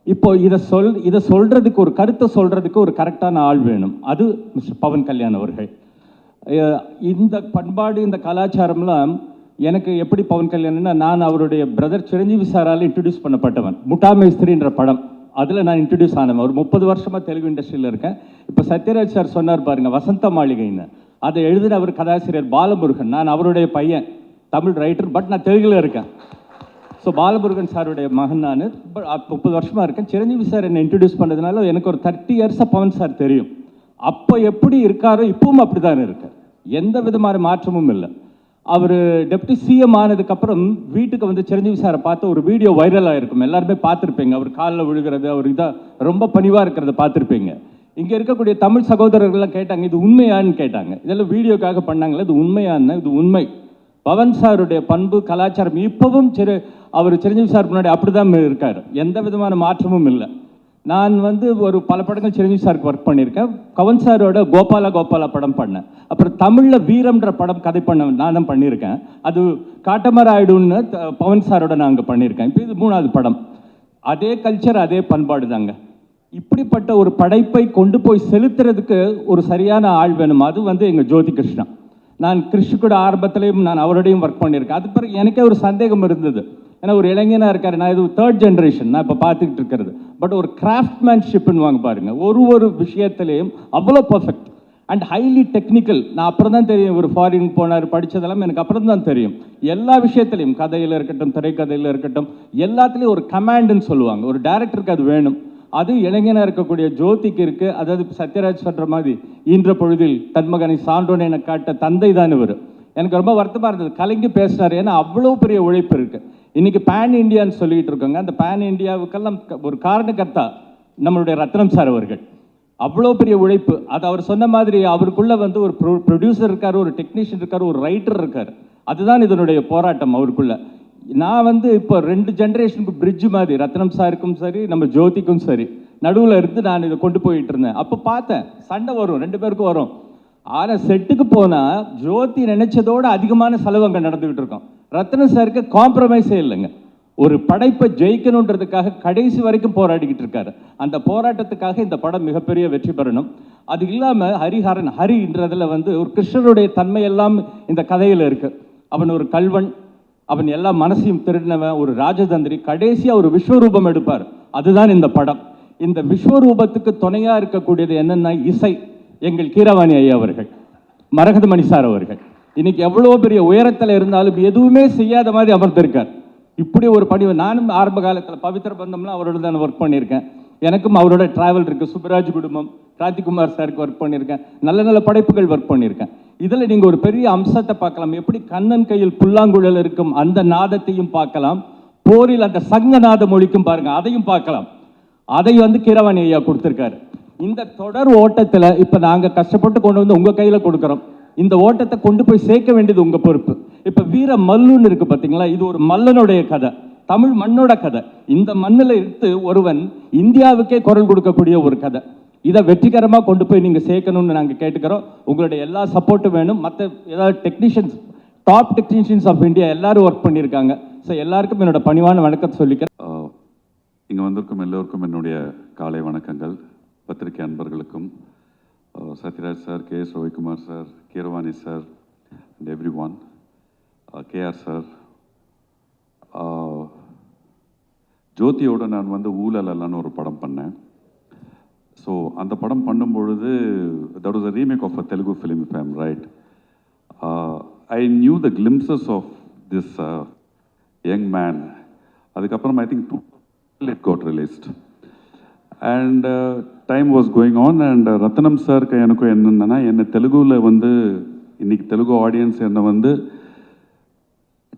இப்போ இதை சொல்றதுக்கு, ஒரு கருத்தை சொல்றதுக்கு ஒரு கரெக்டான ஆள் வேணும். அது மிஸ்டர் பவன் கல்யாண் அவர்கள். இந்த பண்பாடு, இந்த கலாச்சாரம்லாம் எனக்கு எப்படி பவன் கல்யாண்னா, நான் அவருடைய பிரதர் சிரஞ்சீவி சாரால் இன்ட்ரடியூஸ் பண்ணப்பட்டவன். முட்டா மேஸ்திரின்ற படம், அதில் நான் இன்ட்ரடியூஸ் ஆனவன். ஒரு 30 வருஷமாக தெலுங்கு இண்டஸ்ட்ரியில் இருக்கேன். இப்போ சத்யராஜ் சார் சொன்னார் பாருங்க, வசந்த மாளிகைன்னு, அதை எழுதின அவர் கதாசிரியர் பாலமுருகன். நான் அவருடைய பையன், தமிழ் ரைட்டர், பட் நான் தெலுங்கில் இருக்கேன். ஸோ பாலமுருகன் சாருடைய மகன் நான். 30 வருஷமாக இருக்கேன். சிரஞ்சீவி சார் என்னை இன்ட்ரடியூஸ் பண்ணதுனால எனக்கு ஒரு 30 years பவன் சார் தெரியும். அப்போ எப்படி இருக்காரோ இப்பவும் அப்படி தான் இருக்கு, எந்த விதமான மாற்றமும் இல்லை. அவர் டெப்டி சிஎம் ஆனதுக்கப்புறம் வீட்டுக்கு வந்து சிரஞ்சீவி சாரை பார்த்து ஒரு வீடியோ வைரலாக இருக்கும், எல்லாருமே பார்த்துருப்பீங்க. அவர் காலில் விழுகிறது, அவர் இதாக ரொம்ப பணிவாக இருக்கிறத பார்த்துருப்பீங்க. இங்கே இருக்கக்கூடிய தமிழ் சகோதரர்கள்லாம் கேட்டாங்க, இது உண்மையான்னு கேட்டாங்க. இதெல்லாம் வீடியோக்காக பண்ணாங்களே, இது உண்மையான்னு. இது உண்மை. பவன் சாருடைய பண்பு, கலாச்சாரம் இப்பவும் அவர் சிரஞ்சீவி சார் முன்னாடி அப்படி தான் இருக்கார், எந்த விதமான மாற்றமும் இல்லை. நான் வந்து ஒரு பல படங்கள் சிரஞ்சீவி சாருக்கு ஒர்க் பண்ணியிருக்கேன். பவன் சாரோட கோபாலா படம் பண்ணேன். அப்புறம் தமிழில் வீரம்ன்ற படம் கதை நான் தான் பண்ணியிருக்கேன். அது காட்டமராயிடுன்னு பவன் சாரோட நான் அங்கே பண்ணியிருக்கேன். இப்போ இது 3வது படம். அதே கல்ச்சர், அதே பண்பாடு தாங்க. இப்படிப்பட்ட ஒரு படைப்பை கொண்டு போய் செலுத்துறதுக்கு ஒரு சரியான ஆள் வேணும். அது வந்து எங்கள் ஜோதி கிருஷ்ணா. நான் கிருஷ்ண கூட ஆரம்பத்திலையும் நான் அவரோடையும் ஒர்க் பண்ணியிருக்கேன். அது பிறகு எனக்கே ஒரு சந்தேகம் இருந்தது, ஏன்னா ஒரு இளைஞனாக இருக்கார். நான் இது 3rd generation நான் இப்போ பார்த்துக்கிட்டு இருக்கிறது. பட் ஒரு கிராஃப்ட்மேன்ஷிப்னு வாங்க பாருங்க, ஒரு விஷயத்திலையும் அவ்வளோ பர்ஃபெக்ட் அண்ட் ஹைலி டெக்னிக்கல். நான் அப்புறம் தான் தெரியும், ஒரு ஃபாரின் போனார், படித்ததெல்லாம் எனக்கு அப்புறம் தான் தெரியும். எல்லா விஷயத்துலையும், கதையில் இருக்கட்டும், திரைக்கதையில் இருக்கட்டும், எல்லாத்துலேயும் ஒரு கமாண்டுன்னு சொல்லுவாங்க. ஒரு டைரக்டருக்கு அது வேணும். அது இளைஞனாக இருக்கக்கூடிய ஜோதிக்கு இருக்குது. அதாவது சத்யராஜ் சொல்கிற மாதிரி, ஈன்ற பொழுதில் தன்மகனை சான்றோன் என காட்ட தந்தை தான் இவர். எனக்கு ரொம்ப வருத்தமாக இருந்தது, கலங்கி பேசினார். ஏன்னா அவ்வளோ பெரிய உழைப்பு இருக்குது. இன்றைக்கி பேன் இண்டியான்னு சொல்லிகிட்டு இருக்காங்க. அந்த பேன் இண்டியாவுக்கெல்லாம் ஒரு காரணக்கர்த்தா நம்மளுடைய ரத்னம் சார் அவர்கள். அவ்வளோ பெரிய உழைப்பு. அது அவர் சொன்ன மாதிரி அவருக்குள்ளே வந்து ஒரு ப்ரொடியூசர் இருக்கார், ஒரு டெக்னீஷியன் இருக்கார், ஒரு ரைட்டர் இருக்கார். அதுதான் இதனுடைய போராட்டம் அவருக்குள்ள. நான் வந்து இப்போ 2 ஜென்ரேஷனுக்கு பிரிட்ஜ் மாதிரி, ரத்னம் சாருக்கும் சரி, நம்ம ஜோதிக்கும் சரி, நடுவில் இருந்து நான் இதை கொண்டு போயிட்டு இருந்தேன். அப்போ பார்த்தேன், சண்டை வரும், 2 பேருக்கும் வரும். ஆனால் செட்டுக்கு போனால் ஜோதி நினைச்சதோடு அதிகமான செலவு அங்கே நடந்துக்கிட்டு இருக்கோம். ரத்ன சாருக்கு காம்ப்ரமைஸே இல்லைங்க. ஒரு படைப்பை ஜெயிக்கணுன்றதுக்காக கடைசி வரைக்கும் போராடிக்கிட்டு இருக்காரு. அந்த போராட்டத்துக்காக இந்த படம் மிகப்பெரிய வெற்றி பெறணும். அது இல்லாமல் ஹரிஹரன், ஹரின்றதில் வந்து ஒரு கிருஷ்ணருடைய தன்மையெல்லாம் இந்த கதையில் இருக்குது. அவன் ஒரு கல்வன், அவன் எல்லா மனசையும் திருடினவன், ஒரு ராஜதந்திரி, கடைசியாக ஒரு விஸ்வரூபம் எடுப்பார். அதுதான் இந்த படம். இந்த விஸ்வரூபத்துக்கு துணையாக இருக்கக்கூடியது என்னென்னா இசை. எங்கள் கீரவாணி ஐயா அவர்கள், மரகதமணி சார் அவர்கள் இன்னைக்கு எவ்வளோ பெரிய உயரத்தில் இருந்தாலும் எதுவுமே செய்யாத மாதிரி அமர்ந்திருக்கார். இப்படி ஒரு பணி நானும் ஆரம்ப காலத்தில் பவித்ர பந்தம்லாம் அவரோட தான் ஒர்க் பண்ணியிருக்கேன். எனக்கும் அவரோட ட்ராவல் இருக்குது. சுப்பராஜ் குடும்பம், ராஜ்குமார் சாருக்கு ஒர்க் பண்ணியிருக்கேன். நல்ல நல்ல படைப்புகள் ஒர்க் பண்ணியிருக்கேன். இதில் நீங்கள் ஒரு பெரிய அம்சத்தை பார்க்கலாம். எப்படி கண்ணன் கையில் புல்லாங்குழல் இருக்கும் அந்த நாதத்தையும் பார்க்கலாம். போரில் அந்த சங்க நாதம் ஒழிக்கும் பாருங்க, அதையும் பார்க்கலாம். அதை கீரவாணி ஐயா கொடுத்துருக்காரு. இந்த தொடர் ஓட்டத்தில் இப்போ நாங்கள் கஷ்டப்பட்டு கொண்டு வந்து உங்கள் கையில் கொடுக்குறோம். இந்த ஓட்டத்தை கொண்டு போய் சேர்க்க வேண்டியது உங்கள் பொறுப்பு. இப்போ வீர மல்லுன்னு இருக்குது பார்த்தீங்களா, இது ஒரு மல்லனுடைய கதை, தமிழ் மண்ணோட கதை. இந்த மண்ணில் எடுத்து ஒருவன் இந்தியாவுக்கே குரல் கொடுக்கக்கூடிய ஒரு கதை. இதை வெற்றிகரமாக கொண்டு போய் நீங்கள் சேர்க்கணும்னு நாங்கள் கேட்டுக்கிறோம். உங்களுடைய எல்லா சப்போர்ட்டும் வேணும். மற்ற ஏதாவது technicians, top technicians of India எல்லாரும் ஒர்க் பண்ணியிருக்காங்க. ஸோ எல்லாருக்கும் என்னோட பணிவான வணக்கத்தை சொல்லிக்கிறேன். இங்கே வந்திருக்கும் எல்லோருக்கும் என்னுடைய காலை வணக்கங்கள். பத்திரிகை அன்பர்களுக்கும், Sathyaraj sir, K S Ravikumar sir, Keeravani sir and everyone, KR sir. ஜோதியோட நான் ஊழலன்னு ஒரு படம் பண்ணேன். ஸோ அந்த படம் பண்ணும்பொழுது that was a remake of a Telugu film, if I am right. I knew the glimpses of this young man. அதுக்கப்புறம் I think it got released and time was going on and Ratnam சாருக்கு எனக்கும் என்னன்னா, என்னை தெலுங்குல இன்னைக்கு தெலுங்கு ஆடியன்ஸ் என்னை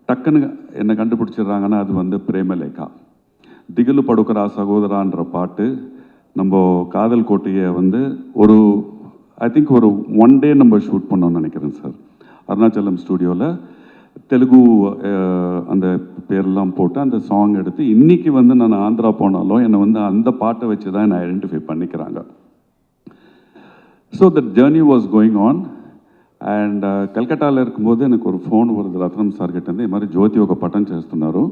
டக்குன்னு என்னை கண்டுபிடிச்சிடுறாங்கன்னா அது பிரேமலேகா. திகிலு படுக்கிறா சகோதரான்ற பாட்டு நம்ம காதல் கோட்டையை ஒரு ஐ திங்க் ஒரு 1 day நம்ம ஷூட் பண்ணோம்னு நினைக்கிறேன் சார், அருணாச்சலம் ஸ்டூடியோவில். தெலுங்கு அந்த பேரெல்லாம் போட்டு அந்த சாங் எடுத்து இன்னைக்கு நான் ஆந்திரா போனாலும் என்னை அந்த பாட்டை வச்சு தான் என்னை ஐடென்டிஃபை பண்ணிக்கிறாங்க. So that journey was going on and కలకట్టాలో இருக்கும்போது எனக்கு ஒரு ఫోన్ வருது రత్నం సార్ గిట్టంది, ఈ మరి జ్యోతి ఒక పటం చేస్తున్నారు,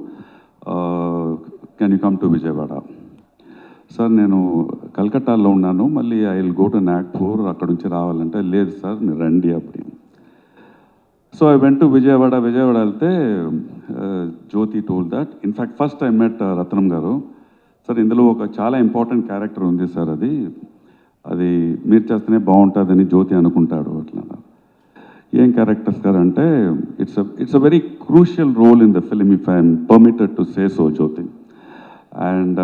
can you come to Vijayawada. Sir నేను కలకట్టాలో ఉన్నాను, మళ్ళీ I will go to Nagpur, అక్కడ నుంచి రావాలంటే లేదు సార్ మీరు రండి అప్పుడు. So I went to Vijayawada. Vijayawada వెళ్తే Jyothi told that, in fact first I met Ratnam garu. Sir ఇందులో ఒక చాలా ఇంపార్టెంట్ క్యారెక్టర్ ఉంది సార్, అది మీరు చేస్తేనే బాగుంటుందని జ్యోతి అనుకుంటాడు. అట్లా ఏం క్యారెక్టర్స్ సార్ అంటే it's a very crucial role in the film, if I'm permitted to say so Jyothi. And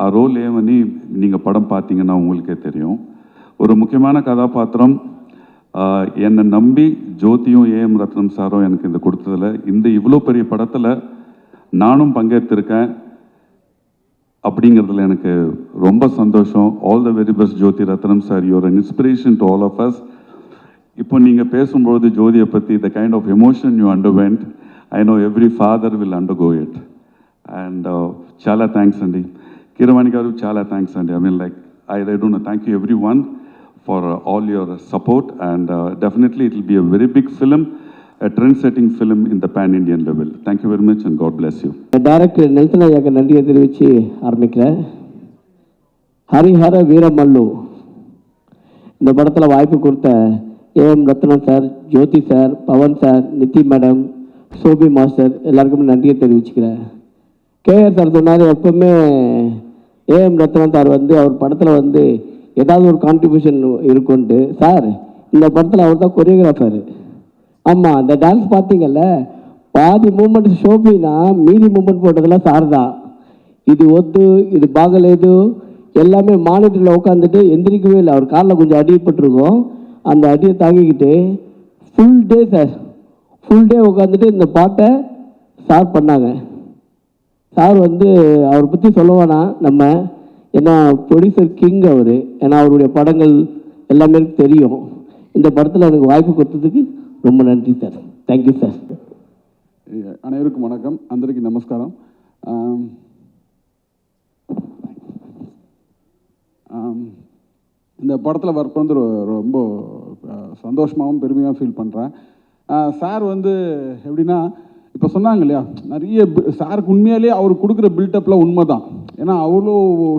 a role ஏவனி நீங்கள் படம் பார்த்தீங்கன்னா உங்களுக்கே தெரியும். ஒரு முக்கியமான கதாபாத்திரம் என்னை நம்பி ஜோதியும் ஏஎம் ரத்னம் சாரும் எனக்கு இந்த கொடுத்ததில், இந்த இவ்வளோ பெரிய படத்தில் நானும் பங்கேற்றிருக்கேன் அப்படிங்கிறதுல எனக்கு ரொம்ப சந்தோஷம். All the very best Jyothi Ratnam sir, you're an inspiration to all of us. இப்போ நீங்கள் பேசும்பொழுது ஜோதியை பற்றி the kind of emotion you underwent, I know every father will undergo it. And చాలా థ్యాంక్స్ అండి కీరవాణి గారు, చాలా థ్యాంక్స్ అండి. I mean like I don't know, thank you everyone for all your support and definitely it will be a very big film, a trend setting film in the pan Indian level. Thank you very much and God bless you. Director Nelson ஐயாக்கு நன்றியை தெரிவித்து ஆரம்பிக்கிறேன். ஹரிஹர வீரமல்லு இந்த படத்தில் வாய்ப்பு கொடுத்த AM Ratnam sir, Jyothi sir, Pawan sir, Nidhhi madam, Shobi master எல்லாருக்குமே நன்றியை தெரிவிச்சுக்கிறேன். கேஆர் சார் சொன்னார், எப்பவுமே ஏஎம் ரத்னம் சார் அவர் படத்தில் ஏதாவது ஒரு கான்ட்ரிபியூஷன் இருக்குன்ட்டு. சார் இந்த படத்தில் அவர் தான் கொரியோகிராஃபர். ஆமாம், அந்த டான்ஸ் பார்த்தீங்கல்ல, பாதி மூமெண்ட் ஷோபினா, மீதி மூமெண்ட் போட்டதெல்லாம் சார் தான். இது இது பாகலேது எல்லாமே மானிட்டரில் உட்காந்துட்டு எந்திரிக்கவே இல்லை. அவர் காலில் கொஞ்சம் அடிபட்டிருக்கும், அந்த அடியை தாங்கிக்கிட்டு full day sir, full day உட்காந்துட்டு இந்த பாட்டை சார் பண்ணாங்க. சார் அவரை பற்றி சொல்லுவானா நம்ம, ஏன்னா ப்ரொடியூசர் கிங் அவர், ஏன்னா அவருடைய படங்கள் எல்லாமே தெரியும். இந்த படத்தில் எனக்கு வாய்ப்பு கொடுத்ததுக்கு ரொம்ப நன்றி சார். Thank you sir. அனைவருக்கும் வணக்கம், అందరికీ நமஸ்காரம். இந்த படத்தில் ஒர்க் பண்ணது ரொம்ப சந்தோஷமாகவும் பெருமையாக ஃபீல் பண்ணுறேன். சார் எப்படின்னா, இப்போ சொன்னாங்க இல்லையா, நிறைய சாருக்கு உண்மையாலே அவர் கொடுக்குற பில்டப்பில் உண்மை தான். ஏன்னா அவ்வளோ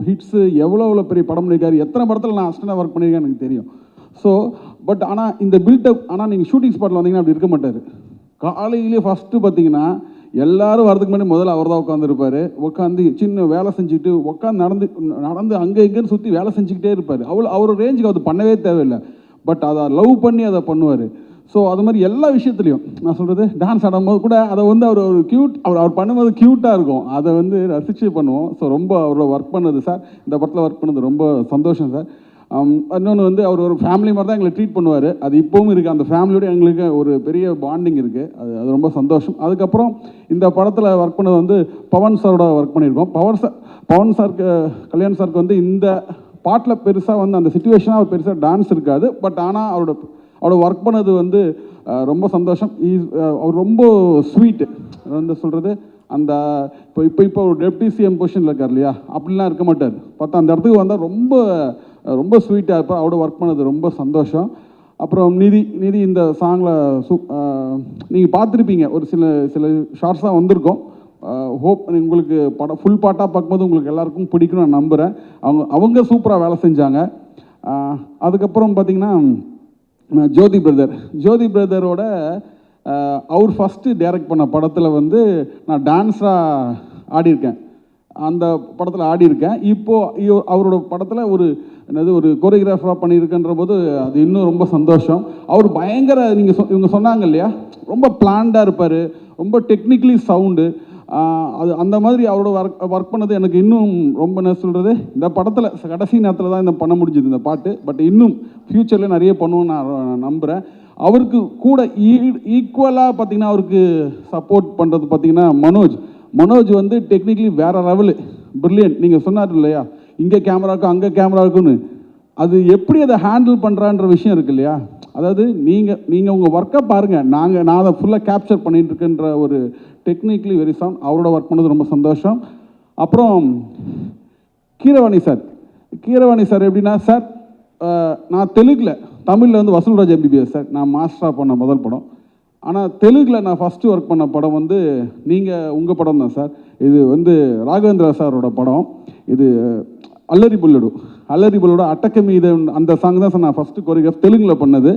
ஹிட்ஸு, எவ்வளோ பெரிய படம் பண்ணியிருக்காரு, எத்தனை படத்தில் நான் அசிஸ்டண்டாக ஒர்க் பண்ணியிருக்கேன் எனக்கு தெரியும். ஸோ பட் ஆனால் இந்த பில்டப், ஆனால் நீங்கள் ஷூட்டிங் ஸ்பாட்டில் வந்தீங்கன்னா அப்படி இருக்க மாட்டார். காலையிலே ஃபஸ்ட்டு பார்த்தீங்கன்னா எல்லாரும் வரதுக்கு முன்னாடி முதல்ல அவர் தான் உட்காந்துருப்பார். உட்காந்து சின்ன வேலை செஞ்சுக்கிட்டு உட்காந்து நடந்து அங்கே இங்கேன்னு சுற்றி வேலை செஞ்சுக்கிட்டே இருப்பார். அவர் ரேஞ்சுக்கு அது பண்ணவே தேவையில்லை, பட் அதை லவ் பண்ணி அதை பண்ணுவார். ஸோ அது மாதிரி எல்லா விஷயத்துலையும் நான் சொல்கிறது, டான்ஸ் ஆடும்போது கூட அதை வந்து அவர் ஒரு க்யூட் அவர் பண்ணும்போது க்யூட்டாக இருக்கும், அதை வந்து ரசித்து பண்ணுவோம். ஸோ ரொம்ப அவரோட ஒர்க் பண்ணது சார், இந்த படத்தில் ஒர்க் பண்ணது ரொம்ப சந்தோஷம் சார். இன்னொன்று வந்து அவர் ஒரு ஃபேமிலி மாதிரி தான் எங்களை ட்ரீட் பண்ணுவார். அது இப்போவும் இருக்குது, அந்த ஃபேமிலியோட எங்களுக்கு ஒரு பெரிய பாண்டிங் இருக்குது. அது ரொம்ப சந்தோஷம். அதுக்கப்புறம் இந்த படத்தில் ஒர்க் பண்ணது வந்து பவன் சாரோட ஒர்க் பண்ணியிருக்கோம். பவன் சாருக்கு, கல்யாண் சாருக்கு வந்து இந்த பாட்டில் பெருசாக வந்து அந்த சுச்சுவேஷனாக அவர் பெருசாக டான்ஸ் இருக்காது, பட் ஆனால் அவரோட ஒர்க் பண்ணது வந்து ரொம்ப சந்தோஷம். அவர் ரொம்ப ஸ்வீட்டு வந்து சொல்கிறது, அந்த இப்போ ஒரு டெப்டி சிஎம் பொசிஷனில் இருக்கார் இல்லையா, அப்படிலாம் இருக்க மாட்டார். பார்த்தா அந்த இடத்துக்கு வந்தால் ரொம்ப ஸ்வீட்டாக இருப்பார். அவரோட ஒர்க் பண்ணது ரொம்ப சந்தோஷம். அப்புறம் நிதி இந்த சாங்கில் நீங்கள் பார்த்துருப்பீங்க, ஒரு சில ஷார்ட்ஸ் தான் வந்திருக்கோம். ஹோப் உங்களுக்கு படம் ஃபுல் பாட்டாக பார்க்கும்போது உங்களுக்கு எல்லாருக்கும் பிடிக்கும்னு நான் நம்புகிறேன். அவங்க சூப்பராக வேலை செஞ்சாங்க. அதுக்கப்புறம் பார்த்திங்கன்னா ஜோதி பிரதரோட அவர் ஃபஸ்ட்டு டைரக்ட் பண்ண படத்தில் வந்து நான் டான்ஸாக ஆடியிருக்கேன். அந்த படத்தில் ஆடியிருக்கேன். இப்போது அவரோட படத்தில் ஒரு கோரியோகிராஃபராக பண்ணியிருக்கன்ற போது அது இன்னும் ரொம்ப சந்தோஷம். அவர் பயங்கர இவங்க சொன்னாங்க இல்லையா, ரொம்ப பிளான்டாக இருப்பார், ரொம்ப டெக்னிக்கலி சவுண்டு. அது அந்த மாதிரி அவரோட ஒர்க் பண்ணது எனக்கு இன்னும் ரொம்ப என்ன சொல்கிறது, இந்த படத்தில் கடைசி நேரத்தில் தான் இந்த பண்ண முடிஞ்சுது இந்த பாட்டு. பட் இன்னும் ஃப்யூச்சரில் நிறைய பண்ணுவோன்னு நான் நம்புகிறேன். அவருக்கு கூட ஈக்குவலாக பார்த்திங்கன்னா அவருக்கு சப்போர்ட் பண்ணுறது பார்த்திங்கன்னா மனோஜ் வந்து டெக்னிக்கலி வேறு லெவலு, பிரில்லியன்ட். நீங்கள் சொன்னார் இல்லையா, இங்கே கேமரா இருக்கும் அங்கே கேமரா இருக்குன்னு, அது எப்படி அதை ஹேண்டில் பண்ணுறான்ற விஷயம் இருக்கு இல்லையா. அதாவது நீங்கள் உங்கள் ஒர்க்கை பாருங்கள், நான் அதை ஃபுல்லாக கேப்சர் பண்ணிகிட்டு இருக்கேன்ற ஒரு டெக்னிக்கலி வெரி சவுண்ட். அவரோட ஒர்க் பண்ணது ரொம்ப சந்தோஷம். அப்புறம் கீரவாணி சார் எப்படின்னா சார், நான் தமிழில் வந்து வசூல்ராஜ் MBBS சார் நான் மாஸ்டராக பண்ண முதல் படம். ஆனால் தெலுங்கில் நான் ஃபஸ்ட்டு ஒர்க் பண்ண படம் வந்து உங்கள் படம் தான் சார். இது வந்து ராகவேந்திரா சாரோட படம். இது அல்லரி புல்லோட அட்டக்க மீது அந்த சாங் தான் சார் நான் ஃபஸ்ட்டு கோரியோகிராஃப் தெலுங்கில் பண்ணது.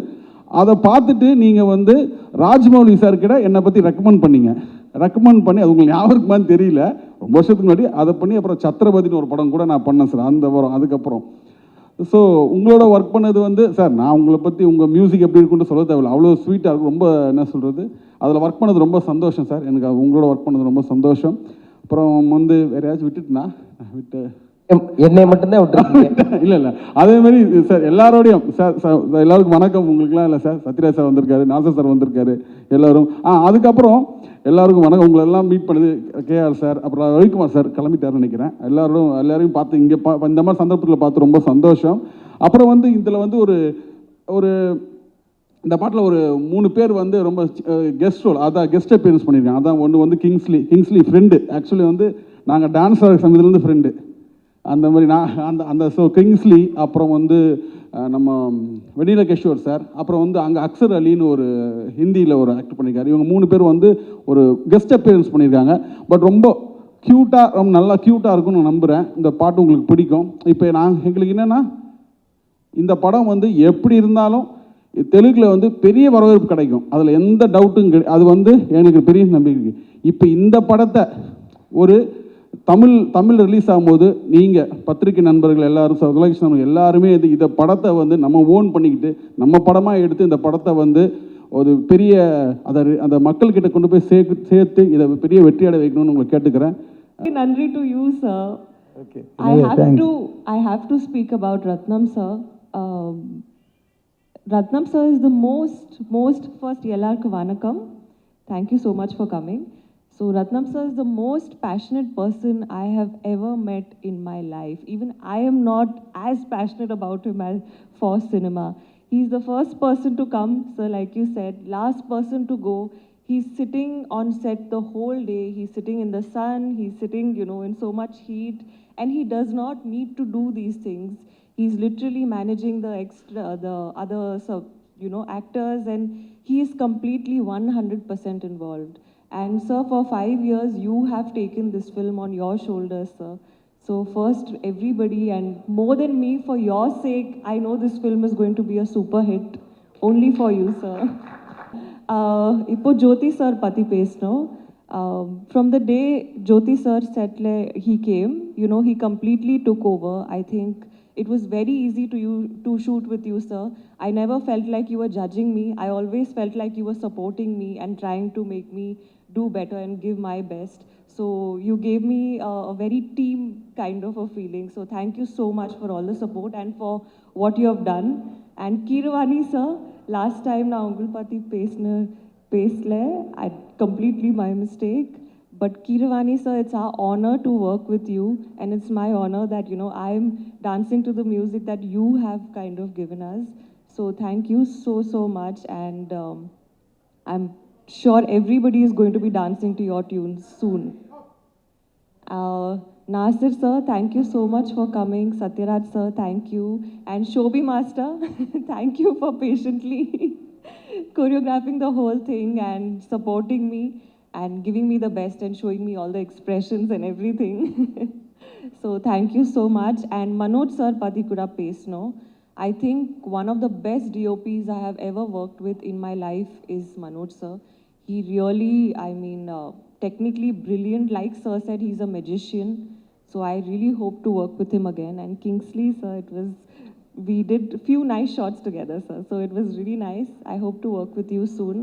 அதை பார்த்துட்டு நீங்கள் வந்து ராஜ்மௌலி சார்கிட்ட என்னை பற்றி ரெக்கமெண்ட் பண்ணி, அது உங்களுக்கு ஞாபகமான்னு தெரியல, ரொம்ப வருஷத்துக்கு முன்னாடி அதை பண்ணி அப்புறம் சத்ரபதினு ஒரு படம் கூட நான் பண்ணேன் சார் அந்த படம். அதுக்கப்புறம் ஸோ உங்களோட ஒர்க் பண்ணது வந்து சார், நான் உங்களை பற்றி உங்கள் மியூசிக் எப்படி இருக்குன்னு சொல்ல தேவையில்லை, அவ்வளோ ஸ்வீட்டாக இருக்கும். ரொம்ப என்ன சொல்கிறது, அதில் ஒர்க் பண்ணது ரொம்ப சந்தோஷம் சார். எனக்கு உங்களோட ஒர்க் பண்ணது ரொம்ப சந்தோஷம். அப்புறம் வந்து வேறு யாராச்சும் விட்டு என்னை மட்டும்தான் விட்டுருக்கீங்க. இல்லை அதே மாதிரி சார் எல்லாரோடையும் சார் எல்லாருக்கும் வணக்கம். உங்களுக்குலாம் இல்லை சார், சத்யராஜ் சார் வந்திருக்காரு, நாசர் சார் வந்திருக்காரு, எல்லோரும். அதுக்கப்புறம் எல்லாருக்கும் வணக்கம். உங்களெல்லாம் மீட் பண்ணுது KR சார், அப்புறம் ரவிக்குமார் சார் கிளம்பிட்டாருன்னு நினைக்கிறேன். எல்லாரையும் பார்த்து இங்கே இந்த மாதிரி சந்தர்ப்பத்தில் பார்த்து ரொம்ப சந்தோஷம். அப்புறம் வந்து இதில் வந்து ஒரு இந்த பாட்டில் ஒரு 3 பேர் வந்து ரொம்ப கெஸ்ட் ரோல், அதான் கெஸ்ட் அப்பியரன்ஸ் பண்ணியிருக்காங்க. அதான் ஒன்று வந்து கிங்ஸ்லி ஃப்ரெண்டு, ஆக்சுவலி வந்து நாங்கள் டான்ஸ் ஆடுற சமயத்துலேருந்து ஃப்ரெண்டு, அந்த மாதிரி அந்த ஸோ கிங்ஸ்லி. அப்புறம் வந்து நம்ம வெனிலா கிஷோர் சார், அப்புறம் வந்து அங்கே அக்சர் அலின்னு ஒரு ஹிந்தியில் ஒரு ஆக்ட் பண்ணியிருக்காரு. இவங்க 3 பேர் வந்து ஒரு கெஸ்ட் அப்பியரன்ஸ் பண்ணியிருக்காங்க. பட் ரொம்ப நல்லா க்யூட்டாக இருக்கும்னு நான் நம்புகிறேன். இந்த பாட்டு உங்களுக்கு பிடிக்கும். இப்போ எங்களுக்கு என்னென்னா, இந்த படம் வந்து எப்படி இருந்தாலும் தெலுங்கில் வந்து பெரிய வரவேற்பு கிடைக்கும், அதில் எந்த டவுட்டும் அது வந்து எனக்கு பெரிய நம்பிக்கை. இப்போ இந்த படத்தை ஒரு தமிழ் ரிலீஸ் ஆகும்போது நீங்கள் பத்திரிகை நண்பர்கள் எல்லாரும், தொலைக்காட்சி எல்லாருமே இதை படத்தை வந்து நம்ம ஓன் பண்ணிக்கிட்டு நம்ம படமாக எடுத்து இந்த படத்தை வந்து ஒரு பெரிய அந்த மக்கள்கிட்ட கொண்டு போய் சேர்த்து இதை பெரிய வெற்றியடை வைக்கணும்னு உங்களை கேட்டுக்கிறேன். நன்றி to you sir. Okay. I have to speak about Ratnam sir. Ratnam sir is the most first எல்லாருக்கும் வணக்கம். Thank you so much for coming. So Ratnam sir is the most passionate person I have ever met in my life. Even I am not as passionate about him as for cinema. He's the first person to come, sir, like you said, last person to go. He's sitting on set the whole day. He's sitting in the sun. He's sitting, in so much heat. And he does not need to do these things. He's literally managing the other, actors, and he is completely 100% involved. And sir, for 5 years, you have taken this film on your shoulders, sir. So first, everybody, and more than me, for your sake, I know this film is going to be a super hit. Only for you, sir. Ipo Jyoti sir pati pesno. From the day Jyoti sir said he came, you know, he completely took over. I think it was very easy to shoot with you, sir. I never felt like you were judging me. I always felt like you were supporting me and trying to make me do better and give my best. So you gave me a very team kind of a feeling. So thank you so much for all the support and for what you have done. And Keeravani sir, last time na Ungulpati Pesle, I completely my mistake. But Keeravani sir, it's our honor to work with you, and it's my honor that, you know, I'm dancing to the music that you have kind of given us. So thank you so much, and I'm sure everybody is going to be dancing to your tunes soon. Nasir sir, thank you so much for coming. Satyaraj sir, thank you. And Shobhi master, thank you for patiently choreographing the whole thing and supporting me and giving me the best and showing me all the expressions and everything. So thank you so much. And Manoj sir, Padikuda Pesno, I think one of the best DOPs I have ever worked with in my life is Manoj sir. He really, I mean, technically brilliant. Like sir said, he's a magician. So I really hope to work with him again. And Kingsley sir, we did a few nice shots together, sir. So it was really nice. I hope to work with you soon.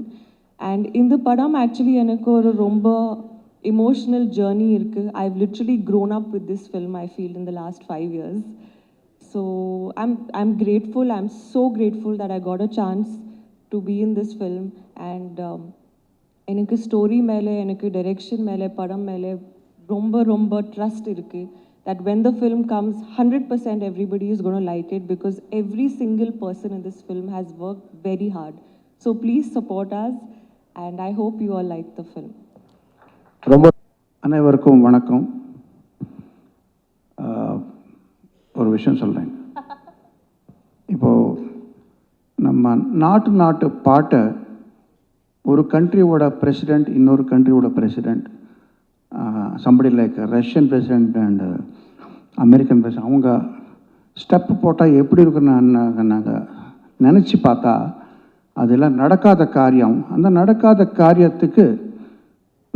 And in the padam, actually, எனக்கு ஒரு ரொம்ப emotional journey இருக்கு. I've literally grown up with this film, I feel, in the last 5 years. So I'm grateful. I'm so grateful that I got a chance to be in this film. And எனக்கு story மேலே, எனக்கு direction மேலே, படம் மேலே ரொம்ப trust இருக்கு. That when the film comes, 100% everybody is going to like it because every single person in this film has worked very hard. So please support us, and I hope you all like the film. ரொம்ப அனைவருக்கும் வணக்கம். ஒரு விஷயம் சொல்கிறேன். இப்போது நம்ம நாட்டு பாட்டை ஒரு கண்ட்ரியோட பிரசிடெண்ட் இன்னொரு கண்ட்ரியோட president somebody like Russian president and American president அவங்க ஸ்டெப்பு போட்டால் எப்படி இருக்குன்னு நாங்கள் நினச்சி பார்த்தா அதெல்லாம் நடக்காத காரியம். அந்த நடக்காத காரியத்துக்கு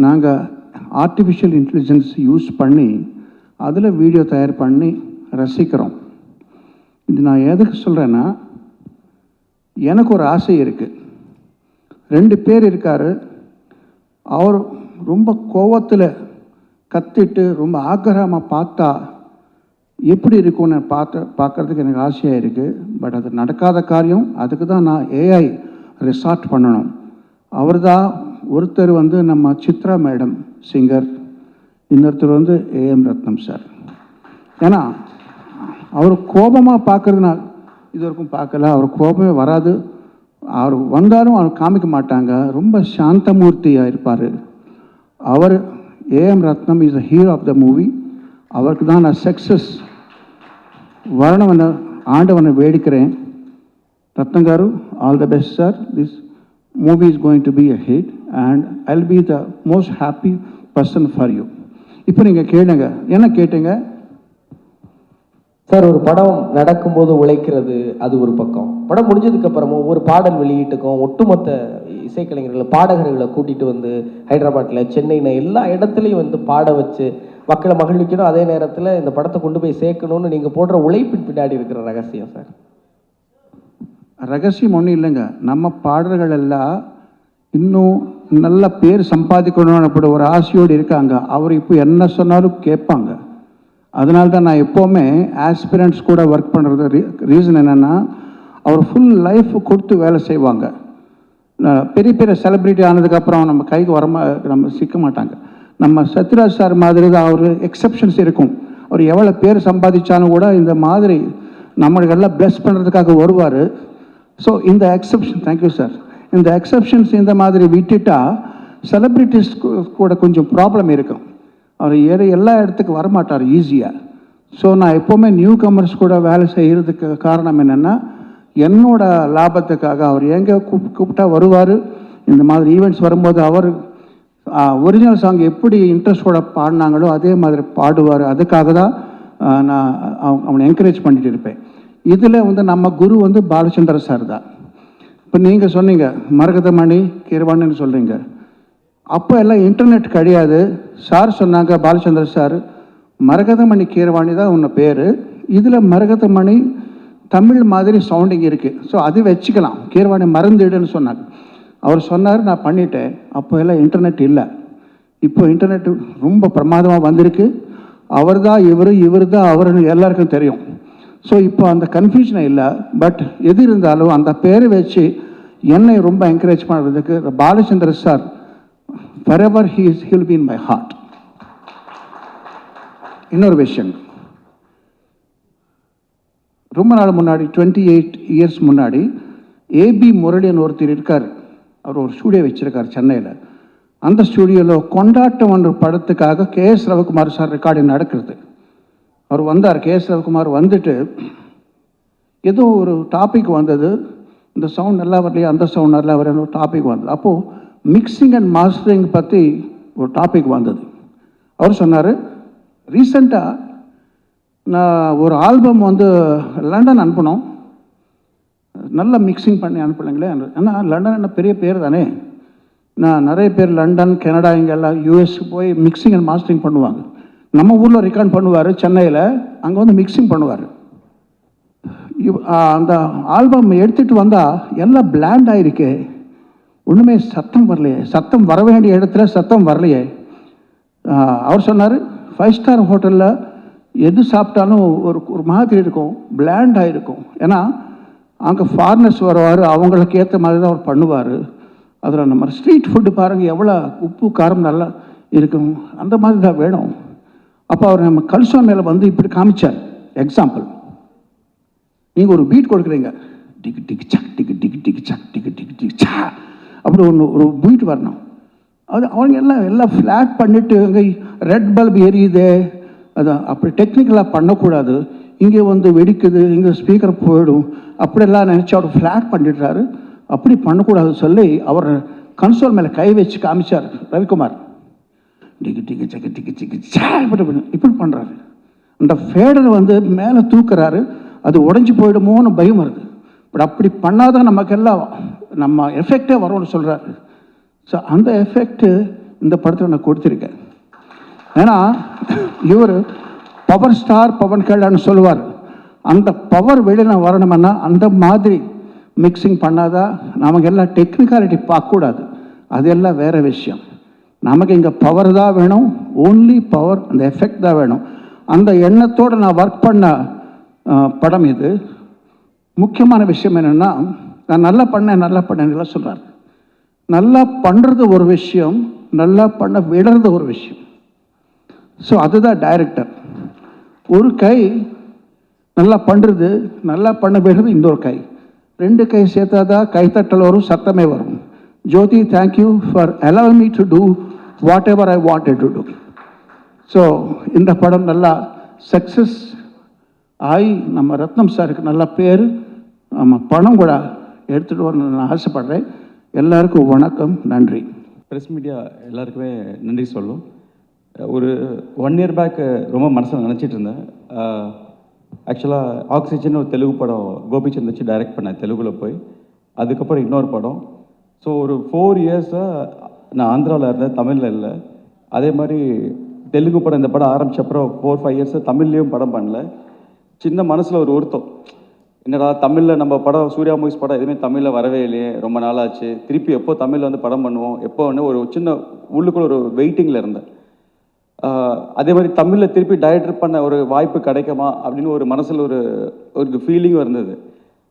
நாங்கள் ஆர்டிஃபிஷியல் இன்டெலிஜென்ஸ் யூஸ் பண்ணி அதில் வீடியோ தயார் பண்ணி ரசிக்கிறோம். இது நான் எதுக்கு சொல்கிறேன்னா, எனக்கு ஒரு ஆசை இருக்குது. 2 பேர் இருக்கார். அவர் ரொம்ப கோவத்தில் கத்திட்டு ரொம்ப ஆக்கிரமாக பார்த்தா எப்படி இருக்கும்னு பார்க்குறதுக்கு எனக்கு ஆசையாக இருக்குது. பட் அது நடக்காத காரியம். அதுக்கு தான் நான் ஏஐ ரிசார்ட் பண்ணணும். அவர் தான் ஒருத்தர் வந்து நம்ம சித்ரா மேடம் சிங்கர், இன்னொருத்தர் வந்து ஏஎம் ரத்னம் சார். ஏன்னா அவர் கோபமாக பார்க்குறது நான் இது வரைக்கும் பார்க்கல. அவர் கோபமே வராது. அவர் வந்தாலும் அவர் காமிக்க மாட்டாங்க. ரொம்ப சாந்தமூர்த்தியாக இருப்பார். அவர் AM Ratnam is the hero of the movie. அவருக்கு தான் நான் சக்ஸஸ் வரணும்னு ஆண்டவனை வேடிக்கிறேன். Ratnam garu, all the best sir. This movie is going to be a hit and I will be the most happy person for you. இப்போ நீங்கள் கேளுங்க, என்ன கேட்டுங்க சார்? ஒரு படம் நடக்கும்போது உழைக்கிறது அது ஒரு பக்கம், படம் முடிஞ்சதுக்கப்புறமும் ஒரு பாடல் வெளியீட்டுக்கும் ஒட்டுமொத்த இசைக்கலைஞர்களை பாடகர்களை கூட்டிகிட்டு வந்து ஹைதராபாத்தில், சென்னையில் எல்லா இடத்துலையும் வந்து பாட வச்சு மக்களை மகிழ்விக்கணும். அதே நேரத்தில் இந்த படத்தை கொண்டு போய் சேர்க்கணும்னு நீங்கள் போடுற உழைப்பின் பின்னாடி இருக்கிற ரகசியம் சார்? ரகசியம் ஒன்றும் இல்லைங்க. நம்ம பாடல்கள் எல்லாம் இன்னும் நல்ல பேர் சம்பாதிக்கணும்னு அப்படி ஒரு ஆசையோடு இருக்காங்க. அவர் இப்போ என்ன சொன்னாலும் கேட்பாங்க. அதனால தான் நான் எப்போவுமே ஆஸ்பிரண்ட்ஸ் கூட ஒர்க் பண்ணுறது ரீசன் என்னென்னா, அவர் ஃபுல் லைஃப் கொடுத்து வேலை செய்வாங்க. பெரிய பெரிய செலிப்ரிட்டி ஆனதுக்கப்புறம் நம்ம கைக்கு நம்ம சிக்க மாட்டாங்க. நம்ம சத்யராஜ் சார் மாதிரி தான் அவர் எக்ஸப்ஷன்ஸ் இருக்கும். அவர் எவ்வளோ பேர் சம்பாதிச்சாலும் கூட இந்த மாதிரி நம்மளுக்கெல்லாம் ப்ளஸ் பண்ணுறதுக்காக வருவார். ஸோ இந்த எக்ஸப்ஷன், தேங்க்யூ சார், இந்த எக்ஸப்ஷன்ஸ் இந்த மாதிரி விட்டுட்டா செலிப்ரிட்டிஸ் கூட கொஞ்சம் ப்ராப்ளம் இருக்கும். அவர் எல்லா இடத்துக்கு வரமாட்டார் ஈஸியாக. ஸோ நான் எப்போவுமே நியூ கமர்ஸ் கூட வேலை செய்கிறதுக்கு காரணம் என்னென்னா, என்னோட லாபத்துக்காக அவர் எங்கே கூப்பிட்டா வருவார். இந்த மாதிரி ஈவெண்ட்ஸ் வரும்போது அவர் ஒரிஜினல் சாங் எப்படி இன்ட்ரெஸ்டோட பாடினாங்களோ அதே மாதிரி பாடுவார். அதுக்காக தான் நான் அவனை என்கரேஜ் பண்ணிட்டு இருப்பேன். இதில் வந்து நம்ம குரு வந்து பாலச்சந்திர சார் தான். இப்போ நீங்கள் சொன்னீங்க மரகதமணி கீரவாணின்னு சொல்கிறீங்க. அப்போ எல்லாம் இன்டர்நெட் கிடையாது. சார் சொன்னாங்க, பாலச்சந்திர சார், மரகதமணி கீரவாணி தான் உன்னை பேர், இதில் மரகதமணி தமிழ் மாதிரி சவுண்டிங் இருக்குது, ஸோ அது வச்சுக்கலாம், கீரவாணி மறந்துடுன்னு சொன்னாங்க. அவர் சொன்னார், நான் பண்ணிட்டேன். அப்போ எல்லாம் இன்டர்நெட் இல்லை. இப்போ இன்டர்நெட் ரொம்ப பிரமாதமாக வந்திருக்கு. அவர் தான் இவர் தான் அவர்னு எல்லாருக்கும் தெரியும். ஸோ இப்போ அந்த கன்ஃபியூஷனே இல்லை. பட் எது இருந்தாலும் அந்த பேரை வச்சு என்னை ரொம்ப என்கரேஜ் பண்ணுறதுக்கு Balachandra sir forever he'll be in my heart. இன்னொரு விஷயம், ரொம்ப நாள் முன்னாடி 28 இயர்ஸ் முன்னாடி ஏபி முரளின்னு ஒருத்தர் இருக்கார். அவர் ஒரு ஸ்டூடியோ வச்சுருக்கார் சென்னையில். அந்த ஸ்டூடியோவில் கொண்டாட்டம் ஒன்று படத்துக்காக KS ரவிக்குமார் சார் ரெக்கார்டிங் நடக்கிறது. அவர் வந்தார். KS ரவிக்குமார் வந்துட்டு ஏதோ ஒரு டாபிக் வந்தது, இந்த சவுண்ட் நல்லா வரலையா, அந்த சவுண்ட் நல்லா வரல, ஒரு டாபிக் வந்தது. அப்போது மிக்சிங் அண்ட் மாஸ்டரிங் பற்றி ஒரு டாபிக் வந்தது. அவர் சொன்னார், ரீசெண்டாக நான் ஒரு ஆல்பம் வந்து லண்டன் அனுப்பினோம், நல்லா மிக்சிங் பண்ணி அனுப்பலைங்களே. ஏன்னா லண்டன் என்ன பெரிய பேர் தானே. நான் நிறைய பேர் லண்டன், கனடா, இங்கெல்லாம் யூஎஸ்க்கு போய் மிக்சிங் அண்ட் மாஸ்டரிங் பண்ணுவாங்க. நம்ம ஊரில் ரெக்கார்ட் பண்ணுவார் சென்னையில், அங்கே வந்து மிக்சிங் பண்ணுவார். அந்த ஆல்பம் எடுத்துகிட்டு வந்தால் எல்லாம் பிளாண்ட் ஆகிருக்கு, ஒன்றுமே சத்தம் வரலையே, சத்தம் வர வேண்டிய இடத்துல சத்தம் வரலையே. அவர் சொன்னார், 5 ஸ்டார் ஹோட்டலில் எது சாப்பிட்டாலும் ஒரு மாதிரி இருக்கும், பிளாண்ட் ஆகிருக்கும். ஏன்னா அங்கே ஃபாரினர்ஸ் வருவார், அவங்களுக்கு ஏற்ற மாதிரி தான் அவர் பண்ணுவார். அதில் நம்ம ஸ்ட்ரீட் ஃபுட்டு பாருங்கள், எவ்வளோ உப்பு காரம் நல்லா இருக்கும், அந்த மாதிரி தான் வேணும். அப்போ அவர் நம்ம கல்சோன் மேலே வந்து இப்படி காமிச்சார். எக்ஸாம்பிள், நீங்கள் ஒரு பீட் கொடுக்குறீங்க, டிக்கு டிக்கு சக் டிக்கு டிக்கு டிக்கு சக் டிக்கு டிக்கு டிக்கு சா, அப்படி ஒரு பீட் வரணும். அது அவங்க எல்லாம் ஃப்ளாட் பண்ணிவிட்டு அங்கே ரெட் பல்ப் எரியுது, அது அப்படி டெக்னிக்கலாக பண்ணக்கூடாது. இங்கே வந்து வெடிக்குது, இங்கே ஸ்பீக்கர் போயிடும், அப்படியெல்லாம் நினச்சி அவர் ஃப்ளாட் பண்ணிடுறாரு. அப்படி பண்ணக்கூடாது சொல்லி அவர் கன்சோல் மேலே கை வச்சு காமிச்சார் ரவிக்குமார். டிக்கு டிக்கு சக்கு டிக்கு டிக்கு சா இப்படி பண்ணுறாரு. அந்த ஃபேடரை வந்து மேலே தூக்குறாரு, அது உடஞ்சி போயிடுமோன்னு பயம் வருது. பட் அப்படி பண்ணாதான் நமக்கெல்லாம் நம்ம எஃபெக்டே வரும்னு சொல்கிறாரு. ஸோ அந்த எஃபெக்ட்டு இந்த படத்தில் நான் கொடுத்துருக்கேன். ஏன்னா இவர் பவர் ஸ்டார் பவன் கல்யாண் சொல்லுவார், அந்த பவர் வெளியில் வரணும்னா அந்த மாதிரி மிக்சிங் பண்ணாதான். நமக்கு எல்லாம் டெக்னிக்காலிட்டி பார்க்கக்கூடாது, அதெல்லாம் வேறு விஷயம். நமக்கு இங்கே பவர் தான் வேணும், ஓன்லி பவர், அந்த எஃபெக்ட் தான் வேணும். அந்த எண்ணத்தோடு நான் ஒர்க் பண்ண படம் இது. முக்கியமான விஷயம் என்னென்னா, நான் நல்லா பண்ணேன் சொல்கிறார். நல்லா பண்ணுறது ஒரு விஷயம், நல்லா பண்ண விடுறது ஒரு விஷயம். ஸோ அதுதான் டைரக்டர். ஒரு கை நல்லா பண்ணுறது, நல்லா பண்ண விடுறது இன்னொரு கை, 2 கை சேர்த்தா தான் கைத்தட்டல் வரும், சத்தமே வரும். Jyothi, thank you for allowing me to do whatever I wanted to do. So இந்த படம் நல்லா சக்ஸஸ் ஆகி நம்ம ரத்னம் சாருக்கு நல்ல பேர், நம்ம பணம் கூட எடுத்துகிட்டு வரணும்னு நான் ஆசைப்பட்றேன். எல்லாருக்கும் வணக்கம், நன்றி. ப்ரெஸ் மீடியா எல்லாருக்குமே நன்றி சொல்லும். ஒரு 1 இயர் பேக் ரொம்ப மனசில் நினச்சிட்டு இருந்தேன். ஆக்சுவலாக ஆக்சிஜன் ஒரு தெலுங்கு படம் கோபிச்சந்த் வச்சு டைரக்ட் பண்ணேன் தெலுங்குல போய். அதுக்கப்புறம் இன்னொரு படம். ஸோ ஒரு 4 இயர்ஸாக நான் ஆந்திராவில் இருந்தேன், தமிழில் இல்லை. அதே மாதிரி தெலுங்கு படம் இந்த படம் ஆரம்பித்த அப்புறம் 4-5 இயர்ஸாக தமிழ்லேயும் படம் பண்ணல. சின்ன மனசில் ஒரு வருத்தம், என்னடா தமிழில் நம்ம படம் சூர்யா மூவிஸ் படம் எதுவுமே தமிழில் வரவே இல்லையே, ரொம்ப நாளாச்சு, திருப்பி எப்போ தமிழில் வந்து படம் பண்ணுவோம், எப்போ வந்து ஒரு சின்ன உள்ளுக்குள்ள ஒரு வெயிட்டிங்கில் இருந்தேன். அதே மாதிரி தமிழில் திருப்பி டைரக்டர் பண்ண ஒரு வாய்ப்பு கிடைக்குமா அப்படின்னு ஒரு மனசில் ஒரு ஃபீலிங் இருந்தது.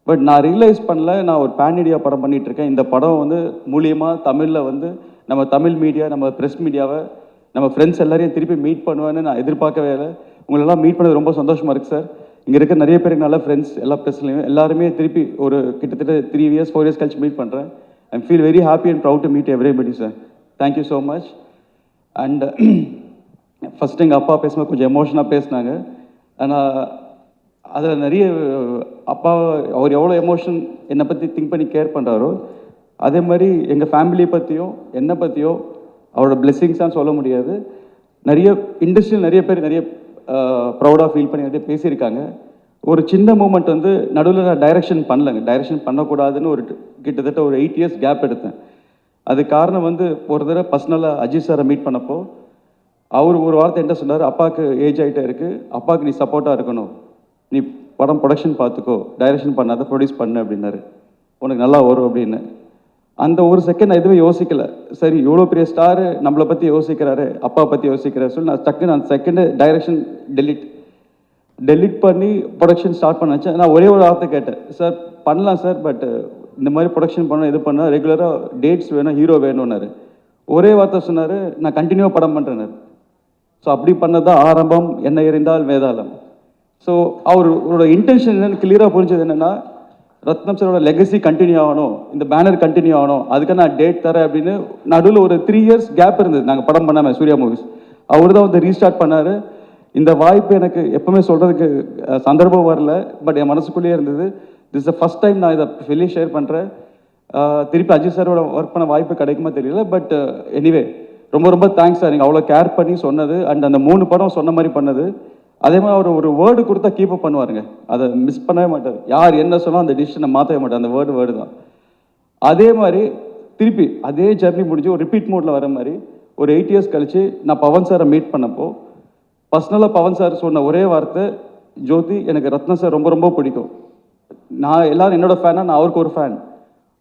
பட் நான் ரியலைஸ் பண்ணல, நான் ஒரு பேன் இண்டியா படம் பண்ணிகிட்டு இருக்கேன். இந்த படம் வந்து மூலியமாக தமிழில் வந்து நம்ம தமிழ் மீடியா, நம்ம ப்ரெஸ் மீடியாவை, நம்ம ஃப்ரெண்ட்ஸ் எல்லாரையும் திருப்பி மீட் பண்ணுவேன்னு நான் எதிர்பார்க்கவே இல்லை. உங்களெல்லாம் மீட் பண்ணது ரொம்ப சந்தோஷமாக இருக்குது சார். இங்கே இருக்க நிறைய பேருக்கு நல்ல ஃப்ரெண்ட்ஸ், எல்லா ப்ரெஸ்லையும் எல்லாருமே திருப்பி ஒரு கிட்டத்தட்ட 3 இயர்ஸ் 4 இயர்ஸ் கழிச்சு மீட் பண்ணுறேன். I feel very happy and proud to meet everybody sir. Thank you so much. And first எங்கள் அப்பா பேசும்போது கொஞ்சம் எமோஷனாக பேசினாங்க. ஆனால் அதில் நிறைய அப்பா அவர் எவ்வளோ எமோஷன் என்னை பற்றி திங்க் பண்ணி கேர் பண்ணுறாரோ, அதே மாதிரி எங்கள் ஃபேமிலியை பற்றியும் என்னை பற்றியோ அவரோட பிளெஸ்ஸிங்ஸான்னு சொல்ல முடியாது. நிறைய இண்டஸ்ட்ரியில் நிறைய பேர் நிறைய ப்ரௌடாக ஃபீல் பண்ணி நிறைய பேசியிருக்காங்க. ஒரு சின்ன மூமெண்ட் வந்து நடுவில் நான் டைரக்ஷன் பண்ணலைங்க, டைரக்ஷன் பண்ணக்கூடாதுன்னு ஒரு கிட்டத்தட்ட ஒரு 8 இயர்ஸ் கேப் எடுத்தேன். அது காரணம் வந்து ஒரு தடவை பர்சனலாக அஜித் சாரை மீட் பண்ணப்போ அவர் ஒரு வார்த்தை என்ன சொன்னார், அப்பாவுக்கு ஏஜ் ஆகிட்டே இருக்குது, அப்பாவுக்கு நீ சப்போர்ட்டாக இருக்கணும், நீ படம் ப்ரொடக்ஷன் பார்த்துக்கோ, டைரக்ஷன் பண்ணாத ப்ரொடியூஸ் பண்ணு அப்படின்னாரு, உனக்கு நல்லா வரும் அப்படின்னு. அந்த ஒரு செகண்ட் நான் எதுவுமே யோசிக்கலை. சரி இவ்வளோ பெரிய ஸ்டாரு நம்மளை பற்றி யோசிக்கிறாரு, அப்பா பற்றி யோசிக்கிறாரு சொல்லி நான் டக்குன்னு அந்த செகண்டு டைரக்ஷன் டெலிட் பண்ணி ப்ரொடக்ஷன் ஸ்டார்ட் பண்ண வச்சேன். நான் ஒரே ஒரு வார்த்தை கேட்டேன், சார் பண்ணலாம் சார், பட் இந்த மாதிரி ப்ரொடக்ஷன் பண்ண இது பண்ணால் ரெகுலராக டேட்ஸ் வேணும், ஹீரோ வேணும்னாரு. ஒரே வார்த்தை சொன்னார், நான் கண்டினியூவாக படம் பண்ணுறேன்னாரு. ஸோ அப்படி பண்ணதான் ஆரம்பம், என்ன எறிந்தால் வேதாளம். ஸோ அவரோட இன்டென்ஷன் என்னென்னு கிளியராக புரிஞ்சது என்னென்னா, ரத்னம் சாரோட லெகசி கண்டினியூ ஆகணும், இந்த பேனர் கண்டினியூ ஆகணும், அதுக்கு நான் டேட் தரேன் அப்படின்னு. நடுவில் ஒரு 3 years கேப் இருந்தது நாங்கள் படம் பண்ணாமல், சூர்யா மூவிஸ். அவர் தான் வந்து ரீஸ்டார்ட் பண்ணார். இந்த வாய்ப்பு எனக்கு எப்பவுமே சொல்கிறதுக்கு சந்தர்ப்பம் வரல, பட் என் மனசுக்குள்ளேயே இருந்தது. திஸ் த ஃபஸ்ட் டைம் நான் இதை வெளியே ஷேர் பண்ணுறேன். திருப்பி அஜித் சாரோட ஒர்க் பண்ண வாய்ப்பு கிடைக்குமா தெரியல, பட் எனிவே ரொம்ப ரொம்ப தேங்க்ஸ் சார், நீங்கள் அவ்வளோ கேர் பண்ணி சொன்னது. அண்ட் அந்த 3 படம் சொன்ன மாதிரி பண்ணது. அதே மாதிரி அவர் ஒரு வேர்டு கொடுத்தா கீப் அப் பண்ணுவாருங்க, அதை மிஸ் பண்ணவே மாட்டார். யார் என்ன சொன்னால் அந்த டிசிஷனை மாற்றவே மாட்டார், அந்த வேர்டு தான். அதே மாதிரி திருப்பி அதே ஜர்னி முடிஞ்சு ஒரு ரிப்பீட் மோடில் வர மாதிரி ஒரு 8 years கழிச்சு நான் பவன் சாரை மீட் பண்ணப்போ பர்சனலாக பவன் சார் சொன்ன ஒரே வார்த்தை, ஜோதி எனக்கு ரத்னம் சார் ரொம்ப ரொம்ப பிடிக்கும், நான் எல்லாரும் என்னோட ஃபேனாக, நான் அவருக்கு ஒரு ஃபேன்,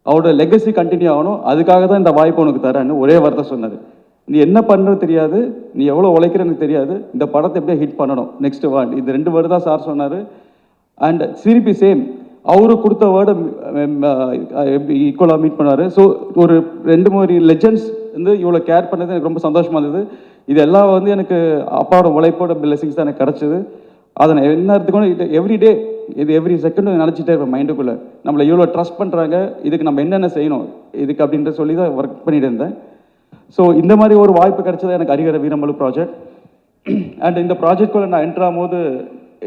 அவரோட லெகசி கண்டினியூ ஆகணும், அதுக்காக தான் இந்த வாய்ப்பு உனக்கு தரேன்னு ஒரே வார்த்தை சொன்னார். நீ என்ன பண்ணுறது தெரியாது, நீ எவ்வளோ உழைக்கிறன்னு தெரியாது, இந்த படத்தை எப்படியே ஹிட் பண்ணணும், நெக்ஸ்ட் வேர்ட், இது 2 வேர்டு தான் சார் சொன்னார். அண்ட் சிரிப்பி சேம், அவரு கொடுத்த வேர்டை ஈக்குவலாக மீட் பண்ணார். ஸோ ஒரு 2-3 லெஜெண்ட்ஸ் வந்து இவ்வளோ கேர் பண்ணது எனக்கு ரொம்ப சந்தோஷமாக இருந்தது. இது எல்லாம் வந்து எனக்கு அப்பாவோட உழைப்போட பிளெஸிங்ஸ் தான் எனக்கு கிடச்சிது. அதை நான் என்ன எடுத்துக்கணும், இது எவ்ரிடே, இது எவ்ரி செகண்டும் நினச்சிட்டே இருப்பேன் மைண்டுக்குள்ளே, நம்மளை இவ்வளோ ட்ரஸ்ட் பண்ணுறாங்க, இதுக்கு நம்ம என்னென்ன செய்யணும் இதுக்கு அப்படின்ற சொல்லி தான் ஒர்க் பண்ணிட்டு இருந்தேன். ஸோ இந்த மாதிரி ஒரு வாய்ப்பு கிடைச்சது எனக்கு ஹரிஹர வீரமல்லு ப்ராஜெக்ட். அண்ட் இந்த ப்ராஜெக்ட்குள்ளே நான் என்ட்ரு ஆகும்போது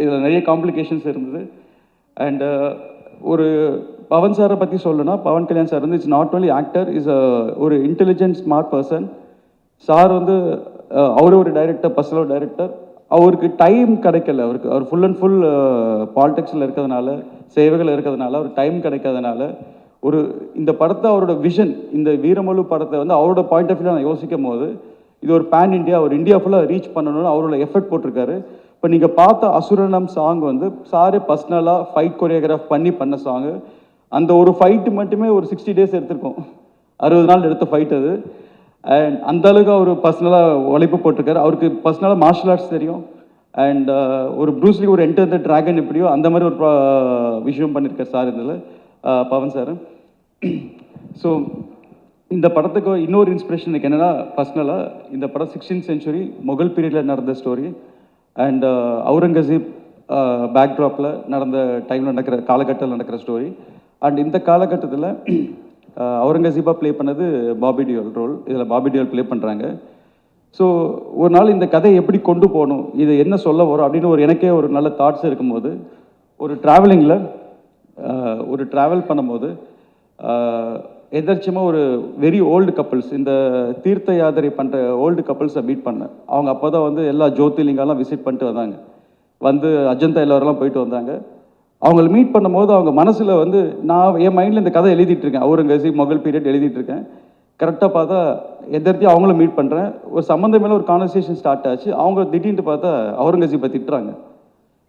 இதில் நிறைய காம்ப்ளிகேஷன்ஸ் இருந்தது. அண்டு ஒரு பவன் சாரை பற்றி சொல்லணும்னா, பவன் கல்யாண் சார் வந்து it's not only actor, is ஒரு இன்டெலிஜென்ட் ஸ்மார்ட் பர்சன். சார் வந்து அவரே ஒரு டைரக்டர், பர்சனல் டைரக்டர். அவருக்கு டைம் கிடைக்கல, அவர் ஃபுல் அண்ட் ஃபுல் பாலிடிக்ஸில் இருக்கிறதுனால, சேவைகள் இருக்கிறதுனால அவர் டைம் கிடைக்காதனால ஒரு இந்த படத்தை அவரோட விஷன், இந்த வீரமல்லு படத்தை வந்து அவரோட பாயிண்ட் ஆஃப் வியூவில் நான் யோசிக்கும் போது இது ஒரு பேன் இண்டியா, ஒரு இந்தியா ஃபுல்லாக ரீச் பண்ணணும்னு அவரோட எஃபர்ட் போட்டிருக்காரு. இப்போ நீங்கள் பார்த்த அசுரனம் சாங் வந்து சாரே பர்சனலாக ஃபைட் கொரியோகிராஃப் பண்ண சாங்கு. அந்த ஒரு ஃபைட்டு மட்டுமே ஒரு 60 days எடுத்திருக்கோம், 60 நாள் எடுத்த ஃபைட் அது. அண்ட் அந்த அளவுக்கு அவர் பர்சனலாக உழைப்பு போட்டிருக்காரு. அவருக்கு பர்சனலாக மார்ஷல் ஆர்ட்ஸ் தெரியும். அண்ட் ஒரு ப்ரூஸ்லி ஒரு என்டர் த ட்ராகன் எப்படியோ அந்த மாதிரி ஒரு விஷயம் பண்ணியிருக்கார் சார் இதில், பவன் சார். ஸோ இந்த படத்துக்கு இன்னொரு இன்ஸ்பிரேஷன் எனக்கு என்னென்னா, பர்சனலாக இந்த படம் 16th century முகல் பீரியடில் நடந்த ஸ்டோரி. அண்ட் அவுரங்கசீப் பேக்ட்ராப்பில் நடந்த டைமில் நடக்கிற காலகட்டத்தில் நடக்கிற ஸ்டோரி. அண்ட் இந்த காலகட்டத்தில் அவுரங்கசீபாக ப்ளே பண்ணது பாபி டியோல் ரோல், இதில் பாபி டியோல் ப்ளே பண்ணுறாங்க. ஸோ ஒரு நாள் இந்த கதையை எப்படி கொண்டு போகணும், இது என்ன சொல்ல வரும் அப்படின்னு எனக்கே ஒரு நல்ல தாட்ஸ் இருக்கும்போது, ஒரு ட்ராவல் பண்ணும்போது எதாச்சுமா ஒரு வெரி ஓல்டு கப்புள்ஸ், இந்த தீர்த்த யாத்திரை பண்ணுற ஓல்டு கப்புள்ஸை மீட் பண்ணேன். அவங்க அப்போ தான் வந்து எல்லா ஜோதிலிங்கெல்லாம் விசிட் பண்ணிட்டு வந்தாங்க, வந்து அஜந்தா எல்லாரெல்லாம் போயிட்டு வந்தாங்க. அவங்கள மீட் பண்ணும்போது அவங்க மனசில் வந்து நான் என் மைண்டில் இந்த கதை எழுதிட்டுருக்கேன், அவுரங்கசீப் முகல் பீரியட் எழுதிட்டுருக்கேன். கரெக்டாக பார்த்தா எதிர்த்து அவங்கள மீட் பண்ணுறேன், ஒரு சம்மந்தம் மேலே ஒரு கான்வர்சேஷன் ஸ்டார்ட் ஆச்சு. அவங்க திடீர்னு பார்த்தா அவுரங்கசீப்பை திட்டுறாங்க.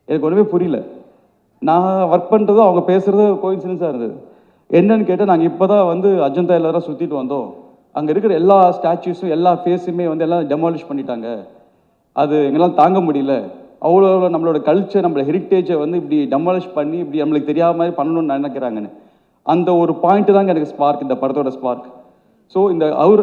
எனக்கு ஒன்றுமே புரியல. நான் ஒர்க் பண்ணுறதும் அவங்க பேசுகிறது கோயின்சிடன்ஸாக இருந்தது. என்னன்னு கேட்டால், நாங்கள் இப்போ தான் வந்து அஜந்தா எல்லாரும் சுற்றிட்டு வந்தோம், அங்கே இருக்கிற எல்லா ஸ்டாச்சுஸும் எல்லா ஃபேஸுமே வந்து எல்லாம் டெமாலிஷ் பண்ணிட்டாங்க, அது எங்களால் தாங்க முடியல, அவ்வளோ நம்மளோட கல்ச்சர், நம்மளோட ஹெரிட்டேஜை வந்து இப்படி டெமாலிஷ் பண்ணி இப்படி நம்மளுக்கு தெரியாத மாதிரி பண்ணணும்னு நினைக்கிறாங்கன்னு. அந்த ஒரு பாயிண்ட்டு தாங்க எனக்கு ஸ்பார்க், இந்த படத்தோட ஸ்பார்க். ஸோ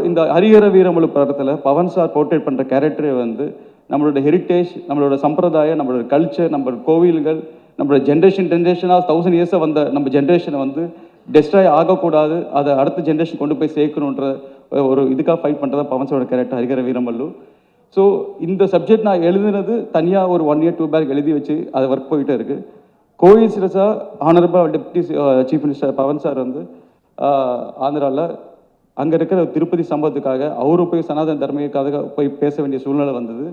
இந்த ஹரிஹர வீரமல்லு படத்தில் பவன் சார் போர்ட்ரேட் பண்ணுற கேரக்டரே வந்து நம்மளோட ஹெரிட்டேஜ், நம்மளோட சம்பிரதாயம், நம்மளோட கல்ச்சர், நம்மளோட கோவில்கள், நம்மளோட ஜென்ரேஷனாக 1000 years வந்த நம்ம ஜென்ரேஷனை வந்து டெஸ்ட்ராய் ஆகக்கூடாது, அதை அடுத்த ஜென்ரேஷன் கொண்டு போய் சேர்க்கணுன்ற ஒரு இதுக்காக ஃபைட் பண்ணுறதா பவன் சாரோட கேரக்டர் ஹரிஹர வீரமல்லு. ஸோ இந்த சப்ஜெக்ட் நான் எழுதுனது தனியாக ஒரு 1 year 2 back எழுதி வச்சு அது ஒர்க் போயிட்டே இருக்குது. கோயின்சிடன்ஸாக honourable deputy chief minister Pawan sir வந்து ஆந்திராவில் அங்கே இருக்கிற திருப்பதி சம்பவத்துக்காக அவரும் போய் சனாதன தர்மத்துக்காக போய் பேச வேண்டிய சூழ்நிலை வந்தது.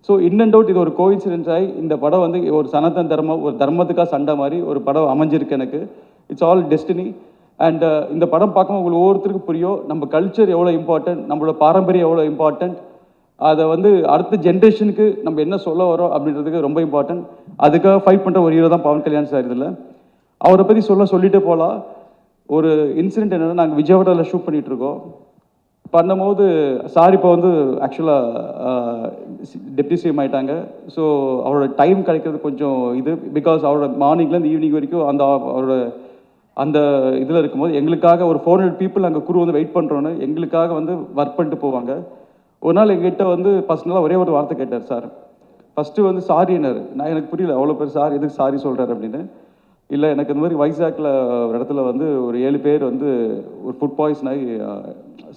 ஸோ இன் அண்ட் அவுட் இது ஒரு கோயின்சிடன்ஸ் ஆகி இந்த படம் வந்து ஒரு சனாதன தர்மம், ஒரு தர்மத்துக்காக சண்டை மாதிரி ஒரு படம் அமைஞ்சிருக்கு எனக்கு. It's all destiny. அண்ட் இந்த படம் பார்க்கும்போது உங்களுக்கு ஒவ்வொருத்தருக்கும் புரியும் நம்ம கல்ச்சர் எவ்வளோ இம்பார்ட்டன்ட், நம்மளோட பாரம்பரியம் எவ்வளோ இம்பார்ட்டன்ட், அதை வந்து அடுத்த ஜென்ரேஷனுக்கு நம்ம என்ன சொல்ல வரோம் அப்படின்றதுக்கு ரொம்ப இம்பார்ட்டன்ட். அதுக்காக ஃபைட் பண்ணுற ஒரு ஹீரோ தான் பவன் கல்யாண் சார். இதில் அவரை பற்றி சொல்லிட்டே போகலாம். ஒரு இன்சிடென்ட் என்னென்னா, நாங்கள் விஜயவாடாவில் ஷூட் பண்ணிகிட்ருக்கோம். பண்ணும்போது சார் இப்போ வந்து ஆக்சுவலாக டெப்டி சிஎம் ஆகிட்டாங்க. ஸோ அவரோட டைம் கிடைக்கிறது கொஞ்சம் இது, பிகாஸ் அவரோட மார்னிங்லேருந்து ஈவினிங் வரைக்கும் அவரோட அந்த இதில் இருக்கும்போது எங்களுக்காக ஒரு 400 பீப்புள் அங்கே குரு வந்து வெயிட் பண்ணுறோன்னு எங்களுக்காக வந்து ஒர்க் பண்ணிட்டு போவாங்க. ஒரு நாள் எங்கிட்ட வந்து பர்சனலாக ஒரே ஒரு வார்த்தை கேட்டார் சார். ஃபஸ்ட்டு வந்து சாரி என்னார். எனக்கு புரியல, அவ்வளோ பேர் சார் எதுக்கு சாரி சொல்கிறார் அப்படின்னு. இல்லை, எனக்கு இந்த மாதிரி வைசாக்கில் ஒரு இடத்துல வந்து ஒரு 7 பேர் வந்து ஒரு ஃபுட் பாய்சன் ஆகி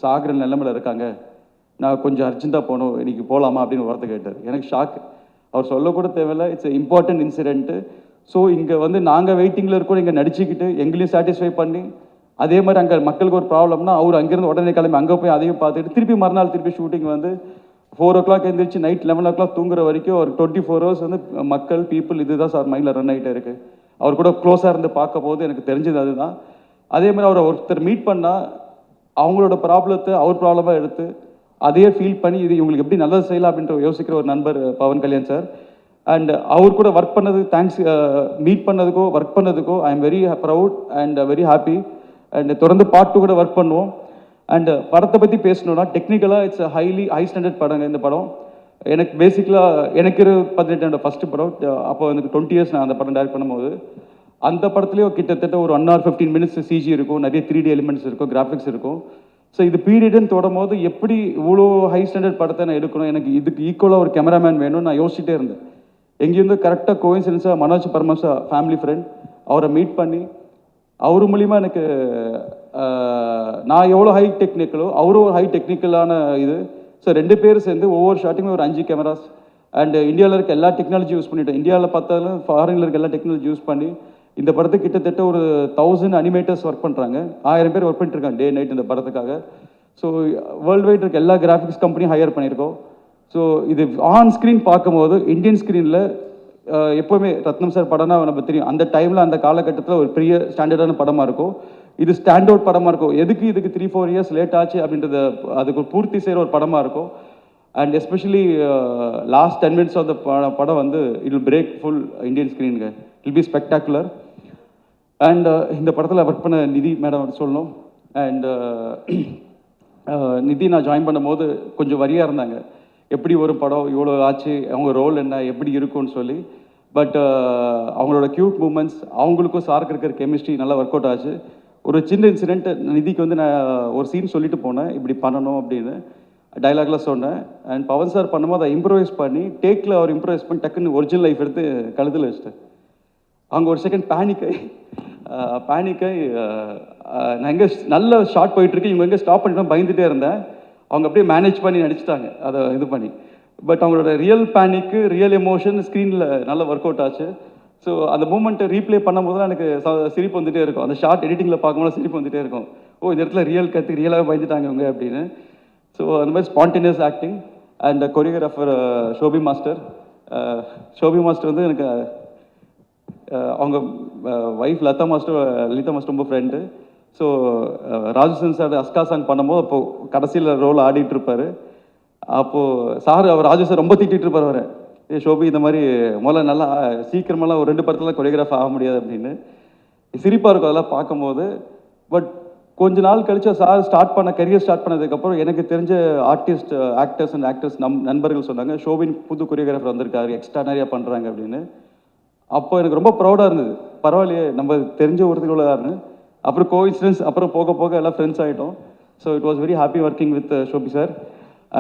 சாகிற நிலைமையில் இருக்காங்க, நான் கொஞ்சம் அர்ஜென்ட்டாக போகணும், இன்றைக்கி போகலாமா அப்படின்னு வார்த்தை கேட்டார். எனக்கு ஷாக். அவர் சொல்லக்கூட தேவையில்லை, இட்ஸ் இம்பார்ட்டன்ட் இன்சிடென்ட்டு. ஸோ இங்கே வந்து நாங்கள் வெயிட்டிங்கில் இருக்கோம், இங்கே நடிச்சுக்கிட்டு எங்களையும் சாட்டிஸ்ஃபை பண்ணி, அதே மாதிரி அங்கே மக்களுக்கு ஒரு ப்ராப்ளம்னா அவர் அங்கேருந்து உடனே கிளம்பி அங்கே போய் அதையும் பார்த்துட்டு திருப்பி மறுநாள் திருப்பி ஷூட்டிங் வந்து 4 o'clock எழுந்திரிச்சு நைட் 11 o'clock தூங்குற வரைக்கும் ஒரு 24 hours வந்து மக்கள் பீப்புள் இதுதான் சார் மைண்டில் ரன் ஆகிட்டே இருக்குது. அவர் கூட க்ளோஸாக இருந்து பார்க்க போது எனக்கு தெரிஞ்சது அதுதான். அதே மாதிரி அவரை ஒருத்தர் மீட் பண்ணால் அவங்களோட ப்ராப்ளத்தை அவர் ப்ராப்ளமாக எடுத்து அதையே ஃபீல் பண்ணி இது இவங்களுக்கு எப்படி நல்லது செய்யலாம் அப்படின்ற யோசிக்கிற ஒரு நண்பர் பவன் கல்யாண் சார். அண்ட் அவர் கூட ஒர்க் பண்ணது, தேங்க்ஸ், மீட் பண்ணதுக்கோ ஒர்க் பண்ணதுக்கோ I am very proud and very happy. And தொடர்ந்து பார்ட் 2 கூட ஒர்க் பண்ணுவோம். அண்ட் படத்தை பற்றி பேசணுன்னா டெக்னிக்கலாக இட்ஸ் ஹை ஸ்டாண்டர்ட் படங்க இந்த படம். எனக்கு பேசிக்கலாக எனக்கு 18 ஃபஸ்ட்டு படம். அப்போ எனக்கு 20 years நான் அந்த படம் டைரக்ட் பண்ணும்போது அந்த படத்துலேயும் கிட்டத்தட்ட ஒரு 1 hour 15 minutes சிஜி இருக்கும், நிறைய 3D எலிமெண்ட்ஸ் இருக்கும், கிராஃபிக்ஸ் இருக்கும். ஸோ இது பீரியடுன்னு தொடரும்போது எப்படி இவ்வளோ ஹை ஸ்டாண்டர்ட் படத்தை நான் எடுக்கணும், எனக்கு இதுக்கு ஈக்குவலாக ஒரு கேமராமேன் வேணும்னு நான் யோசிச்சுட்டே இருந்தேன். எங்கேருந்து கரெக்டாக கோயின்சிடன்ஸாக மனோஜ் பரமசா ஃபேமிலி ஃப்ரெண்ட் அவரை மீட் பண்ணி அவர் மூலிமா எனக்கு நான் எவ்வளோ ஹை டெக்னிக்கலோ அவரும் ஒரு ஹை டெக்னிக்கலான இது. ஸோ 2 பேரும் சேர்ந்து ஒவ்வொரு ஷாட்டுமே ஒரு 5 கேமராஸ் அண்ட் இந்தியாவில் இருக்க எல்லா டெக்னாலஜி யூஸ் பண்ணிட்டோம். இந்தியாவில் பார்த்தாலும் ஃபாரினில் இருக்க எல்லா டெக்னாலஜி யூஸ் பண்ணி இந்த படத்துக்கு கிட்டத்தட்ட ஒரு 1000 அனிமேட்டர்ஸ் ஒர்க் பண்ணுறாங்க. 1000 பேர் ஒர்க் பண்ணிட்டு இருக்காங்க டே நைட் இந்த படத்துக்காக. ஸோ வேர்ல்டு வைட் இருக்க எல்லா கிராஃபிக்ஸ் கம்பெனியும் ஹையர் பண்ணியிருக்கோம். ஸோ இது ஆன் ஸ்க்ரீன் பார்க்கும்போது இந்தியன் ஸ்க்ரீனில் எப்போவுமே ரத்னம் சார் படம்னா நம்ம தெரியும், அந்த டைமில் அந்த காலகட்டத்தில் ஒரு பெரிய ஸ்டாண்டர்டான படமாக இருக்கும். இது ஸ்டாண்ட் அவுட் படமாக இருக்கும். எதுக்கு இதுக்கு 3-4 years லேட் ஆச்சு அப்படின்றத அதுக்கு பூர்த்தி செய்கிற ஒரு படமாக இருக்கும். And especially last 10 minutes of the படம் வந்து it will break full Indian ஸ்க்ரீனுங்க. I'll be spectacular. அண்ட் இந்த படத்தில் ஒர்க் பண்ண நிதி மேடம் சொல்லணும். அண்ட் நிதி நான் ஜாயின் பண்ணும்போது கொஞ்சம் வரியாக இருந்தாங்க, எப்படி ஒரு படம் இவ்வளோ ஆச்சு, அவங்க ரோல் என்ன எப்படி இருக்கும்னு சொல்லி. பட் அவங்களோட க்யூட் மூமெண்ட்ஸ், அவங்களுக்கும் சாருக்கு இருக்கிற கெமிஸ்ட்ரி நல்லா ஒர்க் அவுட் ஆச்சு. ஒரு சின்ன இன்சிடென்ட், நிதிக்கு வந்து நான் ஒரு சீன் சொல்லிட்டு போனேன், இப்படி பண்ணணும் அப்படின்னு டைலாக்லாம் சொன்னேன். அண்ட் பவன் சார் பண்ணும்போது அதை இம்ப்ரவைஸ் பண்ணி டேக்கில் அவர் இம்ப்ரவைஸ் பண்ணி டக்குன்னு ஒரிஜினல் லைஃப் எடுத்து கழுத்தில் வச்சுட்டேன். அவங்க ஒரு செகண்ட் பேனிக்காய் நான் எங்கே நல்ல ஷார்ட் போயிட்டுருக்கு, இவங்க எங்கே ஸ்டாப் பண்ணிட்டு பயந்துகிட்டே இருந்தேன். அவங்க அப்படியே மேனேஜ் பண்ணி நடிச்சிட்டாங்க அதை இது பண்ணி. பட் அவங்களோட ரியல் பேனிக்கு ரியல் எமோஷன் ஸ்க்ரீனில் நல்லா ஒர்க் அவுட் ஆச்சு. ஸோ அந்த மூமெண்ட்டை ரீப்ளே பண்ணும்போது தான் எனக்கு சிரிப்பு வந்துகிட்டே இருக்கும். அந்த ஷார்ட் எடிட்டிங்கில் பார்க்கும்போது சிரிப்பு வந்துகிட்டே இருக்கும். ஓ, இந்த இடத்துல ரியல் கற்று ரியலாகவே பயந்துட்டாங்க இவங்க அப்படின்னு. ஸோ அந்த மாதிரி spontaneous acting. And choreographer Shobi master வந்து எனக்கு அவங்க ஒய்ஃப் லலிதா மாஸ்டர் ரொம்ப ஃப்ரெண்டு. ஸோ ராஜசன் சார் அஸ்கா சாங் பண்ணும்போது அப்போது கடைசியில் ரோல் ஆடிட்டு இருப்பார். அப்போது சார் அவர் ராஜு சார் ரொம்ப திட்டிகிட்டு இருப்பார் அவரை, ஷோபி இந்த மாதிரி முதல்ல நல்லா சீக்கிரமெல்லாம் ஒரு 2 படத்தில் கொரியோகிராஃப் ஆக முடியாது அப்படின்னு. சிரிப்பாக இருக்கும் அதெல்லாம் பார்க்கும்போது. பட் கொஞ்ச நாள் கழிச்சு சார் கரியர் ஸ்டார்ட் பண்ணதுக்கப்புறம் எனக்கு தெரிஞ்ச ஆக்டர்ஸ் அண்ட் ஆக்டர்ஸ் நண்பர்கள் சொன்னாங்க, ஷோபின் புது கொரியோகிராஃபர் வந்திருக்காரு, எக்ஸ்ட்ரா நிறையா பண்ணுறாங்க அப்படின்னு. அப்போ எனக்கு ரொம்ப ப்ரௌடாக இருந்தது. பரவாயில்லையே, நம்ம தெரிஞ்ச ஒருத்தர்களாக அப்புறம் கோஇன்சிடன்ஸ் அப்புறம் போக போக எல்லாம் ஃப்ரெண்ட்ஸ் ஆகிட்டோம். So it was very happy working with Shobi sir.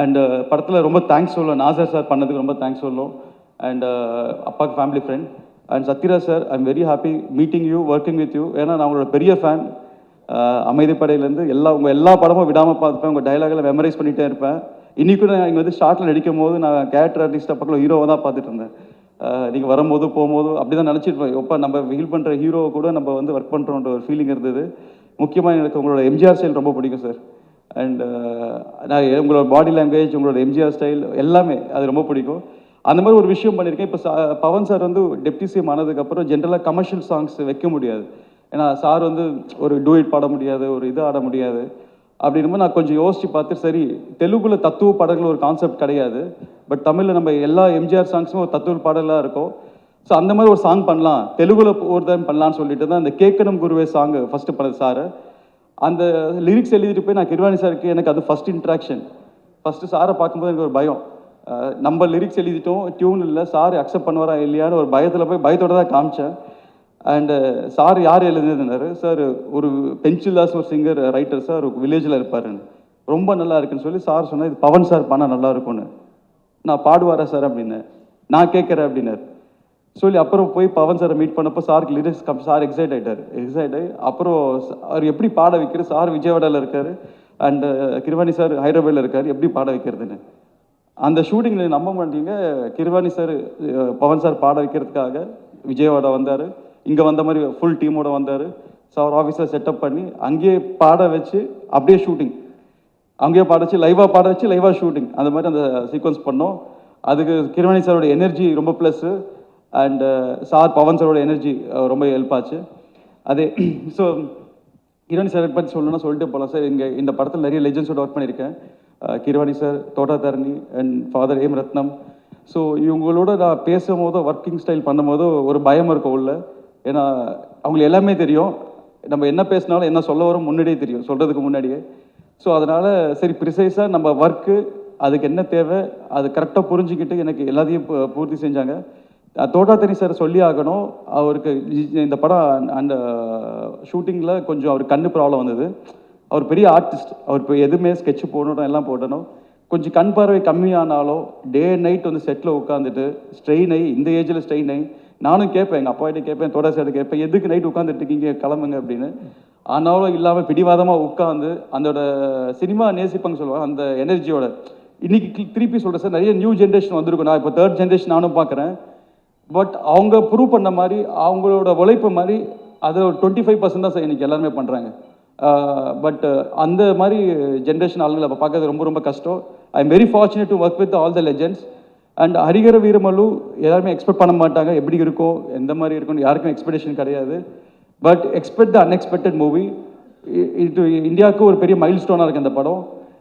And படத்தில் ரொம்ப தேங்க்ஸ் சொல்லணும், நாசர் சார் பண்ணதுக்கு ரொம்ப தேங்க்ஸ் சொல்லணும். அண்ட் அப்பாவுக்கு family friend. And Sathyaraj sir, I am very happy meeting you, working with you. ஏன்னா நான் உங்களோட பெரிய ஃபேன். அமைதிப்படையிலேருந்து உங்கள் எல்லா படமும் விடாமல் பார்த்துப்பேன், உங்கள் டைலாகில் மெமரைஸ் பண்ணிகிட்டே இருப்பேன். இன்றைக்கும் நான் இங்கே வந்து ஷார்ட்டில் நடிக்கும் போது நான் கேரக்டர் ஆர்டிஸ்ட்டாக பக்கத்தில் ஹீரோவை தான் பார்த்துட்டு இருந்தேன். நீங்கள் வரும்போது போகும்போது அப்படி தான் நினச்சிருப்பேன், எப்போ நம்ம ஃபீல் பண்ணுற ஹீரோவை கூட நம்ம வந்து ஒர்க் பண்ணுறோன்ற ஒரு ஃபீலிங் இருந்தது. முக்கியமாக எனக்கு உங்களோட எம்ஜிஆர் ஸ்டைல் ரொம்ப பிடிக்கும் சார். அண்ட் நான் உங்களோட பாடி லாங்குவேஜ், உங்களோட எம்ஜிஆர் ஸ்டைல் எல்லாமே அது ரொம்ப பிடிக்கும். அந்த மாதிரி ஒரு விஷயம் பண்ணியிருக்கேன். இப்போ பவன் சார் வந்து டெப்டி சிஎம் ஆனதுக்கப்புறம் ஜென்ரலாக கமர்ஷியல் சாங்ஸ் வைக்க முடியாது. ஏன்னா சார் வந்து ஒரு டூயிட் பாட முடியாது, ஒரு இது ஆட முடியாது. அப்படின்னும் நான் கொஞ்சம் யோசித்து பார்த்து சரி தெலுங்குல தத்துவ பாடல்கள் ஒரு கான்செப்ட் கிடையாது, பட் தமிழில் நம்ம எல்லா எம்ஜிஆர் சாங்ஸும் ஒரு தத்துவ பாடலாக இருக்கும். ஸோ அந்த மாதிரி ஒரு சாங் பண்ணலாம், தெலுங்குல ஒரு டைம் பண்ணலான்னு சொல்லிட்டு தான் அந்த கேட்கணும் குருவே சாங் ஃபஸ்ட்டு பண்ணது சார். அந்த லிரிக்ஸ் எழுதிட்டு போய் நான் கிர்வாணி சாருக்கு எனக்கு அது ஃபஸ்ட் இன்ட்ராக்ஷன். ஃபஸ்ட்டு சாரை பார்க்கும்போது எனக்கு ஒரு பயம், நம்ம லிரிக்ஸ் எழுதிட்டோம், டியூன் இல்லை, சார் அக்செப்ட் பண்ணுவாரா இல்லையான்னு ஒரு பயத்தில் போய் பயத்தோடு தான் காமிச்சேன். அண்டு சார் யார் எழுதுனாரு சார், ஒரு பென்சில்தாஸ் ஒரு சிங்கர் ரைட்டர் சார், வில்லேஜில் இருப்பாருன்னு, ரொம்ப நல்லா இருக்குன்னு சொல்லி சார் சொன்னார் இது பவன் சார் பண்ணால் நல்லா இருக்கும்னு. நான் பாடுவாரா சார் அப்படின்னு நான் கேட்குறேன் அப்படின்னாரு சொல்லி அப்புறம் போய் பவன் சாரை மீட் பண்ணப்போ சாருக்கு லிரிக்ஸ் சார் எக்ஸைட் ஆகி அப்புறம் அவர் எப்படி பாட வைக்கிறது, சார் விஜயவாடாவில் இருக்கார் அண்டு கிர்வாணி சார் ஹைதராபாத்தில் இருக்கார், எப்படி பாட வைக்கிறதுன்னு அந்த ஷூட்டிங்கில் நம்ப மாட்டீங்க. கிர்வாணி சார் பவன் சார் பாட வைக்கிறதுக்காக விஜயவாடா வந்தார், இங்கே வந்த மாதிரி ஃபுல் டீமோட வந்தார். சார் ஆஃபீஸில் செட்டப் பண்ணி அங்கேயே பாட வச்சு அப்படியே ஷூட்டிங், அங்கேயே பாட வச்சு லைவாக ஷூட்டிங், அந்த மாதிரி அந்த சீக்வன்ஸ் பண்ணோம். அதுக்கு கிர்வாணி சாரோட எனர்ஜி ரொம்ப ப்ளஸ்ஸு அண்டு சார் பவன் சாரோட எனர்ஜி ரொம்ப ஹெல்ப் ஆச்சு. அதே ஸோ கிர்வாணி சார் பற்றி சொல்லணும்னா சொல்லிட்டு போகலாம் சார். இங்கே இந்த படத்தில் நிறைய லெஜெண்ட்ஸோட ஒர்க் பண்ணியிருக்கேன். Keeravani sir, Thotatharani and father AM Ratnam. So இவங்களோட நான் பேசும்போதோ ஒர்க்கிங் ஸ்டைல் பண்ணும்போதோ ஒரு பயம் இருக்கும் உள்ள, ஏன்னா அவங்களுக்கு எல்லாமே தெரியும், நம்ம என்ன பேசினாலும் என்ன சொல்ல வரும் முன்னாடியே தெரியும், சொல்கிறதுக்கு முன்னாடியே. ஸோ அதனால் சரி ப்ரிசைஸாக நம்ம ஒர்க்கு அதுக்கு என்ன தேவை அது கரெக்டாக புரிஞ்சுக்கிட்டு எனக்கு எல்லாத்தையும் பூர்த்தி செஞ்சாங்க. தோட்டாத்தனி சார் சொல்லி ஆகணும், அவருக்கு இந்த படம் அந்த ஷூட்டிங்கில் கொஞ்சம் அவர் கண்ணு ப்ராப்ளம் வந்தது. அவர் பெரிய ஆர்டிஸ்ட், அவர் இப்போ எதுவுமே ஸ்கெட்ச் போடணும் எல்லாம் போடணும், கொஞ்சம் கண் பார்வை கம்மியானாலும் டே அண்ட் நைட் வந்து செட்டில் உட்காந்துட்டு ஸ்ட்ரெயின் ஆகி இந்த ஏஜில் ஸ்ட்ரெயின் ஆகி நானும் கேட்பேன், எங்கள் அப்பாகிட்ட கேட்பேன், தோட்டா சார்ட்டு கேட்பேன், எதுக்கு நைட் உட்காந்துட்டு இருக்கீங்க கிளம்புங்க அப்படின்னு. ஆனாலும் இல்லாமல் பிடிவாதமாக உட்காந்து அதோட சினிமா நேசிப்பாங்க சொல்லுவாங்க அந்த எனர்ஜியோட. இன்னைக்கு திருப்பி சொல்கிறேன் சார், நிறைய நியூ ஜென்ரேஷன் வந்திருக்கும், நான் இப்போ 3rd ஜென்ரேஷன் நானும் பார்க்குறேன். பட் அவங்க ப்ரூவ் பண்ண மாதிரி அவங்களோட உழைப்பு மாதிரி அதை ஒரு 25% தான் சார் இன்னைக்கு எல்லாருமே பண்ணுறாங்க. பட் அந்த மாதிரி ஜென்ரேஷன் ஆளுங்களை அப்போ பார்க்கறது ரொம்ப ரொம்ப கஷ்டம். ஐ am very fortunate to work with all the legends. And Harihara Veeramallu எல்லாருமே எக்ஸ்பெக்ட் பண்ண மாட்டாங்க, எப்படி இருக்கும் எந்த மாதிரி இருக்கும்னு யாருக்கும் எக்ஸ்பெக்டேஷன் கிடையாது. But expect the unexpected movie. இது இந்தியாவுக்கு ஒரு பெரிய மைல் ஸ்டோனாக இருக்குது இந்த படம்.